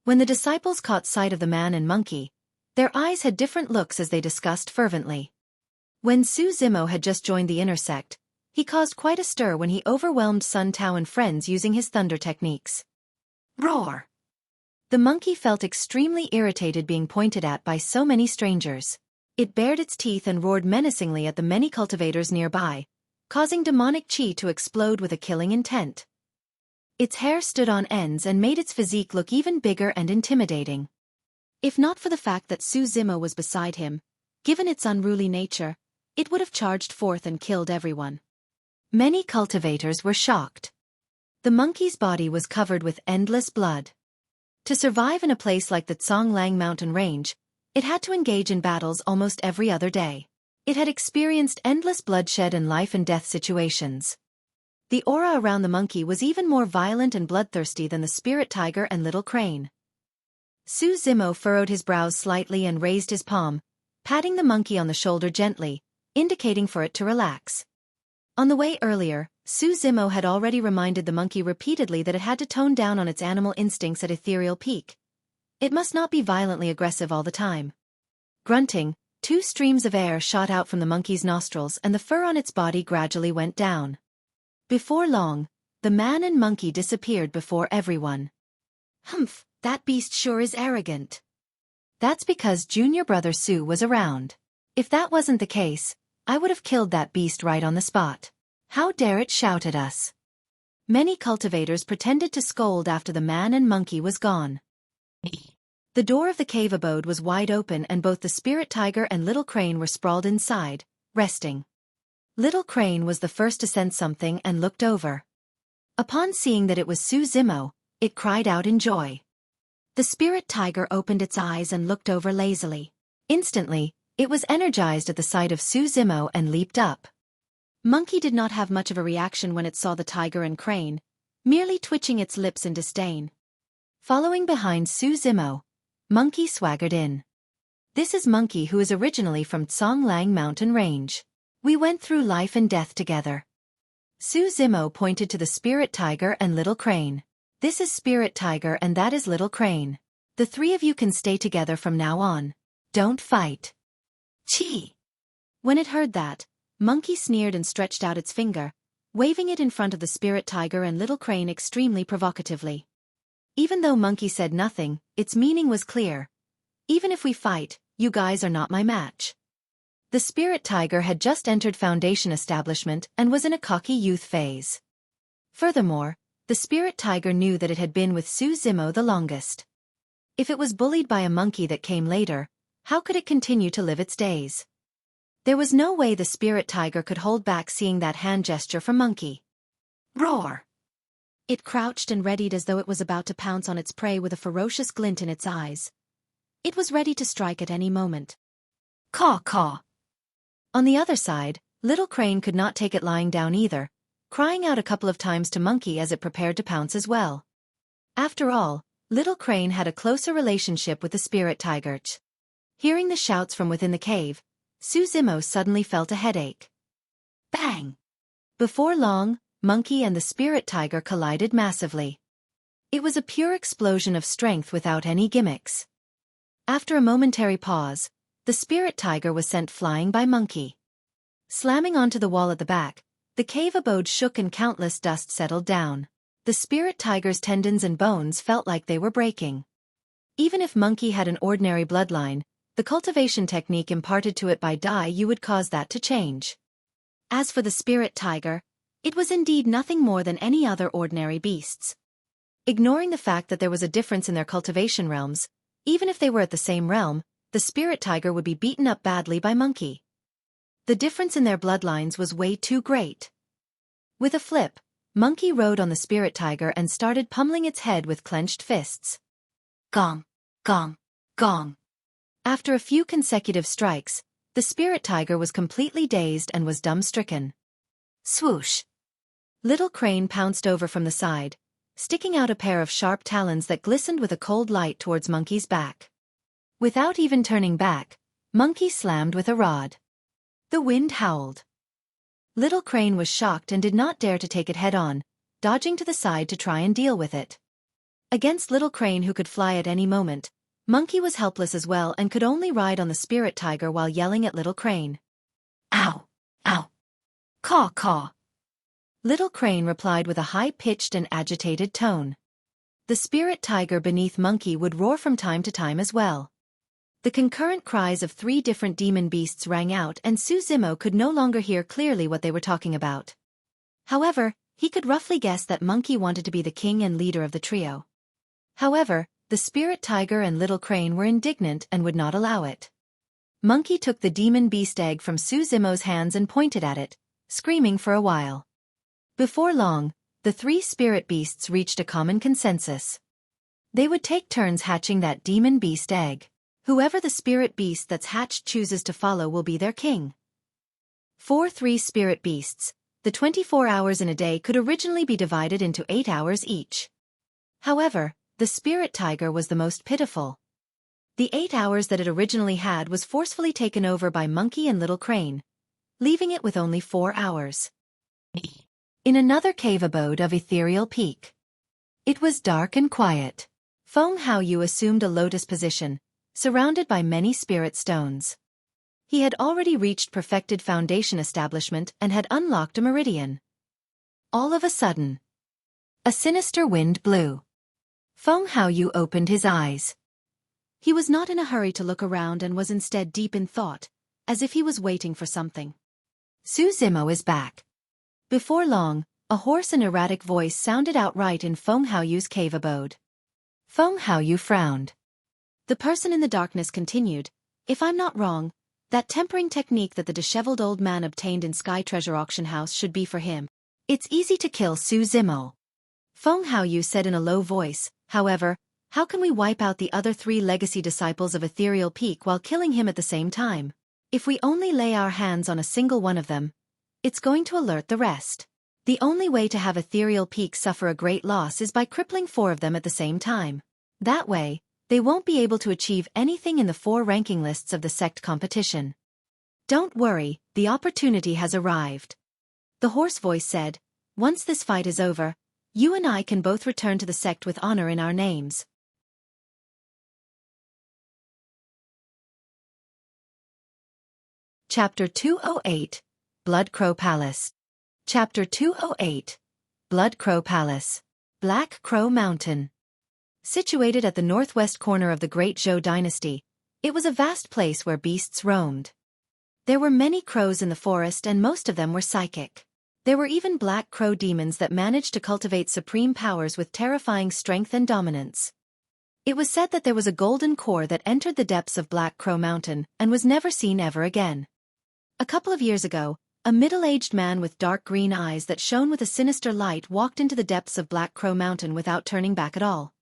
S1: When the disciples caught sight of the man and monkey, their eyes had different looks as they discussed fervently. When Zimo had just joined the inner sect, he caused quite a stir when he overwhelmed Sun Tao and friends using his thunder techniques. Roar! The monkey felt extremely irritated being pointed at by so many strangers. It bared its teeth and roared menacingly at the many cultivators nearby, causing demonic chi to explode with a killing intent. Its hair stood on ends and made its physique look even bigger and intimidating. If not for the fact that Zimo was beside him, given its unruly nature, it would have charged forth and killed everyone. Many cultivators were shocked. The monkey's body was covered with endless blood. To survive in a place like the Zonglang mountain range, it had to engage in battles almost every other day. It had experienced endless bloodshed and life and death situations. The aura around the monkey was even more violent and bloodthirsty than the spirit tiger and little crane. Zimo furrowed his brows slightly and raised his palm, patting the monkey on the shoulder gently, indicating for it to relax. On the way earlier, Zimo had already reminded the monkey repeatedly that it had to tone down on its animal instincts at Ethereal Peak. It must not be violently aggressive all the time. Grunting, two streams of air shot out from the monkey's nostrils and the fur on its body gradually went down. Before long, the man and monkey disappeared before everyone. Humph, that beast sure is arrogant. That's because junior brother Su was around. If that wasn't the case, I would have killed that beast right on the spot. How dare it shout at us? Many cultivators pretended to scold after the man and monkey was gone. The door of the cave abode was wide open and both the spirit tiger and little crane were sprawled inside, resting. Little crane was the first to sense something and looked over. Upon seeing that it was Zimo, it cried out in joy. The spirit tiger opened its eyes and looked over lazily. Instantly, it was energized at the sight of Zimo and leaped up. Monkey did not have much of a reaction when it saw the tiger and crane, merely twitching its lips in disdain. Following behind Zimo, Monkey swaggered in. This is Monkey, who is originally from Zonglang mountain range. We went through life and death together. Zimo pointed to the spirit tiger and little crane. This is spirit tiger and that is little crane. The three of you can stay together from now on. Don't fight. Chi! When it heard that, Monkey sneered and stretched out its finger, waving it in front of the spirit tiger and little crane extremely provocatively. Even though Monkey said nothing, its meaning was clear. Even if we fight, you guys are not my match. The spirit tiger had just entered Foundation establishment and was in a cocky youth phase. Furthermore, the spirit tiger knew that it had been with Su Zimo the longest. If it was bullied by a monkey that came later, how could it continue to live its days? There was no way the spirit tiger could hold back seeing that hand gesture from Monkey. Roar! It crouched and readied as though it was about to pounce on its prey with a ferocious glint in its eyes. It was ready to strike at any moment. Caw caw! On the other side, Little Crane could not take it lying down either, crying out a couple of times to Monkey as it prepared to pounce as well. After all, Little Crane had a closer relationship with the spirit tiger. Hearing the shouts from within the cave, Su Zimo suddenly felt a headache. Bang! Before long, Monkey and the spirit tiger collided massively. It was a pure explosion of strength without any gimmicks. After a momentary pause, the spirit tiger was sent flying by Monkey. Slamming onto the wall at the back, the cave abode shook and countless dust settled down. The spirit tiger's tendons and bones felt like they were breaking. Even if Monkey had an ordinary bloodline, the cultivation technique imparted to it by Dai Yu would cause that to change. As for the spirit tiger, it was indeed nothing more than any other ordinary beasts. Ignoring the fact that there was a difference in their cultivation realms, even if they were at the same realm, the spirit tiger would be beaten up badly by Monkey. The difference in their bloodlines was way too great. With a flip, Monkey rode on the spirit tiger and started pummeling its head with clenched fists. Gong, gong, gong. After a few consecutive strikes, the spirit tiger was completely dazed and was dumb-stricken. Swoosh! Little Crane pounced over from the side, sticking out a pair of sharp talons that glistened with a cold light towards Monkey's back. Without even turning back, Monkey slammed with a rod. The wind howled. Little Crane was shocked and did not dare to take it head-on, dodging to the side to try and deal with it. Against Little Crane who could fly at any moment, Monkey was helpless as well and could only ride on the spirit tiger while yelling at Little Crane. Ow! Ow! Caw caw! Little Crane replied with a high-pitched and agitated tone. The spirit tiger beneath Monkey would roar from time to time as well. The concurrent cries of 3 different demon beasts rang out and Su Zimo could no longer hear clearly what they were talking about. However, he could roughly guess that Monkey wanted to be the king and leader of the trio. However, the spirit tiger and Little Crane were indignant and would not allow it. Monkey took the demon beast egg from Su Zimo's hands and pointed at it, screaming for a while. Before long, the 3 spirit beasts reached a common consensus. They would take turns hatching that demon beast egg. Whoever the spirit beast that's hatched chooses to follow will be their king. For 3 spirit beasts, the 24 hours in a day could originally be divided into 8 hours each. However, the spirit tiger was the most pitiful. The 8 hours that it originally had was forcefully taken over by Monkey and Little Crane, leaving it with only 4 hours. In another cave abode of Ethereal Peak. It was dark and quiet. Feng Haoyu assumed a lotus position, surrounded by many spirit stones. He had already reached perfected foundation establishment and had unlocked a meridian. All of a sudden, a sinister wind blew. Feng Haoyu opened his eyes. He was not in a hurry to look around and was instead deep in thought, as if he was waiting for something. Su Zimo is back. Before long, a hoarse and erratic voice sounded outright in Feng Haoyu's cave abode. Feng Haoyu frowned. The person in the darkness continued, "If I'm not wrong, that tempering technique that the disheveled old man obtained in Sky Treasure Auction House should be for him. It's easy to kill Su Zimo." Feng Haoyu said in a low voice, "However, how can we wipe out the other 3 legacy disciples of Ethereal Peak while killing him at the same time? If we only lay our hands on a single one of them, it's going to alert the rest. The only way to have Ethereal Peak suffer a great loss is by crippling 4 of them at the same time. That way, they won't be able to achieve anything in the 4 ranking lists of the sect competition. Don't worry, the opportunity has arrived." The hoarse voice said, "Once this fight is over, you and I can both return to the sect with honor in our names." Chapter 208, Blood Crow Palace. Chapter 208, Blood Crow Palace. Black Crow Mountain. Situated at the northwest corner of the Great Zhou dynasty, it was a vast place where beasts roamed. There were many crows in the forest and most of them were psychic. There were even black crow demons that managed to cultivate supreme powers with terrifying strength and dominance. It was said that there was a golden core that entered the depths of Black Crow Mountain and was never seen ever again. A couple of years ago, a middle-aged man with dark green eyes that shone with a sinister light walked into the depths of Black Crow Mountain without turning back at all.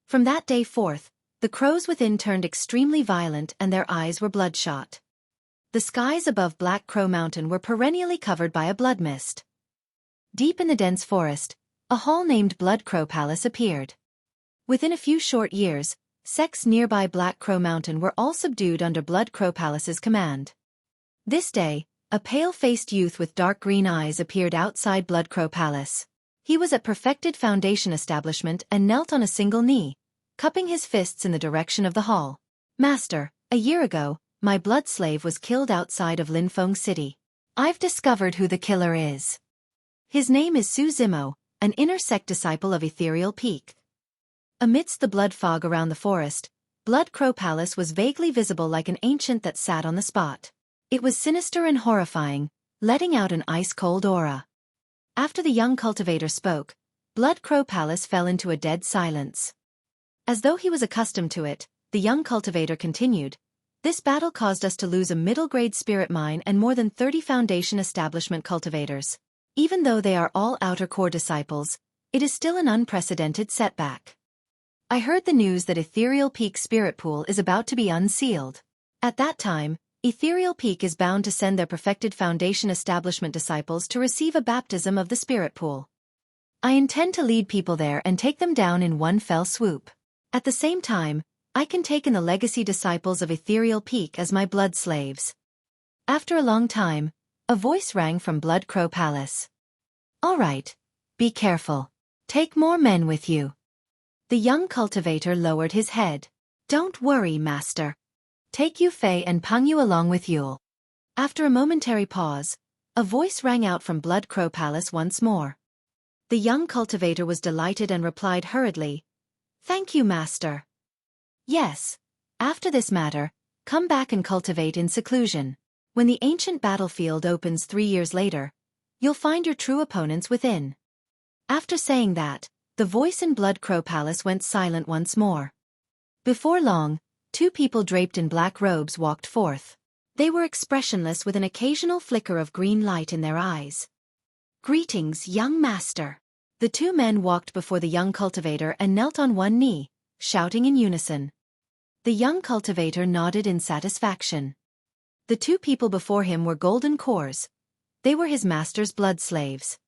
S1: From that day forth, the crows within turned extremely violent and their eyes were bloodshot. The skies above Black Crow Mountain were perennially covered by a blood mist. Deep in the dense forest, a hall named Blood Crow Palace appeared. Within a few short years, sects nearby Black Crow Mountain were all subdued under Blood Crow Palace's command. This day, a pale-faced youth with dark green eyes appeared outside Blood Crow Palace. He was at Perfected Foundation establishment and knelt on a single knee, cupping his fists in the direction of the hall. "Master, a year ago, my blood slave was killed outside of Linfeng City. I've discovered who the killer is. His name is Su Zimo, an inner sect disciple of Ethereal Peak." Amidst the blood fog around the forest, Blood Crow Palace was vaguely visible like an ancient that sat on the spot. It was sinister and horrifying, letting out an ice-cold aura. After the young cultivator spoke, Blood Crow Palace fell into a dead silence. As though he was accustomed to it, the young cultivator continued, "This battle caused us to lose a middle-grade spirit mine and more than 30 Foundation establishment cultivators. Even though they are all outer core disciples, it is still an unprecedented setback. I heard the news that Ethereal Peak Spirit Pool is about to be unsealed. At that time, Ethereal Peak is bound to send their Perfected Foundation establishment disciples to receive a baptism of the Spirit Pool. I intend to lead people there and take them down in one fell swoop. At the same time, I can take in the legacy disciples of Ethereal Peak as my blood slaves." After a long time, a voice rang from Blood Crow Palace. "All right, be careful. Take more men with you." The young cultivator lowered his head. "Don't worry, master. Take Yu Fei and Peng Yu along with you." After a momentary pause, a voice rang out from Blood Crow Palace once more. The young cultivator was delighted and replied hurriedly, "Thank you, master. Yes, after this matter, come back and cultivate in seclusion. When the ancient battlefield opens 3 years later, you'll find your true opponents within." After saying that, the voice in Blood Crow Palace went silent once more. Before long, 2 people draped in black robes walked forth. They were expressionless with an occasional flicker of green light in their eyes. "Greetings, young master." The 2 men walked before the young cultivator and knelt on one knee, shouting in unison. The young cultivator nodded in satisfaction. The 2 people before him were golden cores. They were his master's blood slaves.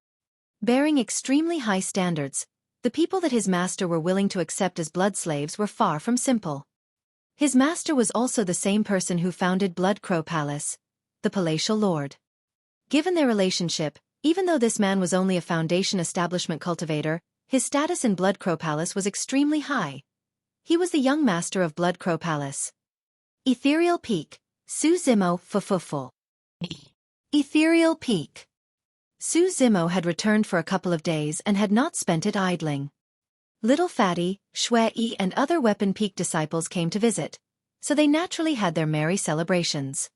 S1: Bearing extremely high standards, the people that his master were willing to accept as blood slaves were far from simple. His master was also the same person who founded Blood Crow Palace, the palatial lord. Given their relationship, even though this man was only a Foundation establishment cultivator, his status in Blood Crow Palace was extremely high. He was the young master of Blood Crow Palace. Ethereal Peak, Su Zimo Fufufu. Ethereal Peak. Su Zimo had returned for a couple of days and had not spent it idling. Little Fatty, Xueqi and other Weapon Peak disciples came to visit, so they naturally had their merry celebrations.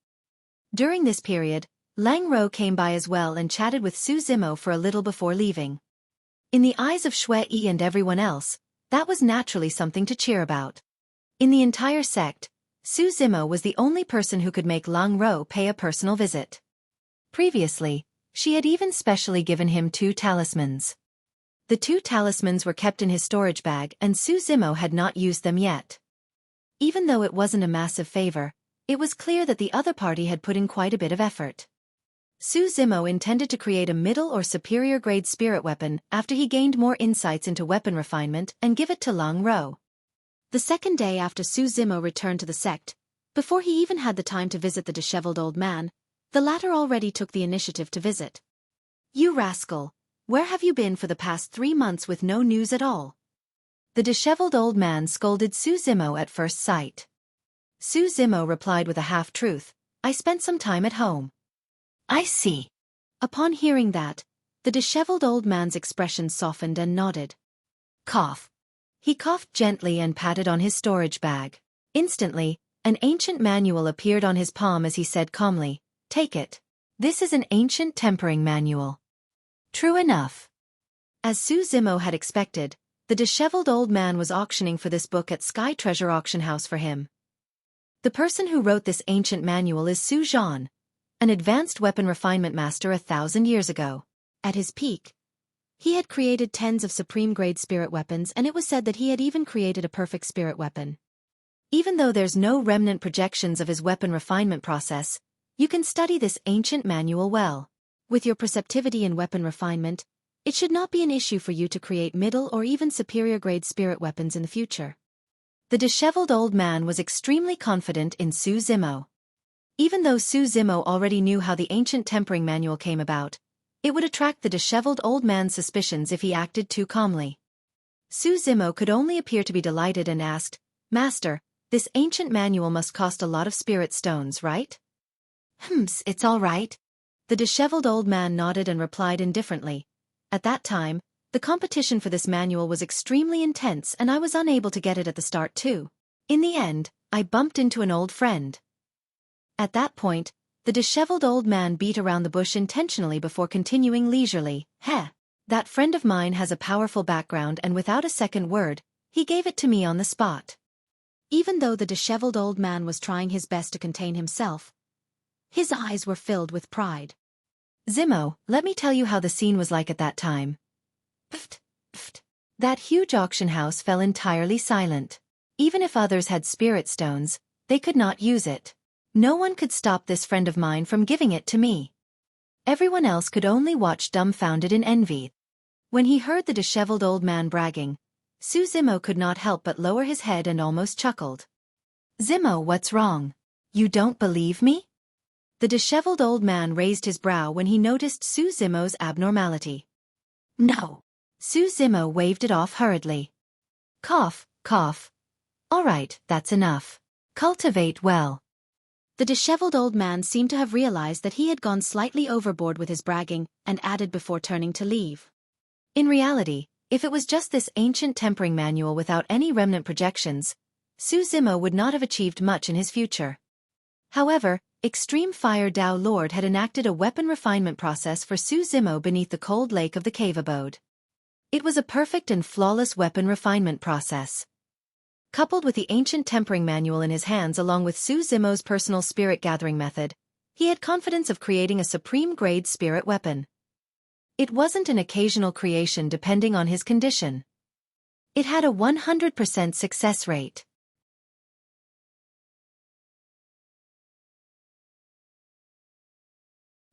S1: During this period, Lang Ro came by as well and chatted with Su Zimo for a little before leaving. In the eyes of Xueqi and everyone else, that was naturally something to cheer about. In the entire sect, Su Zimo was the only person who could make Lang Ro pay a personal visit. Previously, she had even specially given him 2 talismans. The 2 talismans were kept in his storage bag and Su Zimo had not used them yet. Even though it wasn't a massive favor, it was clear that the other party had put in quite a bit of effort. Su Zimo intended to create a middle or superior grade spirit weapon after he gained more insights into weapon refinement and give it to Lang Ro. The second day after Su Zimo returned to the sect, before he even had the time to visit the disheveled old man, the latter already took the initiative to visit. "You rascal, where have you been for the past 3 months with no news at all?" The disheveled old man scolded Su Zimo at first sight. Su Zimo replied with a half-truth, "I spent some time at home." "I see." Upon hearing that, the disheveled old man's expression softened and nodded. "Cough." He coughed gently and patted on his storage bag. Instantly, an ancient manual appeared on his palm as he said calmly, Take it. This is an ancient tempering manual. True enough. As Su Zimo had expected, the disheveled old man was auctioning for this book at Sky Treasure Auction House for him. The person who wrote this ancient manual is Su Zhan, an advanced weapon refinement master 1,000 years ago. At his peak, he had created tens of supreme-grade spirit weapons, and it was said that he had even created a perfect spirit weapon. Even though there's no remnant projections of his weapon refinement process, you can study this ancient manual well. With your perceptivity in weapon refinement, it should not be an issue for you to create middle or even superior-grade spirit weapons in the future. The disheveled old man was extremely confident in Su Zimo. Even though Su Zimo already knew how the ancient tempering manual came about, it would attract the disheveled old man's suspicions if he acted too calmly. Su Zimo could only appear to be delighted and asked, "Master, this ancient manual must cost a lot of spirit stones, right?" It's all right." The disheveled old man nodded and replied indifferently. At that time, the competition for this manual was extremely intense and I was unable to get it at the start too. In the end, I bumped into an old friend. At that point, the disheveled old man beat around the bush intentionally before continuing leisurely. That friend of mine has a powerful background, and without a second word, he gave it to me on the spot. Even though the disheveled old man was trying his best to contain himself, his eyes were filled with pride. "Zimo, let me tell you how the scene was like at that time." Pft, pft. That huge auction house fell entirely silent. Even if others had spirit stones, they could not use it. No one could stop this friend of mine from giving it to me. Everyone else could only watch dumbfounded in envy. When he heard the disheveled old man bragging, Su Zimo could not help but lower his head and almost chuckled. "Zimo, what's wrong? You don't believe me?" The disheveled old man raised his brow when he noticed Su Zimo's abnormality. "No." Su Zimo waved it off hurriedly. Cough, cough. "All right, that's enough. Cultivate well." The disheveled old man seemed to have realized that he had gone slightly overboard with his bragging and added before turning to leave. In reality, if it was just this ancient tempering manual without any remnant projections, Su Zimo would not have achieved much in his future. However, Extreme Fire Dao Lord had enacted a weapon refinement process for Su Zimo beneath the cold lake of the cave abode. It was a perfect and flawless weapon refinement process. Coupled with the ancient tempering manual in his hands along with Su Zimo's personal spirit gathering method, he had confidence of creating a supreme-grade spirit weapon. It wasn't an occasional creation depending on his condition. It had a 100% success rate.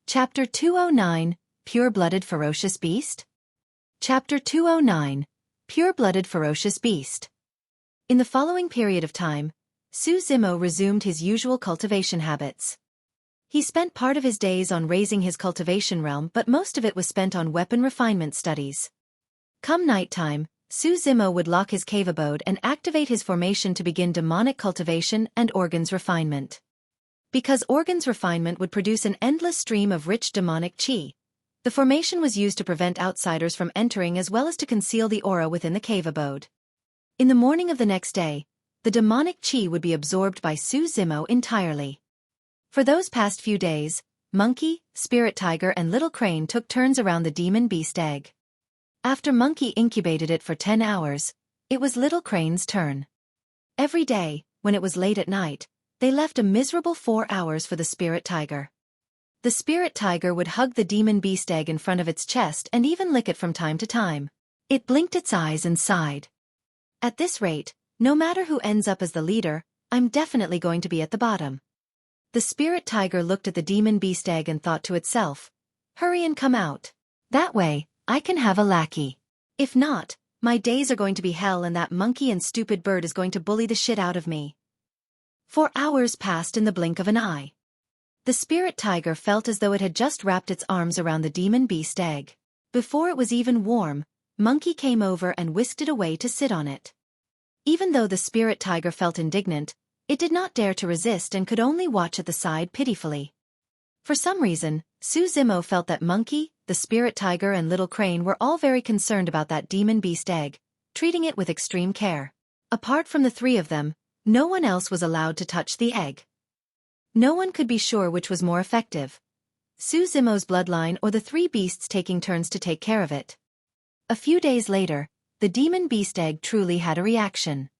S1: Chapter 209, Pure-Blooded Ferocious Beast? Chapter 209, Pure-Blooded Ferocious Beast. In the following period of time, Su Zimo resumed his usual cultivation habits. He spent part of his days on raising his cultivation realm, but most of it was spent on weapon refinement studies. Come nighttime, Su Zimo would lock his cave abode and activate his formation to begin demonic cultivation and organs refinement. Because organs refinement would produce an endless stream of rich demonic qi, the formation was used to prevent outsiders from entering as well as to conceal the aura within the cave abode. In the morning of the next day, the demonic qi would be absorbed by Su Zimo entirely. For those past few days, Monkey, Spirit Tiger and Little Crane took turns around the demon beast egg. After Monkey incubated it for 10 hours, it was Little Crane's turn. Every day, when it was late at night, they left a miserable 4 hours for the Spirit Tiger. The Spirit Tiger would hug the demon beast egg in front of its chest and even lick it from time to time. It blinked its eyes and sighed. "At this rate, no matter who ends up as the leader, I'm definitely going to be at the bottom." The Spirit Tiger looked at the demon beast egg and thought to itself, "Hurry and come out. That way, I can have a lackey. If not, my days are going to be hell and that monkey and stupid bird is going to bully the shit out of me." 4 hours passed in the blink of an eye. The Spirit Tiger felt as though it had just wrapped its arms around the demon beast egg. Before it was even warm, Monkey came over and whisked it away to sit on it. Even though the Spirit Tiger felt indignant, it did not dare to resist and could only watch at the side pitifully. For some reason, Su Zimo felt that Monkey, the Spirit Tiger and Little Crane were all very concerned about that demon beast egg, treating it with extreme care. Apart from the three of them, no one else was allowed to touch the egg. No one could be sure which was more effective: Su Zimo's bloodline or the three beasts taking turns to take care of it. A few days later, the demon beast egg truly had a reaction.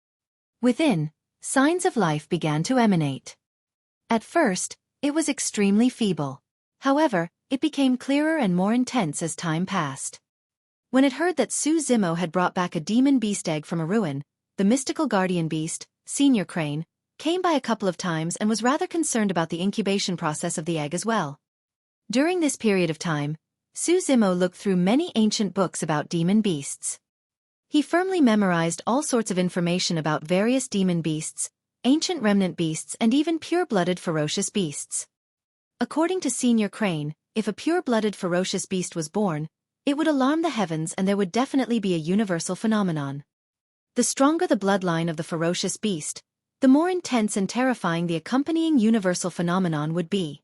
S1: Within, signs of life began to emanate. At first, it was extremely feeble. However, it became clearer and more intense as time passed. When it heard that Su Zimo had brought back a demon beast egg from a ruin, the mystical guardian beast, Senior Crane, came by a couple of times and was rather concerned about the incubation process of the egg as well. During this period of time, Su Zimo looked through many ancient books about demon beasts. He firmly memorized all sorts of information about various demon beasts, ancient remnant beasts and even pure-blooded ferocious beasts. According to Senior Crane, if a pure-blooded ferocious beast was born, it would alarm the heavens and there would definitely be a universal phenomenon. The stronger the bloodline of the ferocious beast, the more intense and terrifying the accompanying universal phenomenon would be.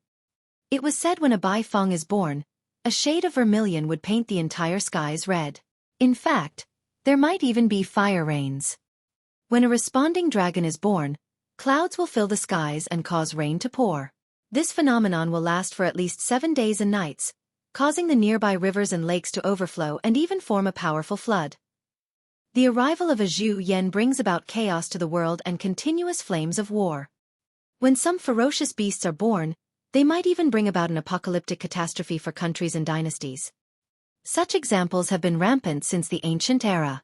S1: It was said when a Bai Feng is born, a shade of vermilion would paint the entire skies red. In fact, there might even be fire rains. When a responding dragon is born, clouds will fill the skies and cause rain to pour. This phenomenon will last for at least 7 days and nights, causing the nearby rivers and lakes to overflow and even form a powerful flood. The arrival of a Zhu Yan brings about chaos to the world and continuous flames of war. When some ferocious beasts are born, they might even bring about an apocalyptic catastrophe for countries and dynasties. Such examples have been rampant since the ancient era.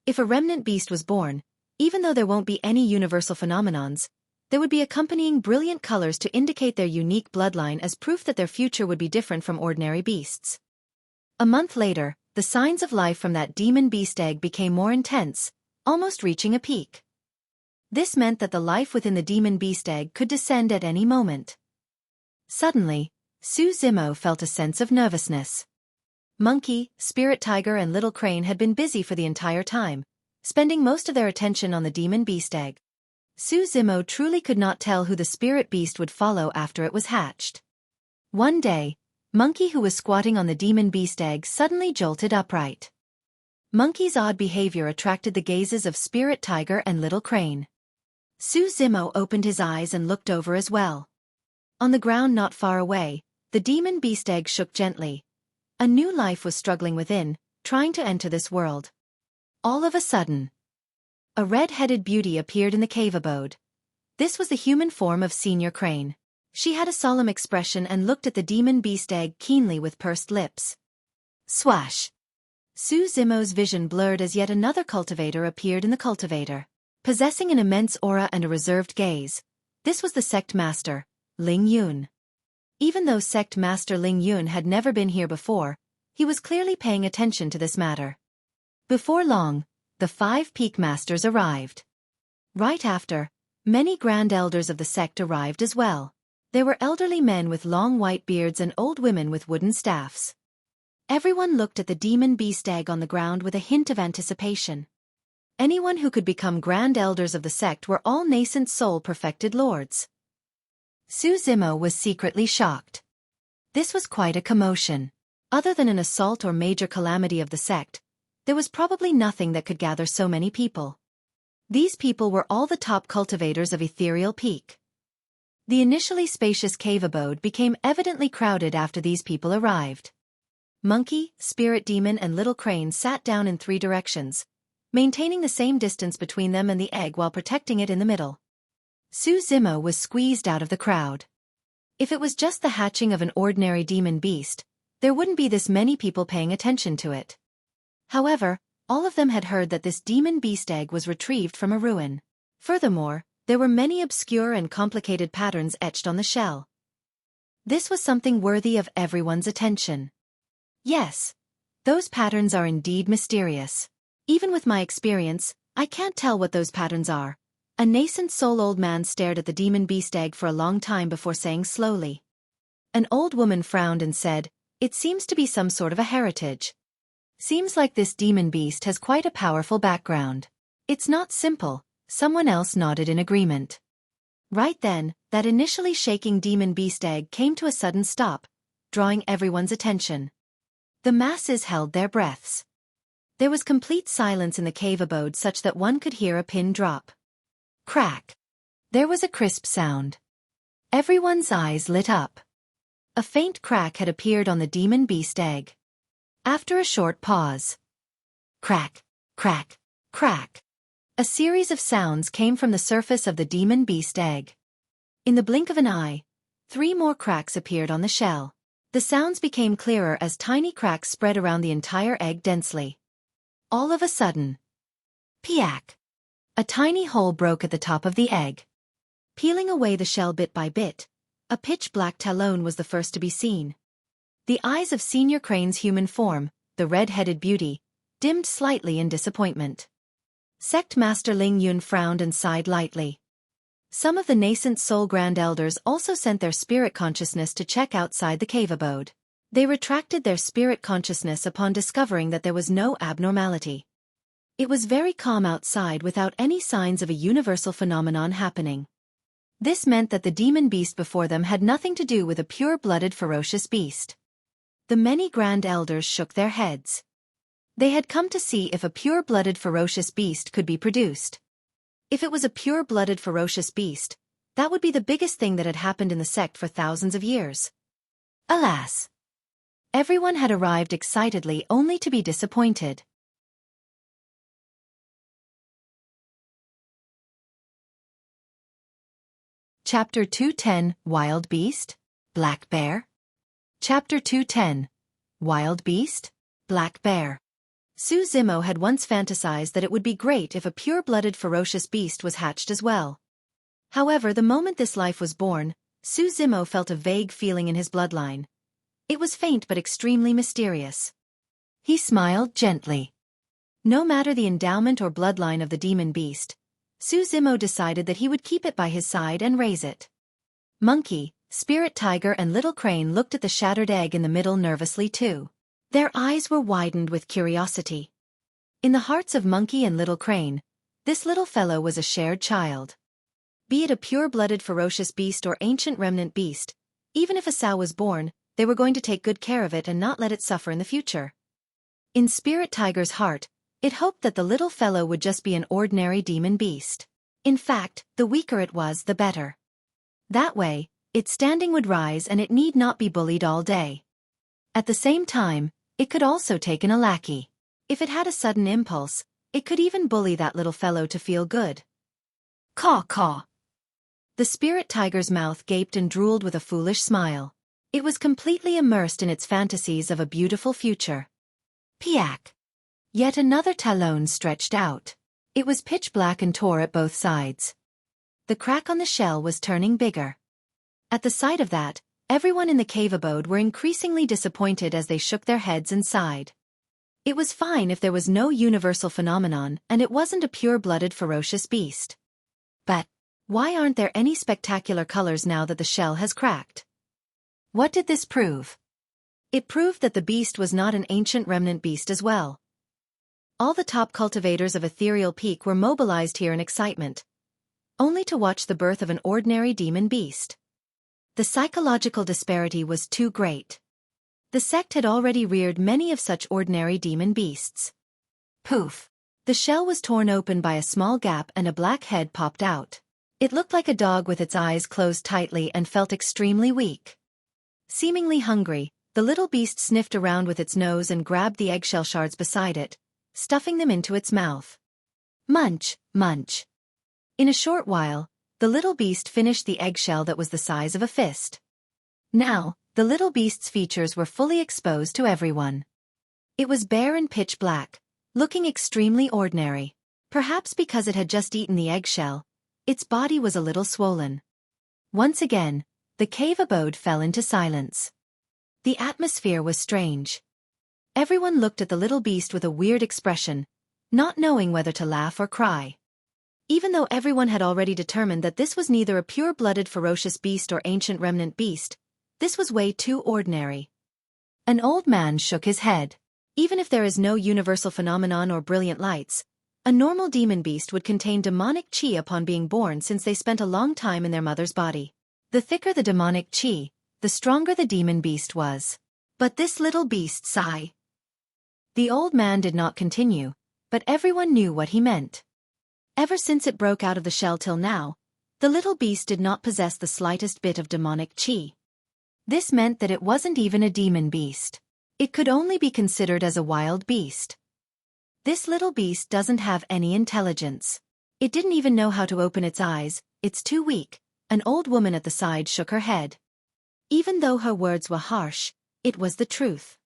S1: If a remnant beast was born, even though there won't be any universal phenomenons, there would be accompanying brilliant colors to indicate their unique bloodline as proof that their future would be different from ordinary beasts. A month later, the signs of life from that demon beast egg became more intense, almost reaching a peak. This meant that the life within the demon beast egg could descend at any moment. Suddenly, Su Zimo felt a sense of nervousness. Monkey, Spirit Tiger and Little Crane had been busy for the entire time, spending most of their attention on the demon beast egg. Su Zimo truly could not tell who the spirit beast would follow after it was hatched. One day, Monkey, who was squatting on the demon beast egg, suddenly jolted upright. Monkey's odd behavior attracted the gazes of Spirit Tiger and Little Crane. Su Zimo opened his eyes and looked over as well. On the ground not far away, the demon beast egg shook gently. A new life was struggling within, trying to enter this world. All of a sudden, a red-headed beauty appeared in the cave abode. This was the human form of Senior Crane. She had a solemn expression and looked at the demon beast egg keenly with pursed lips. Swash! Su Zimo's vision blurred as yet another cultivator appeared in the cultivator. Possessing an immense aura and a reserved gaze, this was the sect master, Ling Yun. Even though sect master Ling Yun had never been here before, he was clearly paying attention to this matter. Before long, the 5 peak masters arrived. Right after, many grand elders of the sect arrived as well. There were elderly men with long white beards and old women with wooden staffs. Everyone looked at the demon beast egg on the ground with a hint of anticipation. Anyone who could become grand elders of the sect were all nascent soul-perfected lords. Su Zimo was secretly shocked. This was quite a commotion. Other than an assault or major calamity of the sect, there was probably nothing that could gather so many people. These people were all the top cultivators of Ethereal Peak. The initially spacious cave abode became evidently crowded after these people arrived. Monkey, Spirit Demon and Little Crane sat down in 3 directions, maintaining the same distance between them and the egg while protecting it in the middle. Su Zimo was squeezed out of the crowd. If it was just the hatching of an ordinary demon beast, there wouldn't be this many people paying attention to it. However, all of them had heard that this demon beast egg was retrieved from a ruin. Furthermore, there were many obscure and complicated patterns etched on the shell. This was something worthy of everyone's attention. Yes, those patterns are indeed mysterious. Even with my experience, I can't tell what those patterns are. A nascent soul old man stared at the demon beast egg for a long time before saying slowly. An old woman frowned and said, "It seems to be some sort of a heritage. Seems like this demon beast has quite a powerful background. It's not simple." Someone else nodded in agreement. Right then, that initially shaking demon beast egg came to a sudden stop, drawing everyone's attention. The masses held their breaths. There was complete silence in the cave abode such that one could hear a pin drop. Crack! There was a crisp sound. Everyone's eyes lit up. A faint crack had appeared on the demon beast egg. After a short pause. Crack, crack, crack. A series of sounds came from the surface of the demon beast egg. In the blink of an eye, 3 more cracks appeared on the shell. The sounds became clearer as tiny cracks spread around the entire egg densely. All of a sudden. Piak! A tiny hole broke at the top of the egg. Peeling away the shell bit by bit, a pitch-black talon was the first to be seen. The eyes of Senior Crane's human form, the red-headed beauty, dimmed slightly in disappointment. Sect Master Ling Yun frowned and sighed lightly. Some of the nascent Soul Grand Elders also sent their spirit consciousness to check outside the cave abode. They retracted their spirit consciousness upon discovering that there was no abnormality. It was very calm outside without any signs of a universal phenomenon happening. This meant that the demon beast before them had nothing to do with a pure-blooded ferocious beast. The many Grand Elders shook their heads. They had come to see if a pure-blooded ferocious beast could be produced. If it was a pure-blooded ferocious beast, that would be the biggest thing that had happened in the sect for thousands of years. Alas! Everyone had arrived excitedly only to be disappointed. Chapter 210, Wild Beast? Black Bear? Chapter 210, Wild Beast? Black Bear. Su Zimo had once fantasized that it would be great if a pure-blooded ferocious beast was hatched as well. However, the moment this life was born, Su Zimo felt a vague feeling in his bloodline. It was faint but extremely mysterious. He smiled gently. No matter the endowment or bloodline of the demon beast, Su Zimo decided that he would keep it by his side and raise it. Monkey, Spirit Tiger and Little Crane looked at the shattered egg in the middle nervously too. Their eyes were widened with curiosity. In the hearts of Monkey and Little Crane, this little fellow was a shared child. Be it a pure-blooded ferocious beast or ancient remnant beast, even if a sow was born, they were going to take good care of it and not let it suffer in the future. In Spirit Tiger's heart, it hoped that the little fellow would just be an ordinary demon beast. In fact, the weaker it was, the better. That way, its standing would rise and it need not be bullied all day. At the same time, it could also take in a lackey. If it had a sudden impulse, it could even bully that little fellow to feel good. Caw caw. The Spirit Tiger's mouth gaped and drooled with a foolish smile. It was completely immersed in its fantasies of a beautiful future. Piak. Yet another talon stretched out. It was pitch black and tore at both sides. The crack on the shell was turning bigger. At the sight of that, everyone in the cave abode were increasingly disappointed as they shook their heads and sighed. It was fine if there was no universal phenomenon and it wasn't a pure-blooded ferocious beast. But why aren't there any spectacular colors now that the shell has cracked? What did this prove? It proved that the beast was not an ancient remnant beast as well. All the top cultivators of Ethereal Peak were mobilized here in excitement, only to watch the birth of an ordinary demon beast. The psychological disparity was too great. The sect had already reared many of such ordinary demon beasts. Poof! The shell was torn open by a small gap and a black head popped out. It looked like a dog with its eyes closed tightly and felt extremely weak. Seemingly hungry, the little beast sniffed around with its nose and grabbed the eggshell shards beside it, stuffing them into its mouth. Munch, munch. In a short while, the little beast finished the eggshell that was the size of a fist. Now, the little beast's features were fully exposed to everyone. It was bare and pitch black, looking extremely ordinary. Perhaps because it had just eaten the eggshell, its body was a little swollen. Once again, the cave abode fell into silence. The atmosphere was strange. Everyone looked at the little beast with a weird expression, not knowing whether to laugh or cry. Even though everyone had already determined that this was neither a pure-blooded ferocious beast or ancient remnant beast, this was way too ordinary. An old man shook his head. Even if there is no universal phenomenon or brilliant lights, a normal demon beast would contain demonic chi upon being born since they spent a long time in their mother's body. The thicker the demonic chi, the stronger the demon beast was. But this little beast sigh. The old man did not continue, but everyone knew what he meant. Ever since it broke out of the shell till now, The little beast did not possess the slightest bit of demonic chi. This meant that it wasn't even a demon beast. It could only be considered as a wild beast. This little beast doesn't have any intelligence. It didn't even know how to open its eyes, it's too weak. An old woman at the side shook her head. Even though her words were harsh, it was the truth.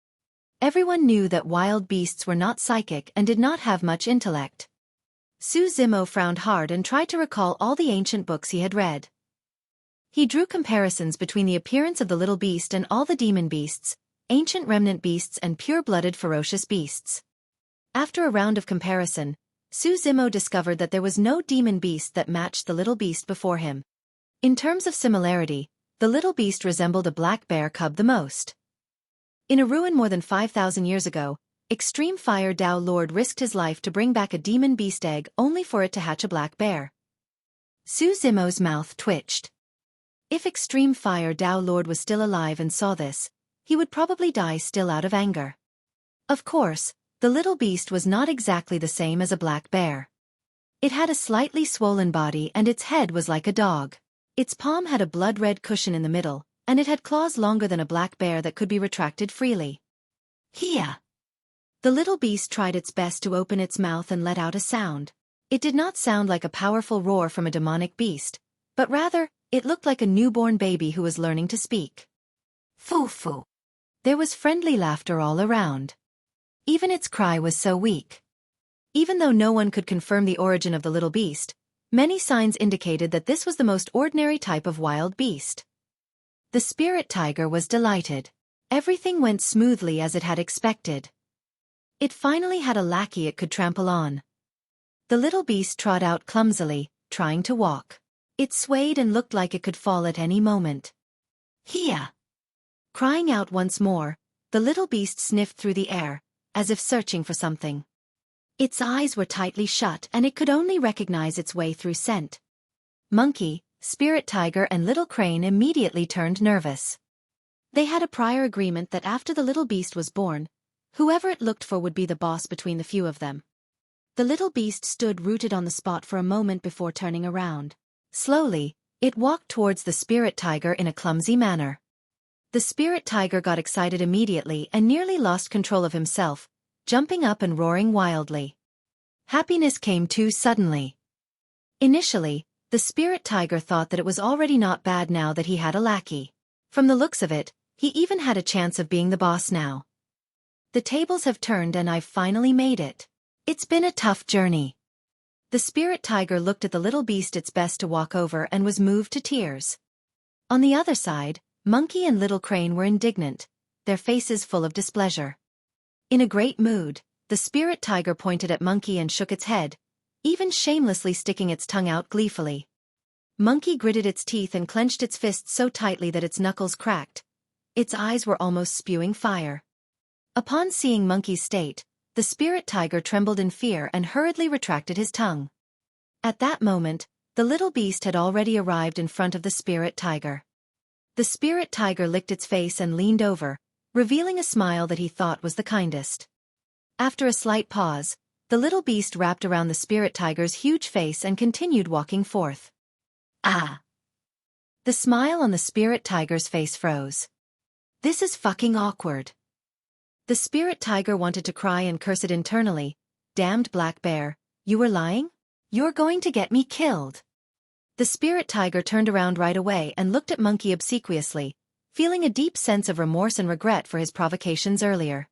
S1: Everyone knew that wild beasts were not psychic and did not have much intellect. Zimo frowned hard and tried to recall all the ancient books he had read. He drew comparisons between the appearance of the little beast and all the demon beasts, ancient remnant beasts and pure-blooded ferocious beasts. After a round of comparison, Zimo discovered that there was no demon beast that matched the little beast before him. In terms of similarity, the little beast resembled a black bear cub the most. In a ruin more than 5,000 years ago, Extreme Fire Dao Lord risked his life to bring back a demon beast egg only for it to hatch a black bear. Zimo's mouth twitched. If Extreme Fire Dao Lord was still alive and saw this, he would probably die still out of anger. Of course, the little beast was not exactly the same as a black bear. It had a slightly swollen body and its head was like a dog. Its palm had a blood-red cushion in the middle, and it had claws longer than a black bear that could be retracted freely. Hia! The little beast tried its best to open its mouth and let out a sound. It did not sound like a powerful roar from a demonic beast, but rather, it looked like a newborn baby who was learning to speak. Foo-foo. There was friendly laughter all around. Even its cry was so weak. Even though no one could confirm the origin of the little beast, many signs indicated that this was the most ordinary type of wild beast. The spirit tiger was delighted. Everything went smoothly as it had expected. It finally had a lackey it could trample on. The little beast trod out clumsily, trying to walk. It swayed and looked like it could fall at any moment. Hia! Crying out once more, the little beast sniffed through the air, as if searching for something. Its eyes were tightly shut and it could only recognize its way through scent. Monkey, spirit tiger and little crane immediately turned nervous. They had a prior agreement that after the little beast was born, whoever it looked for would be the boss between the few of them. The little beast stood rooted on the spot for a moment before turning around. Slowly, it walked towards the spirit tiger in a clumsy manner. The spirit tiger got excited immediately and nearly lost control of himself, jumping up and roaring wildly. Happiness came too suddenly. Initially, the spirit tiger thought that it was already not bad now that he had a lackey. From the looks of it, he even had a chance of being the boss now. The tables have turned and I've finally made it. It's been a tough journey. The spirit tiger looked at the little beast its best to walk over and was moved to tears. On the other side, Monkey and Little Crane were indignant, their faces full of displeasure. In a great mood, the spirit tiger pointed at Monkey and shook its head, even shamelessly sticking its tongue out gleefully. Monkey gritted its teeth and clenched its fists so tightly that its knuckles cracked. Its eyes were almost spewing fire. Upon seeing Monkey's state, the spirit tiger trembled in fear and hurriedly retracted his tongue. At that moment, the little beast had already arrived in front of the spirit tiger. The spirit tiger licked its face and leaned over, revealing a smile that he thought was the kindest. After a slight pause, the little beast wrapped around the spirit tiger's huge face and continued walking forth. Ah! The smile on the spirit tiger's face froze. This is fucking awkward. The spirit tiger wanted to cry and curse it internally. Damned black bear, you were lying? You're going to get me killed. The spirit tiger turned around right away and looked at Monkey obsequiously, feeling a deep sense of remorse and regret for his provocations earlier.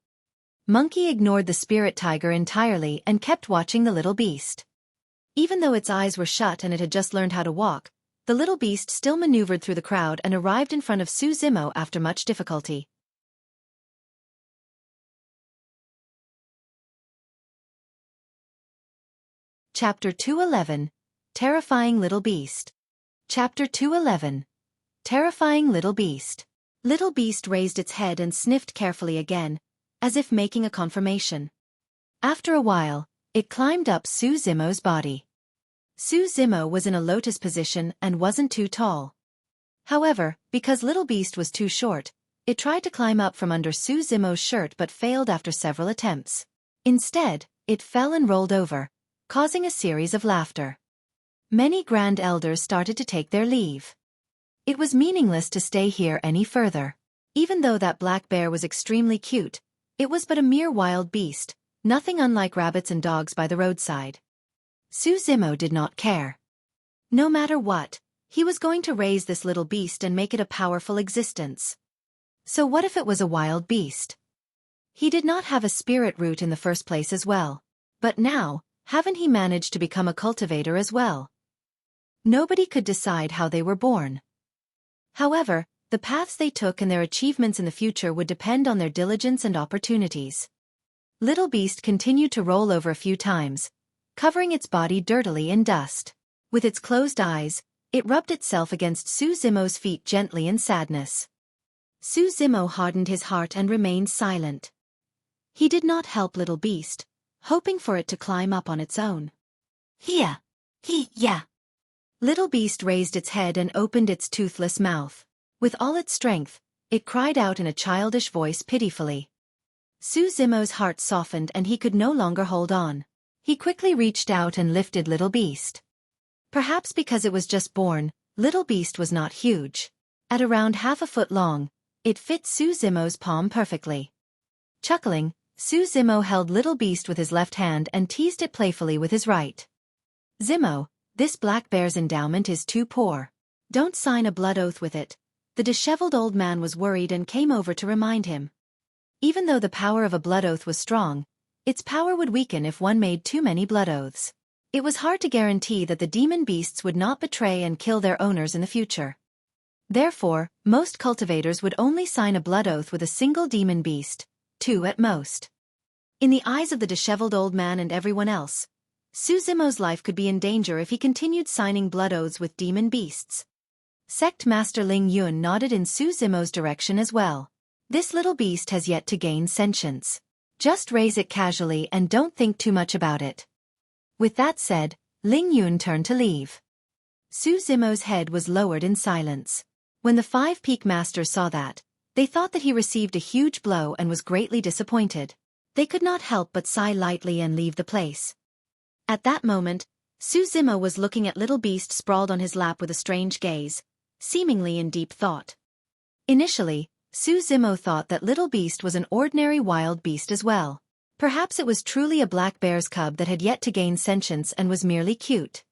S1: Monkey ignored the spirit tiger entirely and kept watching the little beast. Even though its eyes were shut and it had just learned how to walk, the little beast still maneuvered through the crowd and arrived in front of Zimo after much difficulty. Chapter 211, Terrifying Little Beast. Chapter 211, Terrifying Little Beast. Little Beast raised its head and sniffed carefully again, as if making a confirmation. After a while, it climbed up Zimo's body. Zimo was in a lotus position and wasn't too tall. However, because Little Beast was too short, it tried to climb up from under Zimo's shirt but failed after several attempts. Instead, it fell and rolled over, causing a series of laughter. Many grand elders started to take their leave. It was meaningless to stay here any further. Even though that black bear was extremely cute, it was but a mere wild beast, nothing unlike rabbits and dogs by the roadside. Xueqi did not care. No matter what, he was going to raise this little beast and make it a powerful existence. So what if it was a wild beast? He did not have a spirit root in the first place as well. But now, haven't he managed to become a cultivator as well? Nobody could decide how they were born. However, the paths they took and their achievements in the future would depend on their diligence and opportunities. Little Beast continued to roll over a few times, covering its body dirtily in dust. With its closed eyes, it rubbed itself against Xueqi's feet gently in sadness. Xueqi hardened his heart and remained silent. He did not help Little Beast, hoping for it to climb up on its own. Yeah. Little Beast raised its head and opened its toothless mouth. With all its strength, it cried out in a childish voice pitifully. Xueqi's heart softened and he could no longer hold on. He quickly reached out and lifted Little Beast. Perhaps because it was just born, Little Beast was not huge. At around half a foot long, it fit Xueqi's palm perfectly. Chuckling, Xueqi held Little Beast with his left hand and teased it playfully with his right. Zimo, this black bear's endowment is too poor. Don't sign a blood oath with it. The disheveled old man was worried and came over to remind him. Even though the power of a blood oath was strong, its power would weaken if one made too many blood oaths. It was hard to guarantee that the demon beasts would not betray and kill their owners in the future. Therefore, most cultivators would only sign a blood oath with a single demon beast, 2 at most. In the eyes of the disheveled old man and everyone else, Xueqi's life could be in danger if he continued signing blood oaths with demon beasts. Sect Master Ling Yun nodded in Xueqi's direction as well. This little beast has yet to gain sentience. Just raise it casually and don't think too much about it. With that said, Ling Yun turned to leave. Xueqi's head was lowered in silence. When the 5 peak masters saw that, they thought that he received a huge blow and was greatly disappointed. They could not help but sigh lightly and leave the place. At that moment, Xueqi was looking at Little Beast sprawled on his lap with a strange gaze, seemingly in deep thought. Initially, Xueqi thought that Little Beast was an ordinary wild beast as well. Perhaps it was truly a black bear's cub that had yet to gain sentience and was merely cute.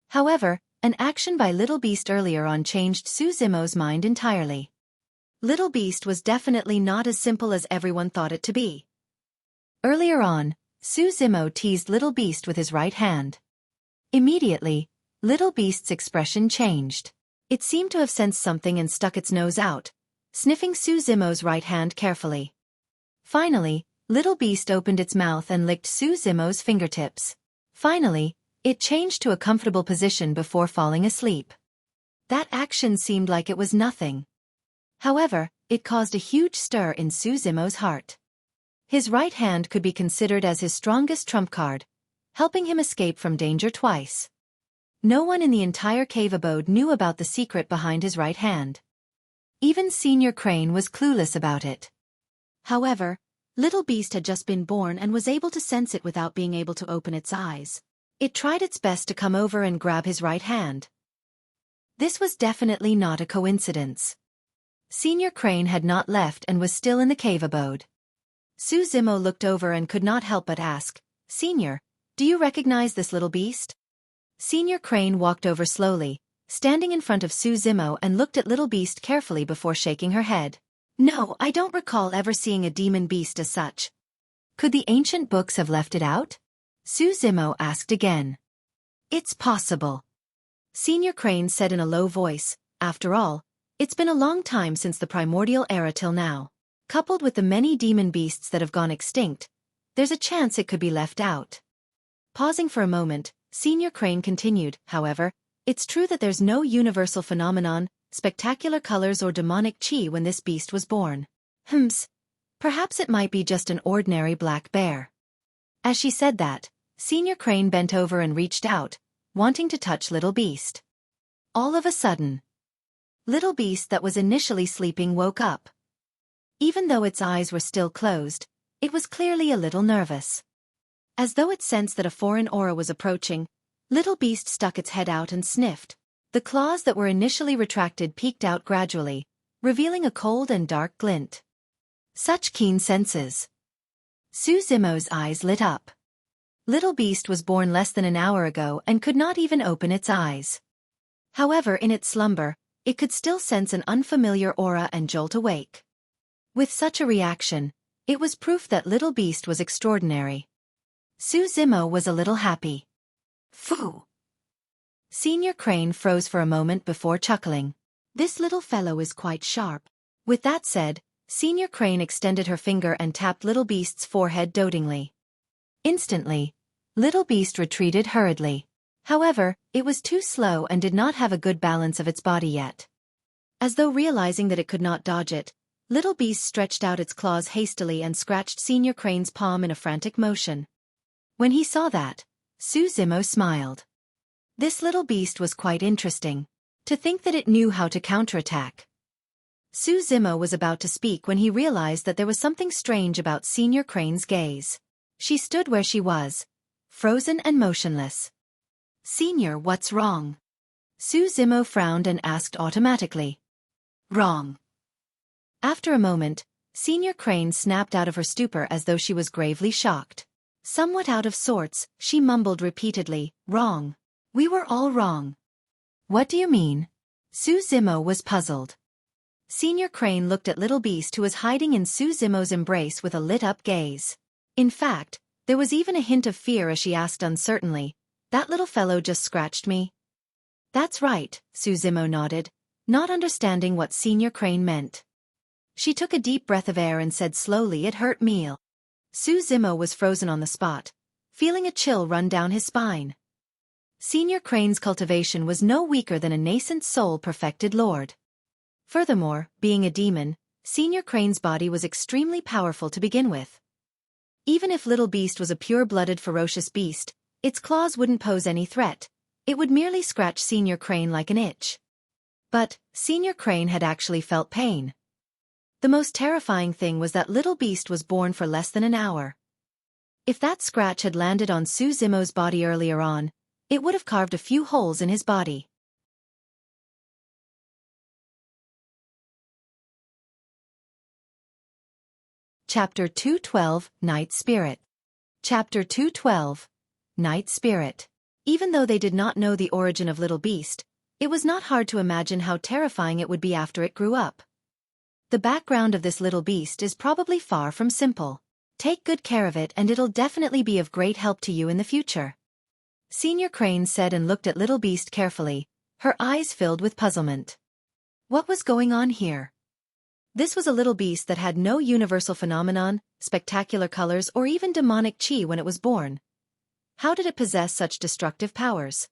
S1: However, an action by Little Beast earlier on changed Xueqi's mind entirely. Little Beast was definitely not as simple as everyone thought it to be. Earlier on, Xueqi teased Little Beast with his right hand. Immediately, Little Beast's expression changed. It seemed to have sensed something and stuck its nose out, sniffing Xueqi's right hand carefully. Finally, Little Beast opened its mouth and licked Xueqi's fingertips. Finally, it changed to a comfortable position before falling asleep. That action seemed like it was nothing. However, it caused a huge stir in Xueqi's heart. His right hand could be considered as his strongest trump card, helping him escape from danger twice. No one in the entire cave abode knew about the secret behind his right hand. Even Senior Crane was clueless about it. However, Little Beast had just been born and was able to sense it without being able to open its eyes. It tried its best to come over and grab his right hand. This was definitely not a coincidence. Senior Crane had not left and was still in the cave abode. Xueqi looked over and could not help but ask, "Senior, do you recognize this little beast?" Senior Crane walked over slowly, standing in front of Xueqi and looked at Little Beast carefully before shaking her head. "No, I don't recall ever seeing a demon beast as such. Could the ancient books have left it out?" Xueqi asked again. "It's possible," Senior Crane said in a low voice. "After all, it's been a long time since the primordial era till now. Coupled with the many demon beasts that have gone extinct, there's a chance it could be left out." Pausing for a moment, Senior Crane continued, "However, it's true that there's no universal phenomenon, spectacular colors or demonic chi when this beast was born. Perhaps it might be just an ordinary black bear." As she said that, Senior Crane bent over and reached out, wanting to touch Little Beast. All of a sudden, Little Beast that was initially sleeping woke up. Even though its eyes were still closed, it was clearly a little nervous. As though it sensed that a foreign aura was approaching, Little Beast stuck its head out and sniffed. The claws that were initially retracted peeked out gradually, revealing a cold and dark glint. Such keen senses. Xueqi's eyes lit up. Little Beast was born less than an hour ago and could not even open its eyes. However, in its slumber, it could still sense an unfamiliar aura and jolt awake. With such a reaction, it was proof that Little Beast was extraordinary. Xueqi was a little happy. Phoo! Senior Crane froze for a moment before chuckling. This little fellow is quite sharp. With that said, Senior Crane extended her finger and tapped Little Beast's forehead dotingly. Instantly, Little Beast retreated hurriedly. However, it was too slow and did not have a good balance of its body yet. As though realizing that it could not dodge it, Little Beast stretched out its claws hastily and scratched Senior Crane's palm in a frantic motion. When he saw that, Xueqi smiled. This little beast was quite interesting. To think that it knew how to counterattack. Xueqi was about to speak when he realized that there was something strange about Senior Crane's gaze. She stood where she was, frozen and motionless. Senior, what's wrong? Xueqi frowned and asked automatically. Wrong. After a moment, Senior Crane snapped out of her stupor as though she was gravely shocked. Somewhat out of sorts, she mumbled repeatedly, wrong. We were all wrong. What do you mean? Xueqi was puzzled. Senior Crane looked at Little Beast, who was hiding in Xueqi's embrace with a lit-up gaze. In fact, there was even a hint of fear as she asked uncertainly, that little fellow just scratched me? That's right, Xueqi nodded, not understanding what Senior Crane meant. She took a deep breath of air and said slowly, it hurt me. Xueqi was frozen on the spot, feeling a chill run down his spine. Senior Crane's cultivation was no weaker than a nascent soul-perfected lord. Furthermore, being a demon, Senior Crane's body was extremely powerful to begin with. Even if Little Beast was a pure-blooded ferocious beast, its claws wouldn't pose any threat. It would merely scratch Senior Crane like an itch. But Senior Crane had actually felt pain. The most terrifying thing was that Little Beast was born for less than an hour. If that scratch had landed on Xueqi's body earlier on, it would have carved a few holes in his body. Chapter 212, Night Spirit. Chapter 212, Night Spirit. Even though they did not know the origin of Little Beast, it was not hard to imagine how terrifying it would be after it grew up. The background of this little beast is probably far from simple. Take good care of it and it'll definitely be of great help to you in the future. Senior Crane said and looked at Little Beast carefully, her eyes filled with puzzlement. What was going on here? This was a little beast that had no universal phenomenon, spectacular colors, or even demonic chi when it was born. How did it possess such destructive powers?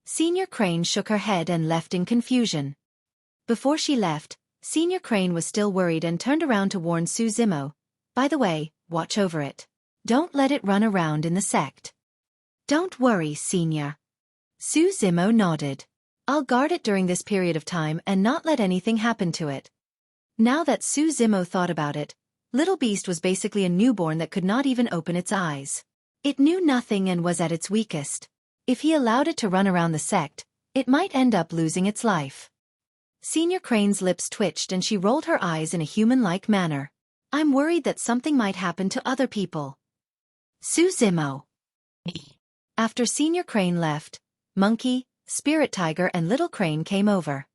S1: Senior Crane shook her head and left in confusion. Before she left, Senior Crane was still worried and turned around to warn Xueqi. By the way, watch over it. Don't let it run around in the sect. Don't worry, Senior. Xueqi nodded. I'll guard it during this period of time and not let anything happen to it. Now that Xueqi thought about it, Little Beast was basically a newborn that could not even open its eyes. It knew nothing and was at its weakest. If he allowed it to run around the sect, it might end up losing its life. Senior Crane's lips twitched and she rolled her eyes in a human-like manner. I'm worried that something might happen to other people. Xueqi. After Senior Crane left, Monkey, Spirit Tiger and Little Crane came over.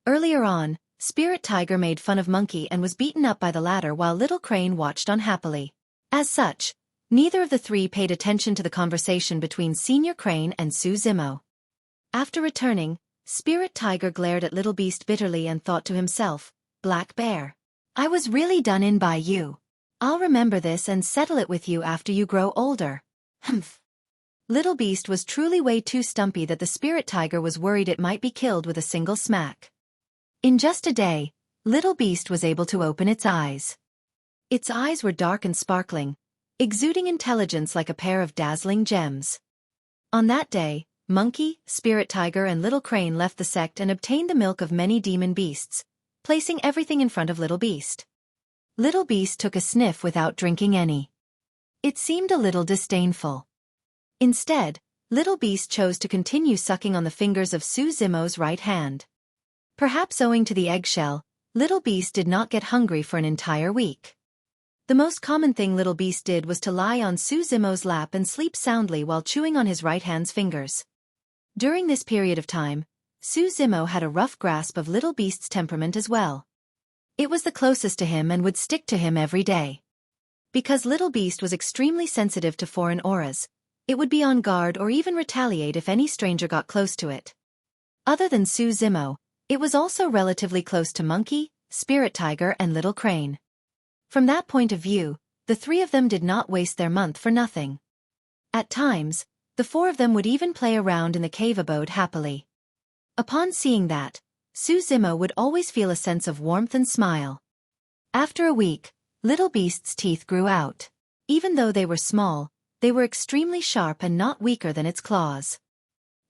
S1: Earlier on, Spirit Tiger made fun of Monkey and was beaten up by the latter while Little Crane watched unhappily. As such, neither of the three paid attention to the conversation between Senior Crane and Xueqi. After returning, Spirit Tiger glared at Little Beast bitterly and thought to himself, Black Bear. I was really done in by you. I'll remember this and settle it with you after you grow older. Humph. Little Beast was truly way too stumpy that the Spirit Tiger was worried it might be killed with a single smack. In just a day, Little Beast was able to open its eyes. Its eyes were dark and sparkling, exuding intelligence like a pair of dazzling gems. On that day, Monkey, Spirit Tiger and Little Crane left the sect and obtained the milk of many demon beasts, placing everything in front of Little Beast. Little Beast took a sniff without drinking any. It seemed a little disdainful. Instead, Little Beast chose to continue sucking on the fingers of Xueqi's right hand. Perhaps owing to the eggshell, Little Beast did not get hungry for an entire week. The most common thing Little Beast did was to lie on Xueqi's lap and sleep soundly while chewing on his right hand's fingers. During this period of time, Xueqi had a rough grasp of Little Beast's temperament as well. It was the closest to him and would stick to him every day. Because Little Beast was extremely sensitive to foreign auras, it would be on guard or even retaliate if any stranger got close to it. Other than Xueqi, it was also relatively close to Monkey, Spirit Tiger and Little Crane. From that point of view, the three of them did not waste their month for nothing. At times, the four of them would even play around in the cave abode happily. Upon seeing that, Xueqi would always feel a sense of warmth and smile. After a week, Little Beast's teeth grew out. Even though they were small, they were extremely sharp and not weaker than its claws.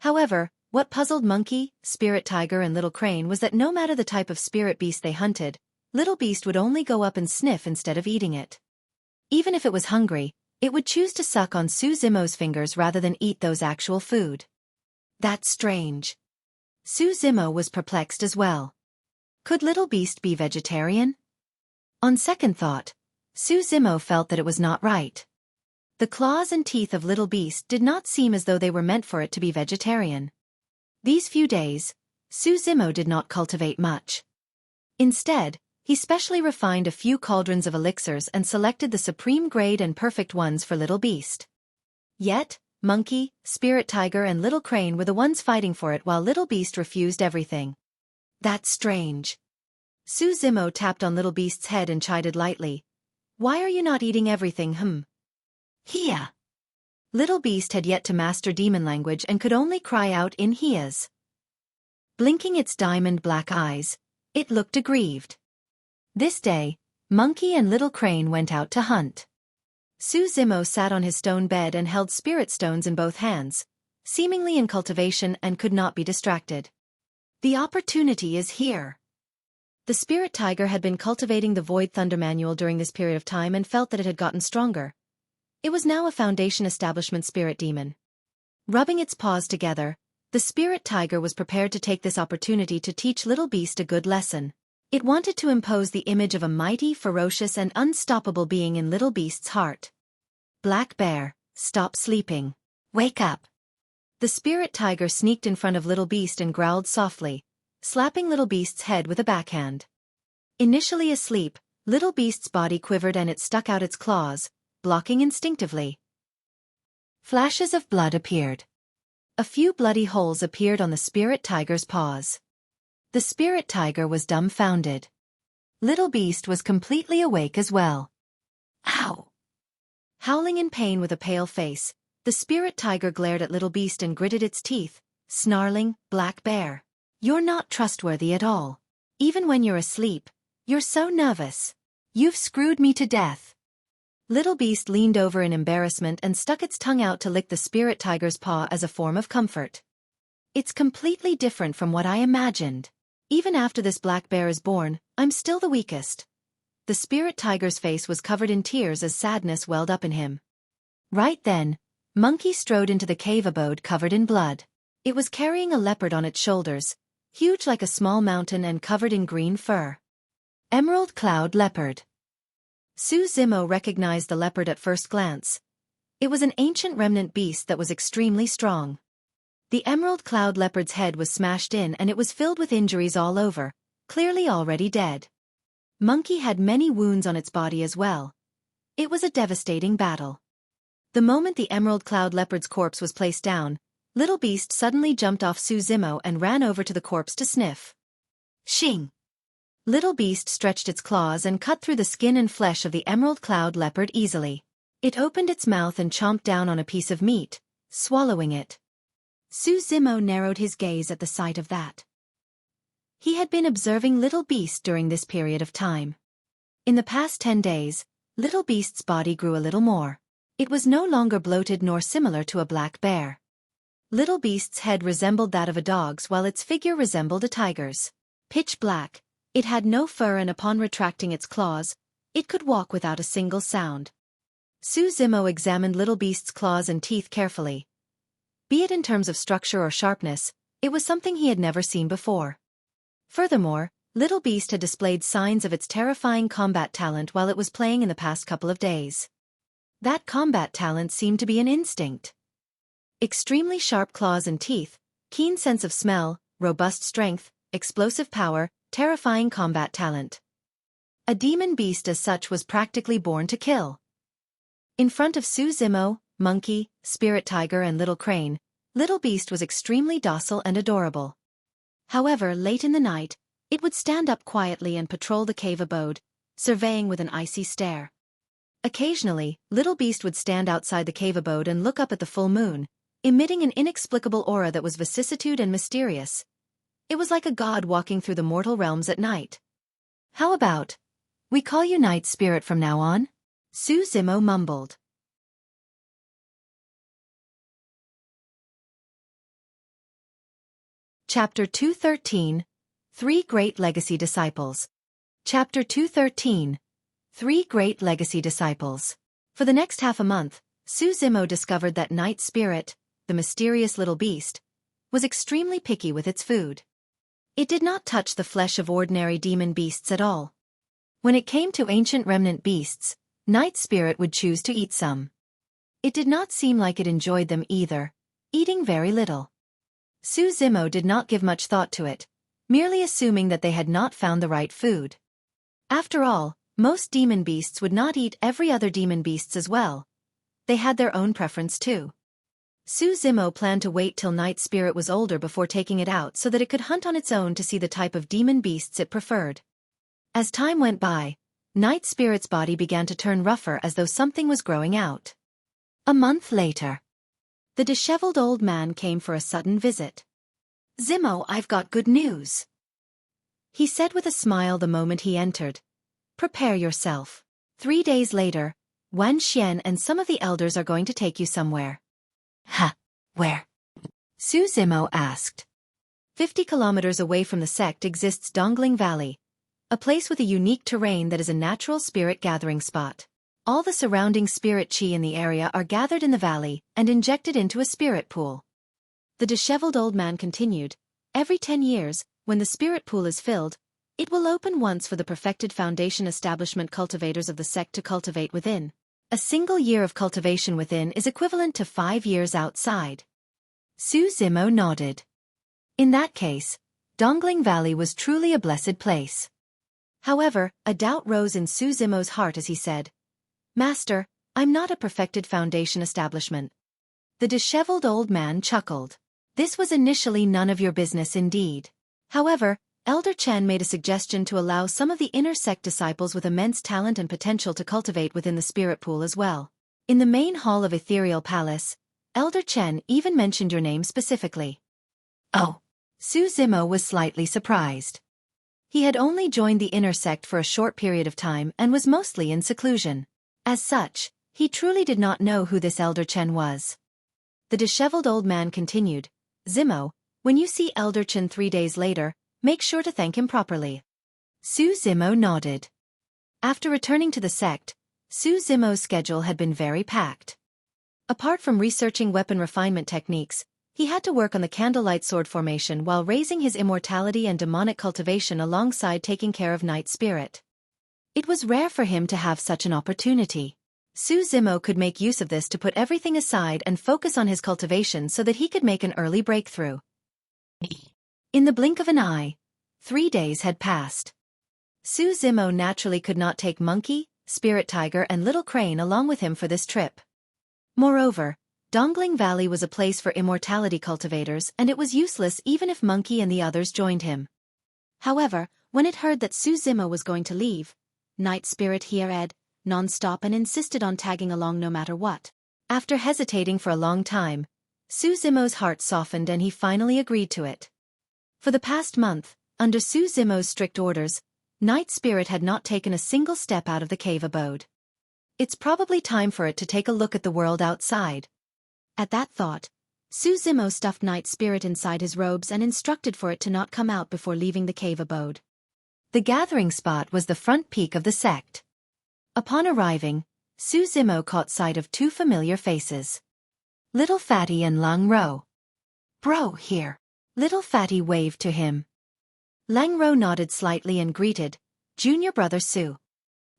S1: However, what puzzled Monkey, Spirit Tiger and Little Crane was that no matter the type of spirit beast they hunted, Little Beast would only go up and sniff instead of eating it. Even if it was hungry, it would choose to suck on Xueqi's fingers rather than eat those actual food. That's strange. Xueqi was perplexed as well. Could Little Beast be vegetarian? On second thought, Xueqi felt that it was not right. The claws and teeth of Little Beast did not seem as though they were meant for it to be vegetarian. These few days, Xueqi did not cultivate much. Instead, he specially refined a few cauldrons of elixirs and selected the supreme grade and perfect ones for Little Beast. Yet, Monkey, Spirit Tiger and Little Crane were the ones fighting for it while Little Beast refused everything. That's strange. Xueqi tapped on Little Beast's head and chided lightly. Why are you not eating everything, Hia. Little Beast had yet to master demon language and could only cry out in Hias. Blinking its diamond black eyes, it looked aggrieved. This day, Monkey and Little Crane went out to hunt. Xueqi sat on his stone bed and held spirit stones in both hands, seemingly in cultivation and could not be distracted. The opportunity is here. The Spirit Tiger had been cultivating the Void Thunder Manual during this period of time and felt that it had gotten stronger. It was now a Foundation Establishment spirit demon. Rubbing its paws together, the Spirit Tiger was prepared to take this opportunity to teach Little Beast a good lesson. It wanted to impose the image of a mighty, ferocious and unstoppable being in Little Beast's heart. Black Bear, stop sleeping. Wake up. The Spirit Tiger sneaked in front of Little Beast and growled softly, slapping Little Beast's head with a backhand. Initially asleep, Little Beast's body quivered and it stuck out its claws, blocking instinctively. Flashes of blood appeared. A few bloody holes appeared on the Spirit Tiger's paws. The Spirit Tiger was dumbfounded. Little Beast was completely awake as well. Ow! Howling in pain with a pale face, the Spirit Tiger glared at Little Beast and gritted its teeth, snarling, Black Bear. You're not trustworthy at all. Even when you're asleep, you're so nervous. You've screwed me to death. Little Beast leaned over in embarrassment and stuck its tongue out to lick the Spirit Tiger's paw as a form of comfort. It's completely different from what I imagined. Even after this Black Bear is born, I'm still the weakest. The Spirit Tiger's face was covered in tears as sadness welled up in him. Right then, Monkey strode into the cave abode covered in blood. It was carrying a leopard on its shoulders, huge like a small mountain and covered in green fur. Emerald Cloud Leopard. Xueqi recognized the leopard at first glance. It was an ancient remnant beast that was extremely strong. The Emerald Cloud Leopard's head was smashed in and it was filled with injuries all over, clearly already dead. Monkey had many wounds on its body as well. It was a devastating battle. The moment the Emerald Cloud Leopard's corpse was placed down, Little Beast suddenly jumped off Xueqi and ran over to the corpse to sniff. Shing! Little Beast stretched its claws and cut through the skin and flesh of the Emerald Cloud Leopard easily. It opened its mouth and chomped down on a piece of meat, swallowing it. Xueqi narrowed his gaze at the sight of that. He had been observing Little Beast during this period of time. In the past 10 days, Little Beast's body grew a little more. It was no longer bloated nor similar to a black bear. Little Beast's head resembled that of a dog's while its figure resembled a tiger's. Pitch black, it had no fur and upon retracting its claws, it could walk without a single sound. Xueqi examined Little Beast's claws and teeth carefully. Be it in terms of structure or sharpness, it was something he had never seen before. Furthermore, Little Beast had displayed signs of its terrifying combat talent while it was playing in the past couple of days. That combat talent seemed to be an instinct. Extremely sharp claws and teeth, keen sense of smell, robust strength, explosive power, terrifying combat talent. A demon beast as such was practically born to kill. In front of Su Zimo, Monkey, Spirit Tiger and Little Crane, Little Beast was extremely docile and adorable. However, late in the night, it would stand up quietly and patrol the cave abode, surveying with an icy stare. Occasionally, Little Beast would stand outside the cave abode and look up at the full moon, emitting an inexplicable aura that was vicissitude and mysterious. It was like a god walking through the mortal realms at night. "How about we call you Night Spirit from now on?" Su Zimo mumbled. Chapter 213, 3 Great Legacy Disciples. Chapter 213, 3 Great Legacy Disciples. For the next half a month, Su Zimo discovered that Night Spirit, the mysterious little beast, was extremely picky with its food. It did not touch the flesh of ordinary demon beasts at all. When it came to ancient remnant beasts, Night Spirit would choose to eat some. It did not seem like it enjoyed them either, eating very little. Su Zimo did not give much thought to it, merely assuming that they had not found the right food. After all, most demon beasts would not eat every other demon beasts as well. They had their own preference too. Su Zimo planned to wait till Night Spirit was older before taking it out so that it could hunt on its own to see the type of demon beasts it preferred. As time went by, Night Spirit's body began to turn rougher as though something was growing out. A month later, the disheveled old man came for a sudden visit. "Zimo, I've got good news," he said with a smile the moment he entered. "Prepare yourself. 3 days later, Wan Xian and some of the elders are going to take you somewhere." "Ha, where?" Su Zimo asked. 50 kilometers away from the sect exists Dongling Valley, a place with a unique terrain that is a natural spirit gathering spot. All the surrounding spirit chi in the area are gathered in the valley and injected into a spirit pool. The disheveled old man continued, "Every 10 years, when the spirit pool is filled, it will open once for the perfected foundation establishment cultivators of the sect to cultivate within. A single year of cultivation within is equivalent to 5 years outside." Su Zimo nodded. In that case, Dongling Valley was truly a blessed place. However, a doubt rose in Su Zimo's heart as he said, "Master, I'm not a perfected foundation establishment." The disheveled old man chuckled. This was initially none of your business indeed. However, Elder Chen made a suggestion to allow some of the inner sect disciples with immense talent and potential to cultivate within the spirit pool as well. In the main hall of Ethereal Palace, Elder Chen even mentioned your name specifically. Oh. Su Zimo was slightly surprised. He had only joined the inner sect for a short period of time and was mostly in seclusion. As such, he truly did not know who this Elder Chen was. The disheveled old man continued, "Zimo, when you see Elder Chen 3 days later, make sure to thank him properly." Su Zimo nodded. After returning to the sect, Su Zimo's schedule had been very packed. Apart from researching weapon refinement techniques, he had to work on the Candlelight sword formation while raising his immortality and demonic cultivation alongside taking care of Night Spirit. It was rare for him to have such an opportunity. Su Zimo could make use of this to put everything aside and focus on his cultivation so that he could make an early breakthrough. In the blink of an eye, 3 days had passed. Su Zimo naturally could not take Monkey, Spirit Tiger and Little Crane along with him for this trip. Moreover, Dongling Valley was a place for immortality cultivators and it was useless even if Monkey and the others joined him. However, when it heard that Su Zimo was going to leave, Night Spirit heard non-stop and insisted on tagging along no matter what. After hesitating for a long time, Su Zimo's heart softened and he finally agreed to it. For the past month, under Su Zimo's strict orders, Night Spirit had not taken a single step out of the cave abode. It's probably time for it to take a look at the world outside. At that thought, Su Zimo stuffed Night Spirit inside his robes and instructed for it to not come out before leaving the cave abode. The gathering spot was the front peak of the sect. Upon arriving, Su Zimo caught sight of 2 familiar faces. Little Fatty and Lang Ro. Bro, here. Little Fatty waved to him. Lang Ro nodded slightly and greeted, Junior Brother Su.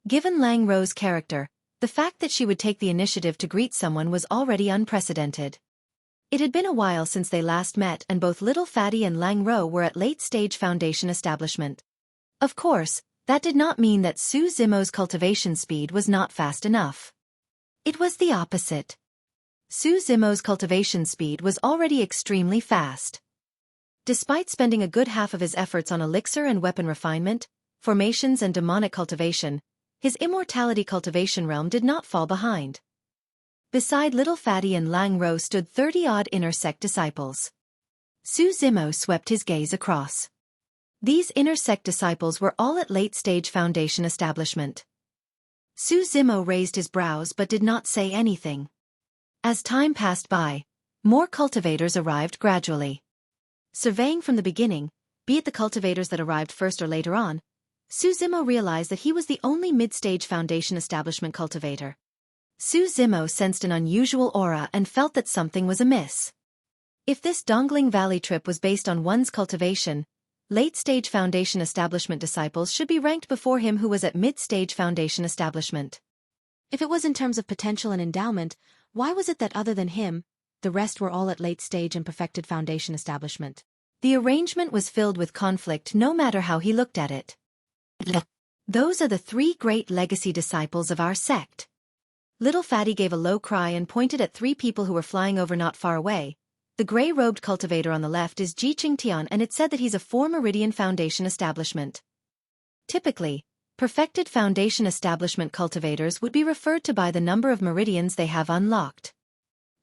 S1: Given Lang Ro's character, the fact that she would take the initiative to greet someone was already unprecedented. It had been a while since they last met and both Little Fatty and Lang Ro were at late-stage foundation establishment. Of course, that did not mean that Su Zimo's cultivation speed was not fast enough. It was the opposite. Su Zimo's cultivation speed was already extremely fast. Despite spending a good half of his efforts on elixir and weapon refinement, formations and demonic cultivation, his immortality cultivation realm did not fall behind. Beside Little Fatty and Lang Ro stood 30-odd inner sect disciples. Su Zimo swept his gaze across. These inner sect disciples were all at late-stage foundation establishment. Su Zimo raised his brows but did not say anything. As time passed by, more cultivators arrived gradually. Surveying from the beginning, be it the cultivators that arrived first or later on, Su Zimo realized that he was the only mid-stage foundation establishment cultivator. Su Zimo sensed an unusual aura and felt that something was amiss. If this Dongling Valley trip was based on one's cultivation, late-stage foundation establishment disciples should be ranked before him who was at mid-stage foundation establishment. If it was in terms of potential and endowment, why was it that other than him, the rest were all at late-stage and perfected foundation establishment? The arrangement was filled with conflict no matter how he looked at it. Those are the 3 great legacy disciples of our sect. Little Fatty gave a low cry and pointed at 3 people who were flying over not far away. The gray-robed cultivator on the left is Ji Qingtian and it said that he's a 4 Meridian Foundation establishment. Typically, perfected foundation establishment cultivators would be referred to by the number of meridians they have unlocked.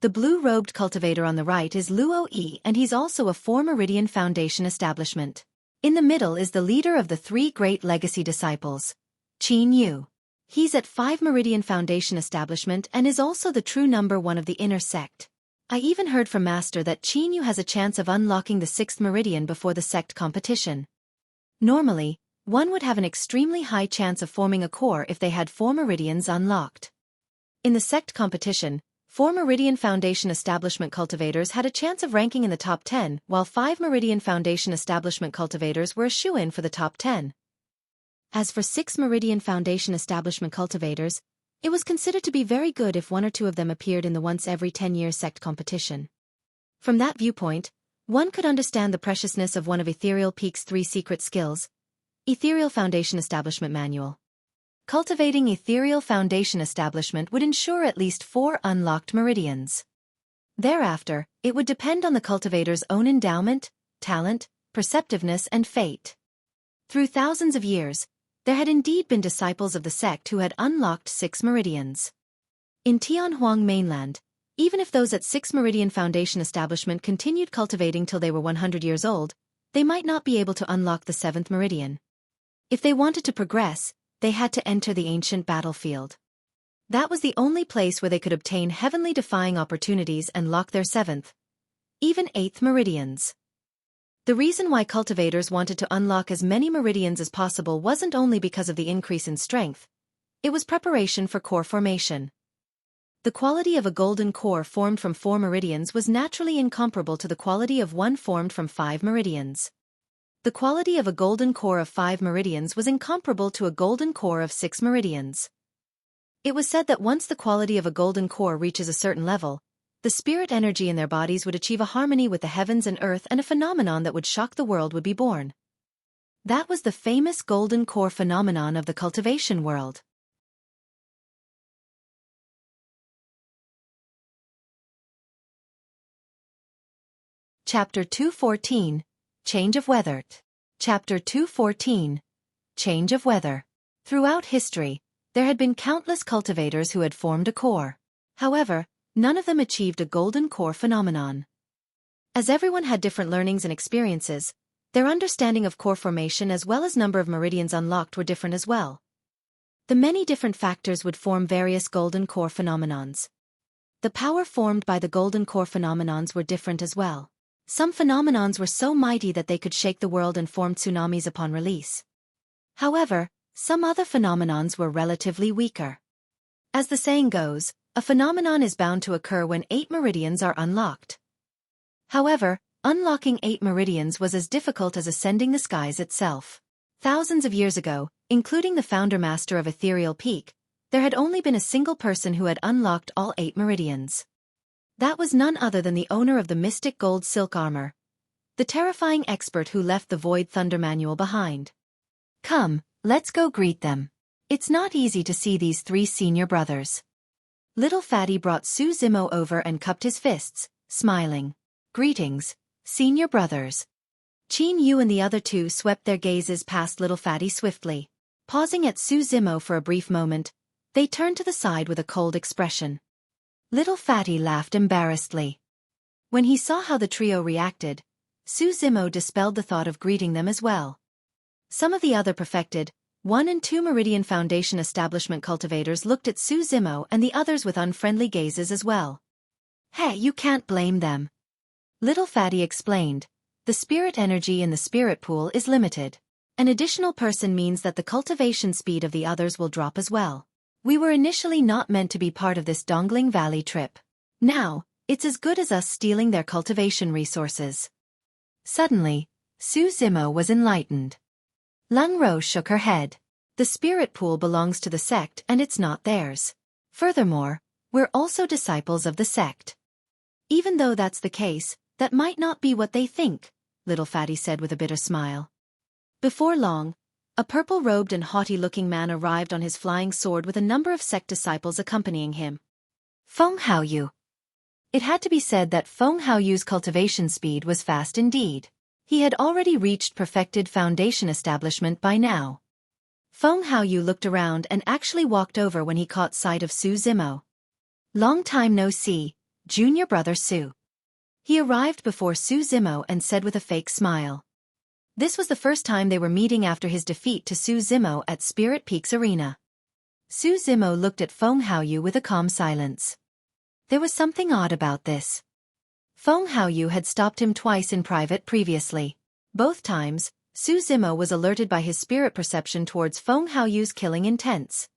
S1: The blue-robed cultivator on the right is Luo Yi and he's also a 4 Meridian Foundation establishment. In the middle is the leader of the 3 great legacy disciples, Qin Yu. He's at 5 Meridian Foundation establishment and is also the true number 1 of the inner sect. I even heard from Master that Qin Yu has a chance of unlocking the 6th Meridian before the sect competition. Normally, one would have an extremely high chance of forming a core if they had 4 Meridians unlocked. In the sect competition, 4 Meridian Foundation establishment cultivators had a chance of ranking in the top 10, while 5 Meridian Foundation establishment cultivators were a shoo-in for the top 10. As for 6 Meridian Foundation establishment cultivators, it was considered to be very good if 1 or 2 of them appeared in the once every 10-year sect competition. From that viewpoint, one could understand the preciousness of one of Ethereal Peak's 3 secret skills. Ethereal Foundation Establishment Manual. Cultivating Ethereal Foundation Establishment would ensure at least 4 unlocked meridians. Thereafter, it would depend on the cultivator's own endowment, talent, perceptiveness and fate. Through thousands of years, there had indeed been disciples of the sect who had unlocked 6 meridians. In Tianhuang mainland, even if those at 6 Meridian Foundation establishment continued cultivating till they were 100 years old, they might not be able to unlock the 7th meridian. If they wanted to progress, they had to enter the ancient battlefield. That was the only place where they could obtain heavenly-defying opportunities and lock their 7th, even 8th meridians. The reason why cultivators wanted to unlock as many meridians as possible wasn't only because of the increase in strength. It was preparation for core formation. The quality of a golden core formed from 4 meridians was naturally incomparable to the quality of one formed from 5 meridians. The quality of a golden core of 5 meridians was incomparable to a golden core of 6 meridians. It was said that once the quality of a golden core reaches a certain level, the spirit energy in their bodies would achieve a harmony with the heavens and earth and a phenomenon that would shock the world would be born. That was the famous golden core phenomenon of the cultivation world. Chapter 214, Change of Weather. Chapter 214, Change of Weather. Throughout history, there had been countless cultivators who had formed a core. However, none of them achieved a golden core phenomenon. As everyone had different learnings and experiences, their understanding of core formation as well as number of meridians unlocked were different as well. The many different factors would form various golden core phenomenons. The power formed by the golden core phenomenons were different as well. Some phenomenons were so mighty that they could shake the world and form tsunamis upon release. However, some other phenomenons were relatively weaker. As the saying goes, A phenomenon is bound to occur when 8 meridians are unlocked. However, unlocking 8 meridians was as difficult as ascending the skies itself. Thousands of years ago, including the founder master of Ethereal Peak, there had only been a single person who had unlocked all 8 meridians. That was none other than the owner of the mystic gold silk armor, the terrifying expert who left the Void Thunder manual behind. Come, let's go greet them. It's not easy to see these 3 senior brothers. Little Fatty brought Su Zimo over and cupped his fists, smiling. Greetings, senior brothers. Qin Yu and the other 2 swept their gazes past Little Fatty swiftly. Pausing at Su Zimo for a brief moment, they turned to the side with a cold expression. Little Fatty laughed embarrassedly. When he saw how the trio reacted, Su Zimo dispelled the thought of greeting them as well. Some of the other perfected 1 and 2 Meridian Foundation establishment cultivators looked at Su Zimo and the others with unfriendly gazes as well. Hey, you can't blame them. Little Fatty explained. The spirit energy in the spirit pool is limited. An additional person means that the cultivation speed of the others will drop as well. We were initially not meant to be part of this Dongling Valley trip. Now, it's as good as us stealing their cultivation resources. Suddenly, Su Zimo was enlightened. Lung Ro shook her head. The spirit pool belongs to the sect and it's not theirs. Furthermore, we're also disciples of the sect. Even though that's the case, that might not be what they think, Little Fatty said with a bitter smile. Before long, a purple-robed and haughty-looking man arrived on his flying sword with a number of sect disciples accompanying him. Feng Haoyu. It had to be said that Feng Haoyu's cultivation speed was fast indeed. He had already reached perfected foundation establishment by now. Feng Haoyu looked around and actually walked over when he caught sight of Su Zimo. Long time no see, junior brother Su. He arrived before Su Zimo and said with a fake smile. This was the first time they were meeting after his defeat to Su Zimo at Spirit Peaks Arena. Su Zimo looked at Feng Haoyu with a calm silence. There was something odd about this. Feng Haoyu had stopped him twice in private previously. Both times, Su Zimo was alerted by his spirit perception towards Feng Haoyu's killing intents.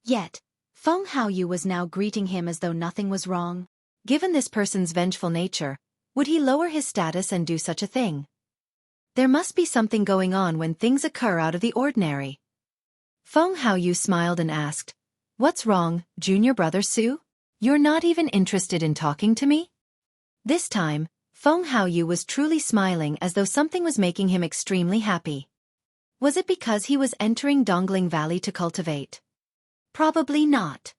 S1: Yet, Feng Haoyu was now greeting him as though nothing was wrong. Given this person's vengeful nature, would he lower his status and do such a thing? There must be something going on when things occur out of the ordinary. Feng Haoyu smiled and asked, "What's wrong, junior brother Su? You're not even interested in talking to me?" This time, Feng Haoyu was truly smiling as though something was making him extremely happy. Was it because he was entering Dongling Valley to cultivate? Probably not.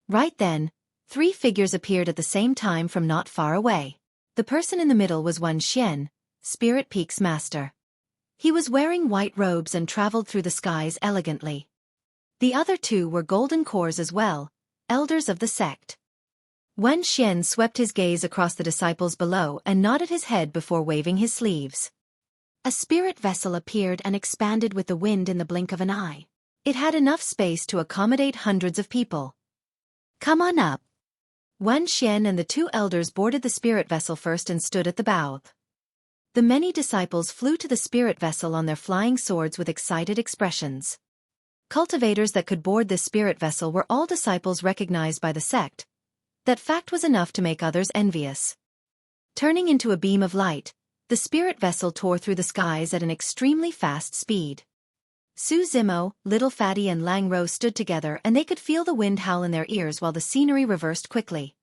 S1: Right then, 3 figures appeared at the same time from not far away. The person in the middle was Wen Xian, Spirit Peak's master. He was wearing white robes and traveled through the skies elegantly. The other 2 were golden cores as well, elders of the sect. Wen Xian swept his gaze across the disciples below and nodded his head before waving his sleeves. A spirit vessel appeared and expanded with the wind in the blink of an eye. It had enough space to accommodate hundreds of people. Come on up. Wen Xian and the 2 elders boarded the spirit vessel first and stood at the bow. The many disciples flew to the spirit vessel on their flying swords with excited expressions. Cultivators that could board this spirit vessel were all disciples recognized by the sect. That fact was enough to make others envious. Turning into a beam of light, the spirit vessel tore through the skies at an extremely fast speed. Su Zimo, Little Fatty and Lang Ro stood together and they could feel the wind howl in their ears while the scenery reversed quickly.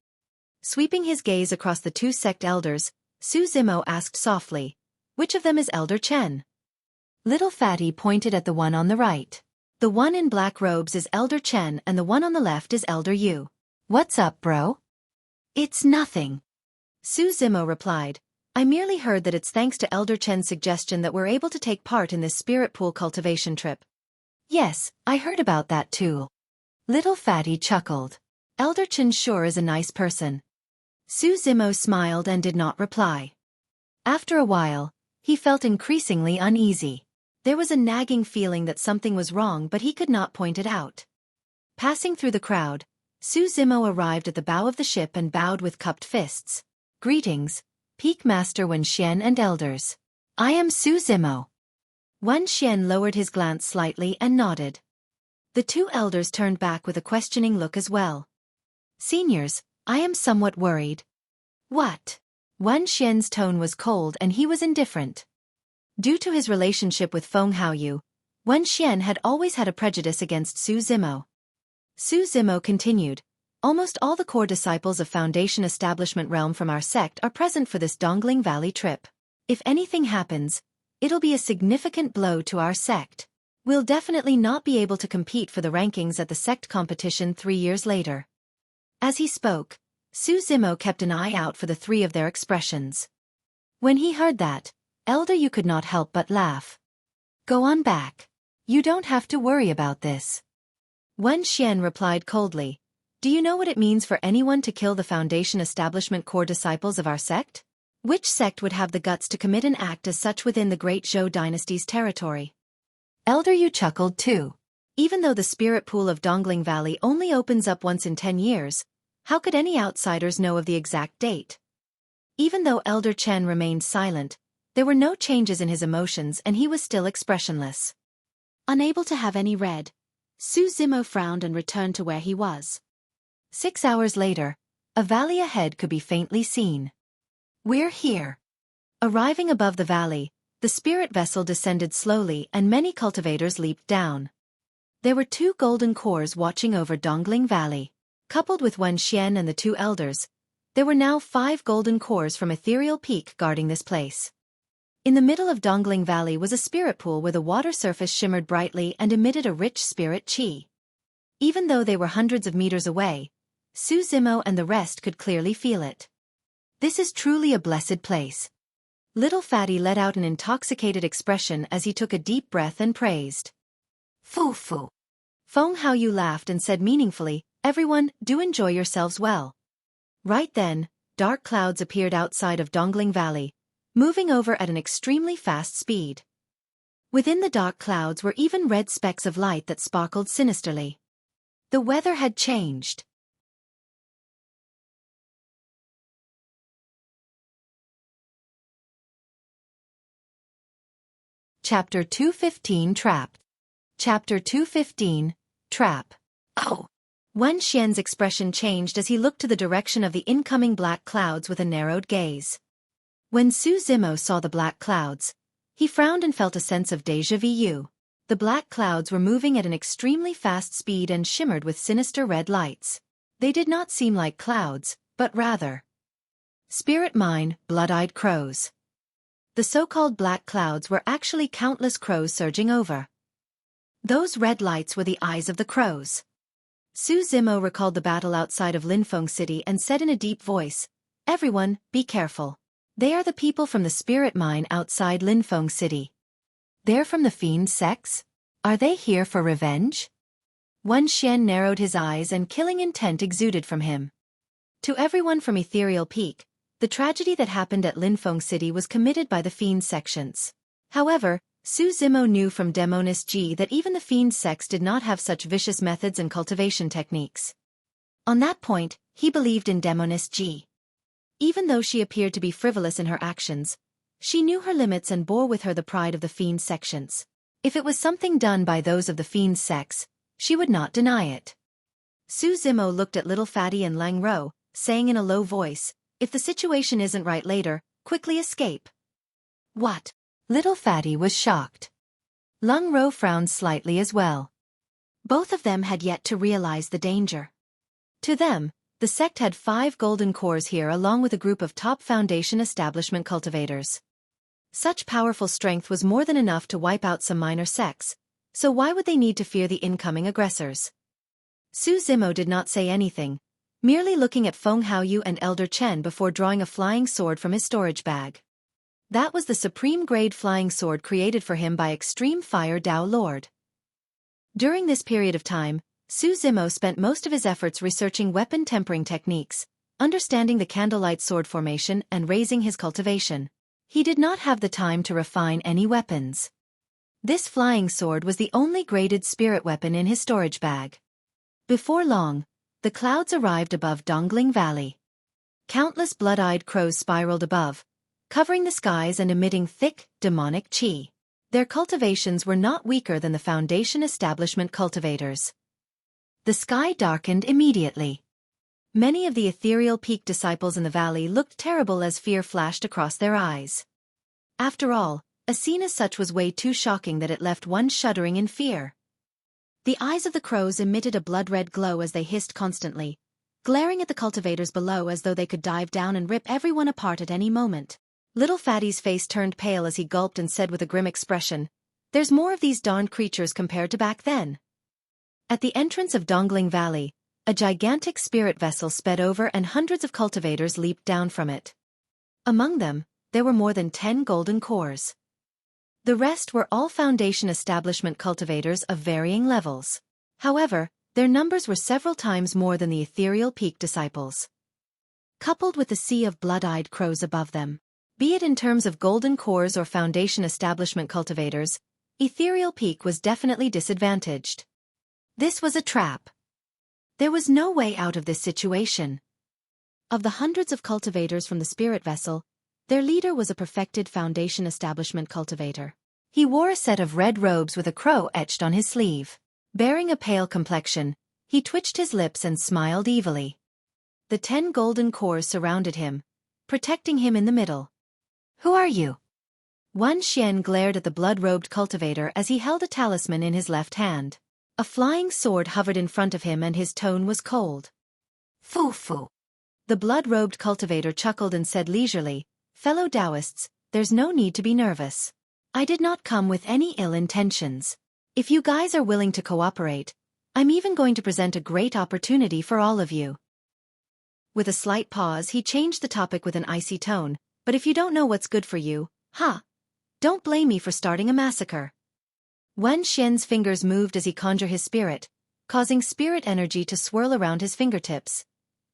S1: Sweeping his gaze across the 2 sect elders, Su Zimo asked softly, "Which of them is Elder Chen?" Little Fatty pointed at the one on the right. "The one in black robes is Elder Chen and the one on the left is Elder Yu. What's up, bro?" "It's nothing." Su Zimo replied, "I merely heard that it's thanks to Elder Chen's suggestion that we're able to take part in this spirit pool cultivation trip." "Yes, I heard about that too." Little Fatty chuckled. "Elder Chen sure is a nice person." Su Zimo smiled and did not reply. After a while, he felt increasingly uneasy. There was a nagging feeling that something was wrong but he could not point it out. Passing through the crowd, Su Zimo arrived at the bow of the ship and bowed with cupped fists. "Greetings, Peak Master Wen Xian and elders. I am Su Zimo." Wen Xian lowered his glance slightly and nodded. The 2 elders turned back with a questioning look as well. Seniors, I am somewhat worried. What? Wen Xian's tone was cold and he was indifferent. Due to his relationship with Feng Haoyu, Wen Xian had always had a prejudice against Su Zimo. Su Zimo continued, almost all the core disciples of Foundation Establishment Realm from our sect are present for this Dongling Valley trip. If anything happens, it'll be a significant blow to our sect. We'll definitely not be able to compete for the rankings at the sect competition 3 years later. As he spoke, Su Zimo kept an eye out for the three of their expressions. When he heard that, Elder Yu could not help but laugh. Go on back. You don't have to worry about this. Wen Xian replied coldly, do you know what it means for anyone to kill the Foundation Establishment core disciples of our sect? Which sect would have the guts to commit an act as such within the Great Zhou dynasty's territory? Elder Yu chuckled too. Even though the spirit pool of Dongling Valley only opens up once in 10 years, how could any outsiders know of the exact date? Even though Elder Chen remained silent, there were no changes in his emotions and he was still expressionless. Unable to have any red, Su Zimo frowned and returned to where he was. 6 hours later, a valley ahead could be faintly seen. We're here. Arriving above the valley, the spirit vessel descended slowly and many cultivators leaped down. There were 2 golden cores watching over Dongling Valley. Coupled with Wen Xian and the 2 elders, there were now 5 golden cores from Ethereal Peak guarding this place. In the middle of Dongling Valley was a spirit pool where the water surface shimmered brightly and emitted a rich spirit qi. Even though they were hundreds of meters away, Su Zimo and the rest could clearly feel it. This is truly a blessed place. Little Fatty let out an intoxicated expression as he took a deep breath and praised. Fu fu. Feng Haoyu laughed and said meaningfully, everyone, do enjoy yourselves well. Right then, dark clouds appeared outside of Dongling Valley, moving over at an extremely fast speed. Within the dark clouds were even red specks of light that sparkled sinisterly. The weather had changed. Chapter 215 Trapped. Chapter 215 Trap. Oh! Wen Xian's expression changed as he looked to the direction of the incoming black clouds with a narrowed gaze. When Su Zimo saw the black clouds, he frowned and felt a sense of déjà vu. The black clouds were moving at an extremely fast speed and shimmered with sinister red lights. They did not seem like clouds, but rather spirit mine, blood-eyed crows. The so-called black clouds were actually countless crows surging over. Those red lights were the eyes of the crows. Su Zimo recalled the battle outside of Linfeng City and said in a deep voice, everyone, be careful. They are the people from the spirit mine outside Linfeng City. They're from the fiend sects? Are they here for revenge? Wen Xian narrowed his eyes and killing intent exuded from him. To everyone from Ethereal Peak, the tragedy that happened at Linfeng City was committed by the fiend sections. However, Su Zimo knew from Demonist Ji that even the fiend sects did not have such vicious methods and cultivation techniques. On that point, he believed in Demonist Ji. Even though she appeared to be frivolous in her actions, she knew her limits and bore with her the pride of the fiend sections. If it was something done by those of the fiend sects, she would not deny it. Su Zimo looked at Little Fatty and Lang Ro, saying in a low voice, if the situation isn't right later, quickly escape. What? Little Fatty was shocked. Lang Ro frowned slightly as well. Both of them had yet to realize the danger. To them, the sect had 5 golden cores here along with a group of top Foundation Establishment cultivators. Such powerful strength was more than enough to wipe out some minor sects, so why would they need to fear the incoming aggressors? Su Zimo did not say anything, merely looking at Feng Haoyu and Elder Chen before drawing a flying sword from his storage bag. That was the supreme-grade flying sword created for him by Extreme Fire Dao Lord. During this period of time, Su Zimo spent most of his efforts researching weapon tempering techniques, understanding the Candlelight sword formation and raising his cultivation. He did not have the time to refine any weapons. This flying sword was the only graded spirit weapon in his storage bag. Before long, the clouds arrived above Dongling Valley. Countless blood-eyed crows spiraled above, covering the skies and emitting thick, demonic qi. Their cultivations were not weaker than the Foundation Establishment cultivators. The sky darkened immediately. Many of the ethereal peak disciples in the valley looked terrible as fear flashed across their eyes. After all, a scene as such was way too shocking that it left one shuddering in fear. The eyes of the crows emitted a blood-red glow as they hissed constantly, glaring at the cultivators below as though they could dive down and rip everyone apart at any moment. Little Fatty's face turned pale as he gulped and said with a grim expression, "There's more of these darned creatures compared to back then." At the entrance of Dongling Valley, a gigantic spirit vessel sped over and hundreds of cultivators leaped down from it. Among them, there were more than 10 golden cores. The rest were all Foundation Establishment cultivators of varying levels. However, their numbers were several times more than the ethereal peak disciples. Coupled with the sea of blood-eyed crows above them, be it in terms of golden cores or Foundation Establishment cultivators, ethereal peak was definitely disadvantaged. This was a trap. There was no way out of this situation. Of the hundreds of cultivators from the spirit vessel, their leader was a perfected Foundation Establishment cultivator. He wore a set of red robes with a crow etched on his sleeve. Bearing a pale complexion, he twitched his lips and smiled evilly. The 10 golden cores surrounded him, protecting him in the middle. "Who are you?" Wan Xian glared at the blood-robed cultivator as he held a talisman in his left hand. A flying sword hovered in front of him and his tone was cold. "Fu-fu." The blood-robed cultivator chuckled and said leisurely, "Fellow Taoists, there's no need to be nervous. I did not come with any ill intentions. If you guys are willing to cooperate, I'm even going to present a great opportunity for all of you." With a slight pause, he changed the topic with an icy tone, "But if you don't know what's good for you, don't blame me for starting a massacre." Wan Xian's fingers moved as he conjured his spirit, causing spirit energy to swirl around his fingertips.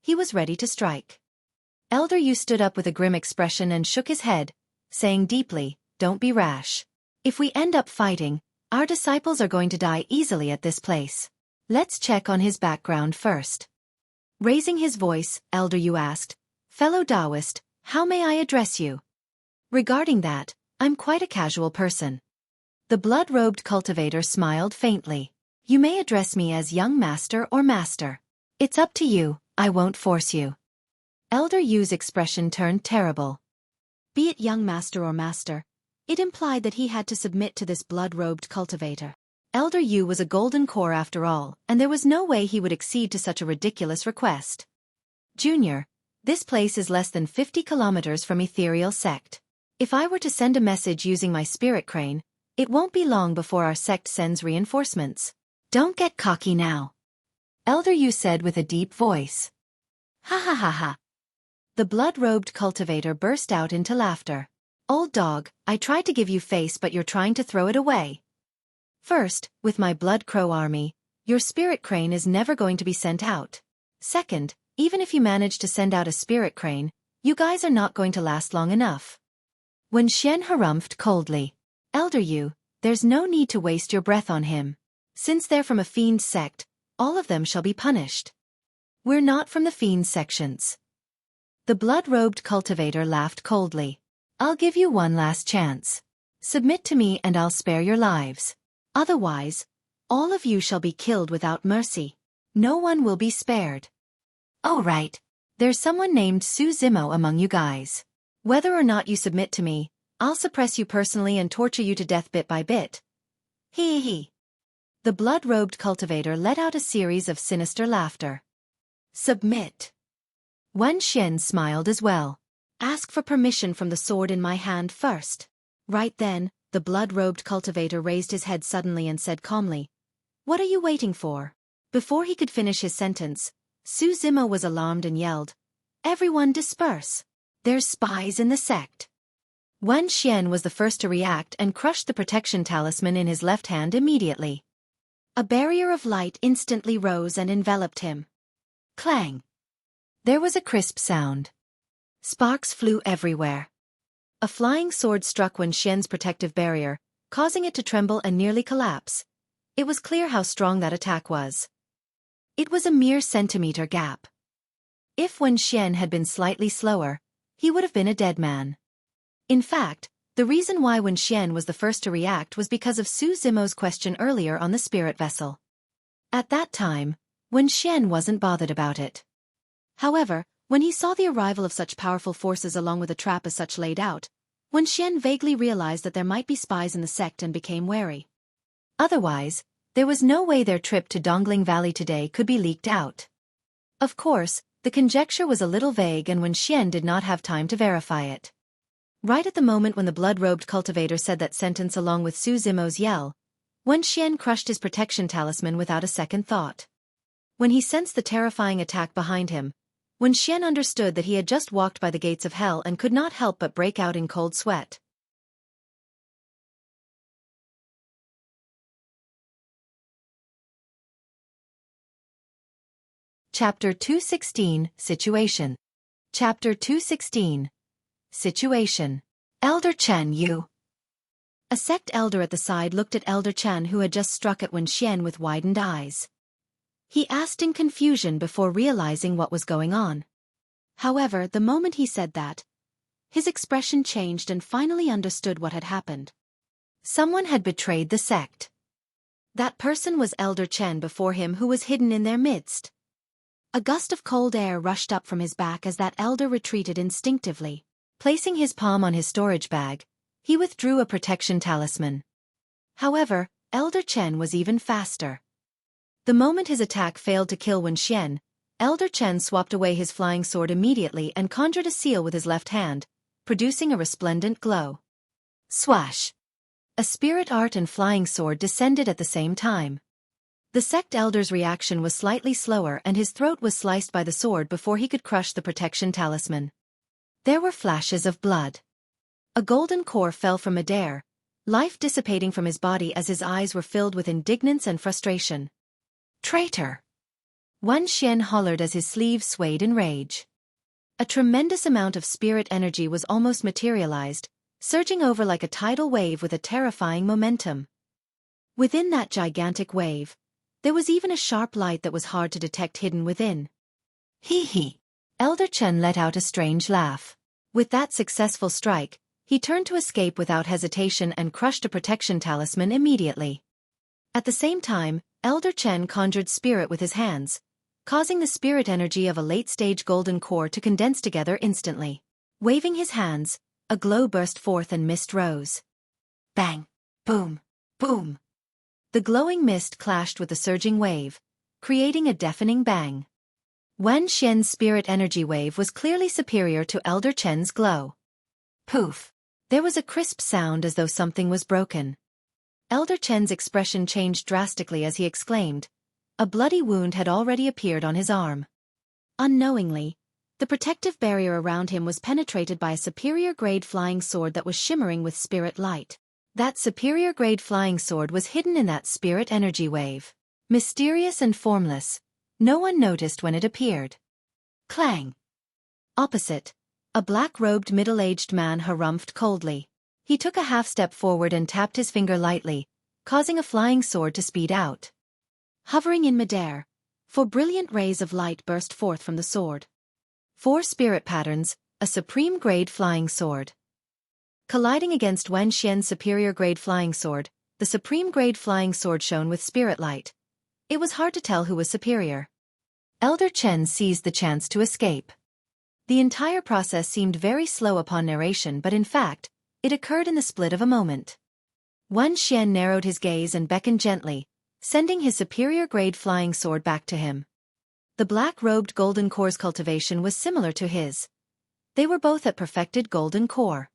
S1: He was ready to strike. Elder Yu stood up with a grim expression and shook his head, saying deeply, "Don't be rash. If we end up fighting, our disciples are going to die easily at this place. Let's check on his background first." Raising his voice, Elder Yu asked, "Fellow Taoist, how may I address you?" "Regarding that, I'm quite a casual person." The blood-robed cultivator smiled faintly. "You may address me as young master or master. It's up to you, I won't force you." Elder Yu's expression turned terrible. Be it young master or master, it implied that he had to submit to this blood-robed cultivator. Elder Yu was a golden core after all, and there was no way he would accede to such a ridiculous request. "Junior, this place is less than 50 kilometers from Ethereal Sect. If I were to send a message using my spirit crane, it won't be long before our sect sends reinforcements. Don't get cocky now," Elder Yu said with a deep voice. "Ha ha ha ha." The blood-robed cultivator burst out into laughter. "Old dog, I tried to give you face but you're trying to throw it away. First, with my blood crow army, your spirit crane is never going to be sent out. Second, even if you manage to send out a spirit crane, you guys are not going to last long enough." When Xian harumphed coldly, "Elder Yu, there's no need to waste your breath on him. Since they're from a fiend sect, all of them shall be punished. We're not from the fiend sections." The blood-robed cultivator laughed coldly. "I'll give you one last chance. Submit to me and I'll spare your lives. Otherwise, all of you shall be killed without mercy. No one will be spared." "Oh right. There's someone named Su Zimo among you guys. Whether or not you submit to me, I'll suppress you personally and torture you to death bit by bit. Hee hee." The blood-robed cultivator let out a series of sinister laughter. "Submit." Wan Xian smiled as well. "Ask for permission from the sword in my hand first." Right then, the blood-robed cultivator raised his head suddenly and said calmly, "What are you waiting for?" Before he could finish his sentence, Su Zimo was alarmed and yelled, "Everyone disperse. There's spies in the sect." Wan Xian was the first to react and crushed the protection talisman in his left hand immediately. A barrier of light instantly rose and enveloped him. Clang! There was a crisp sound. Sparks flew everywhere. A flying sword struck Wan Xian's protective barrier, causing it to tremble and nearly collapse. It was clear how strong that attack was. It was a mere centimeter gap. If Wan Xian had been slightly slower, he would have been a dead man. In fact, the reason why Wan Xian was the first to react was because of Su Zimo's question earlier on the spirit vessel. At that time, Wan Xian wasn't bothered about it. However, when he saw the arrival of such powerful forces along with a trap as such laid out, Wen Xian vaguely realized that there might be spies in the sect and became wary. Otherwise, there was no way their trip to Dongling Valley today could be leaked out. Of course, the conjecture was a little vague and Wen Xian did not have time to verify it. Right at the moment when the blood-robed cultivator said that sentence along with Su Zimo's yell, Wen Xian crushed his protection talisman without a second thought. When he sensed the terrifying attack behind him, Wen Xian understood that he had just walked by the gates of hell and could not help but break out in cold sweat. Chapter 216, Situation. Chapter 216. Situation. Elder Chen Yu. A sect elder at the side looked at Elder Chen who had just struck at Wen Xian with widened eyes. He asked in confusion before realizing what was going on. However, the moment he said that, his expression changed and finally understood what had happened. Someone had betrayed the sect. That person was Elder Chen before him who was hidden in their midst. A gust of cold air rushed up from his back as that elder retreated instinctively. Placing his palm on his storage bag, he withdrew a protection talisman. However, Elder Chen was even faster. The moment his attack failed to kill Wen Xian, Elder Chen swapped away his flying sword immediately and conjured a seal with his left hand, producing a resplendent glow. Swash! A spirit art and flying sword descended at the same time. The sect elder's reaction was slightly slower and his throat was sliced by the sword before he could crush the protection talisman. There were flashes of blood. A golden core fell from midair, life dissipating from his body as his eyes were filled with indignance and frustration. Traitor! Wen Xian hollered as his sleeves swayed in rage. A tremendous amount of spirit energy was almost materialized, surging over like a tidal wave with a terrifying momentum. Within that gigantic wave, there was even a sharp light that was hard to detect hidden within. Hee hee! Elder Chen let out a strange laugh. With that successful strike, he turned to escape without hesitation and crushed a protection talisman immediately. At the same time, Elder Chen conjured spirit with his hands, causing the spirit energy of a late-stage golden core to condense together instantly. Waving his hands, a glow burst forth and mist rose. Bang! Boom! Boom! The glowing mist clashed with the surging wave, creating a deafening bang. Wen Xian's spirit energy wave was clearly superior to Elder Chen's glow. Poof! There was a crisp sound as though something was broken. Elder Chen's expression changed drastically as he exclaimed. A bloody wound had already appeared on his arm. Unknowingly, the protective barrier around him was penetrated by a superior-grade flying sword that was shimmering with spirit light. That superior-grade flying sword was hidden in that spirit energy wave. Mysterious and formless, no one noticed when it appeared. Clang! Opposite, a black-robed middle-aged man harumphed coldly. He took a half-step forward and tapped his finger lightly, causing a flying sword to speed out. Hovering in midair, 4 brilliant rays of light burst forth from the sword. 4 spirit patterns, a supreme-grade flying sword. Colliding against Wen Xian's superior-grade flying sword, the supreme-grade flying sword shone with spirit light. It was hard to tell who was superior. Elder Chen seized the chance to escape. The entire process seemed very slow upon narration, but in fact, it occurred in the split of a moment. Wen Xian narrowed his gaze and beckoned gently, sending his superior-grade flying sword back to him. The black-robed golden core's cultivation was similar to his. They were both at perfected golden core.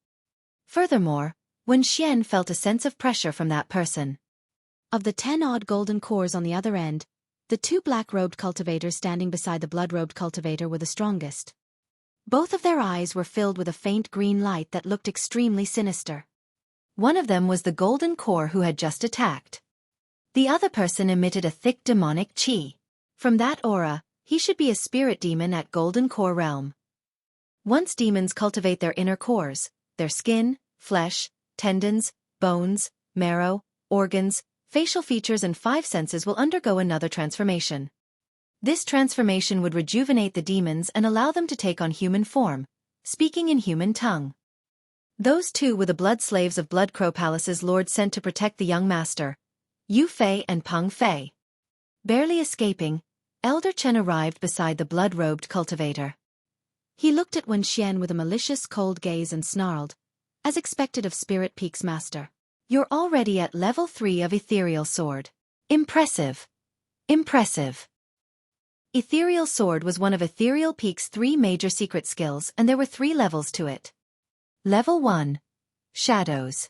S1: Furthermore, Wen Xian felt a sense of pressure from that person. Of the 10-odd golden cores on the other end, the 2 black-robed cultivators standing beside the blood-robed cultivator were the strongest. Both of their eyes were filled with a faint green light that looked extremely sinister. One of them was the golden core who had just attacked. The other person emitted a thick demonic qi. From that aura, he should be a spirit demon at golden core realm. Once demons cultivate their inner cores, their skin, flesh, tendons, bones, marrow, organs, facial features and 5 senses will undergo another transformation. This transformation would rejuvenate the demons and allow them to take on human form, speaking in human tongue. Those 2 were the blood slaves of Blood Crow Palace's lord sent to protect the young master, Yu Fei and Peng Fei. Barely escaping, Elder Chen arrived beside the blood-robed cultivator. He looked at Wen Xian with a malicious cold gaze and snarled, as expected of Spirit Peak's master. You're already at level 3 of Ethereal Sword. Impressive. Impressive. Ethereal Sword was one of Ethereal Peak's 3 major secret skills, and there were 3 levels to it. Level 1. Shadows.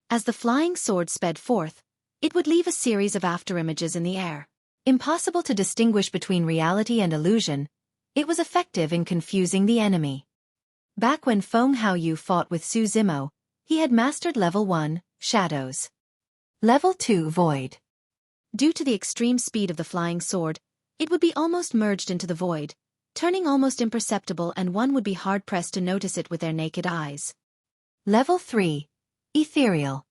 S1: As the flying sword sped forth, it would leave a series of afterimages in the air. Impossible to distinguish between reality and illusion, it was effective in confusing the enemy. Back when Feng Haoyu fought with Su Zimo, he had mastered Level 1, Shadows. Level 2, Void. Due to the extreme speed of the flying sword, it would be almost merged into the void, turning almost imperceptible, and one would be hard-pressed to notice it with their naked eyes. Level 3. Ethereal.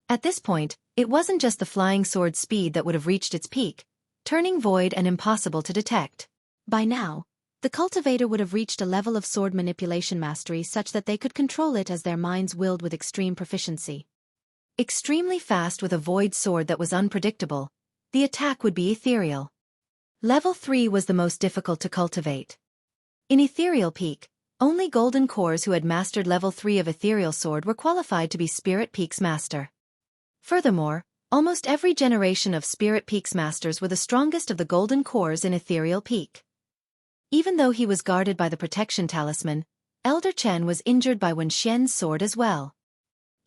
S1: At this point, it wasn't just the flying sword's speed that would have reached its peak, turning void and impossible to detect. By now, the cultivator would have reached a level of sword manipulation mastery such that they could control it as their minds willed with extreme proficiency. Extremely fast with a void sword that was unpredictable, the attack would be ethereal. Level 3 was the most difficult to cultivate. In Ethereal Peak, only golden cores who had mastered Level 3 of Ethereal Sword were qualified to be Spirit Peak's master. Furthermore, almost every generation of Spirit Peak's masters were the strongest of the golden cores in Ethereal Peak. Even though he was guarded by the protection talisman, Elder Chen was injured by Wen Xian's sword as well.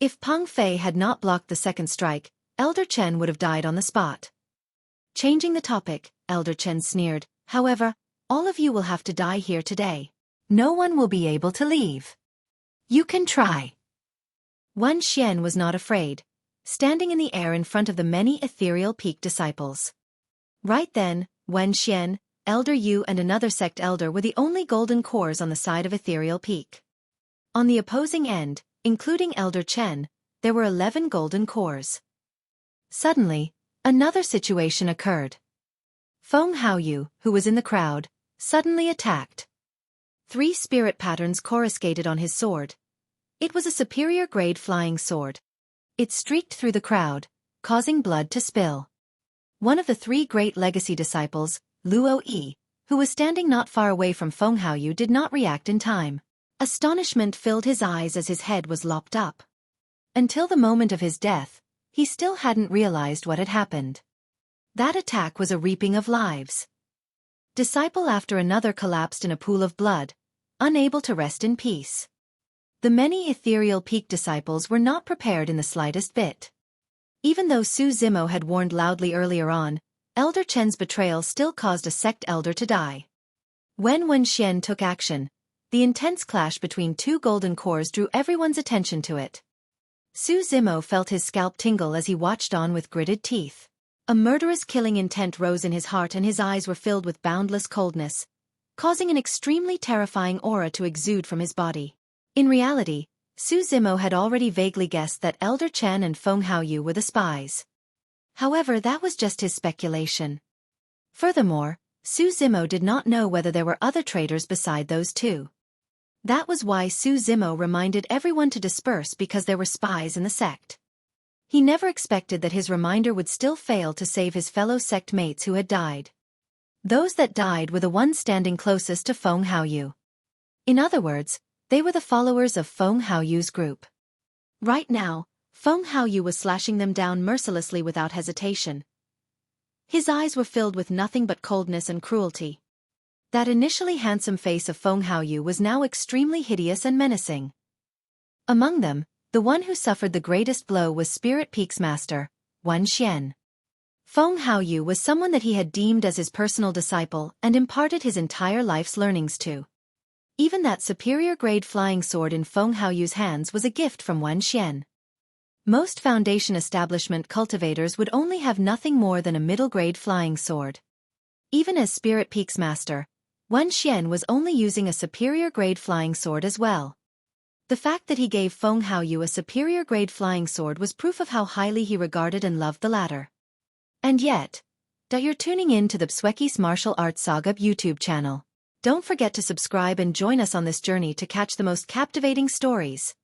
S1: If Peng Fei had not blocked the second strike, Elder Chen would have died on the spot. Changing the topic, Elder Chen sneered, however, all of you will have to die here today. No one will be able to leave. You can try. Wen Xian was not afraid, standing in the air in front of the many Ethereal Peak disciples. Right then, Wen Xian, Elder Yu and another sect elder were the only golden cores on the side of Ethereal Peak. On the opposing end, including Elder Chen, there were 11 golden cores. Suddenly, another situation occurred. Feng Haoyu, who was in the crowd, suddenly attacked. 3 spirit patterns coruscated on his sword. It was a superior-grade flying sword. It streaked through the crowd, causing blood to spill. One of the 3 great legacy disciples, Luo Yi, who was standing not far away from Feng Haoyu, did not react in time. Astonishment filled his eyes as his head was lopped up. Until the moment of his death, he still hadn't realized what had happened. That attack was a reaping of lives. Disciple after another collapsed in a pool of blood, unable to rest in peace. The many Ethereal Peak disciples were not prepared in the slightest bit. Even though Su Zimo had warned loudly earlier on, Elder Chen's betrayal still caused a sect elder to die. When Wen Xian took action, the intense clash between 2 golden cores drew everyone's attention to it. Su Zimo felt his scalp tingle as he watched on with gritted teeth. A murderous killing intent rose in his heart and his eyes were filled with boundless coldness, causing an extremely terrifying aura to exude from his body. In reality, Su Zimo had already vaguely guessed that Elder Chen and Feng Haoyu were the spies. However, that was just his speculation. Furthermore, Su Zimo did not know whether there were other traitors beside those 2. That was why Su Zimo reminded everyone to disperse, because there were spies in the sect. He never expected that his reminder would still fail to save his fellow sect mates who had died. Those that died were the ones standing closest to Feng Haoyu. In other words, they were the followers of Feng Haoyu's group. Right now, Feng Haoyu was slashing them down mercilessly without hesitation. His eyes were filled with nothing but coldness and cruelty. That initially handsome face of Feng Haoyu was now extremely hideous and menacing. Among them, the one who suffered the greatest blow was Spirit Peak's master, Wen Xian. Feng Haoyu was someone that he had deemed as his personal disciple and imparted his entire life's learnings to. Even that superior-grade flying sword in Feng Haoyu's hands was a gift from Wen Xian. Most Foundation establishment cultivators would only have nothing more than a middle-grade flying sword. Even as Spirit Peak's master, Wen Xian was only using a superior-grade flying sword as well. The fact that he gave Feng Haoyu a superior-grade flying sword was proof of how highly he regarded and loved the latter. And yet, you're tuning in to the Xueqi's Martial Arts Saga YouTube channel. Don't forget to subscribe and join us on this journey to catch the most captivating stories.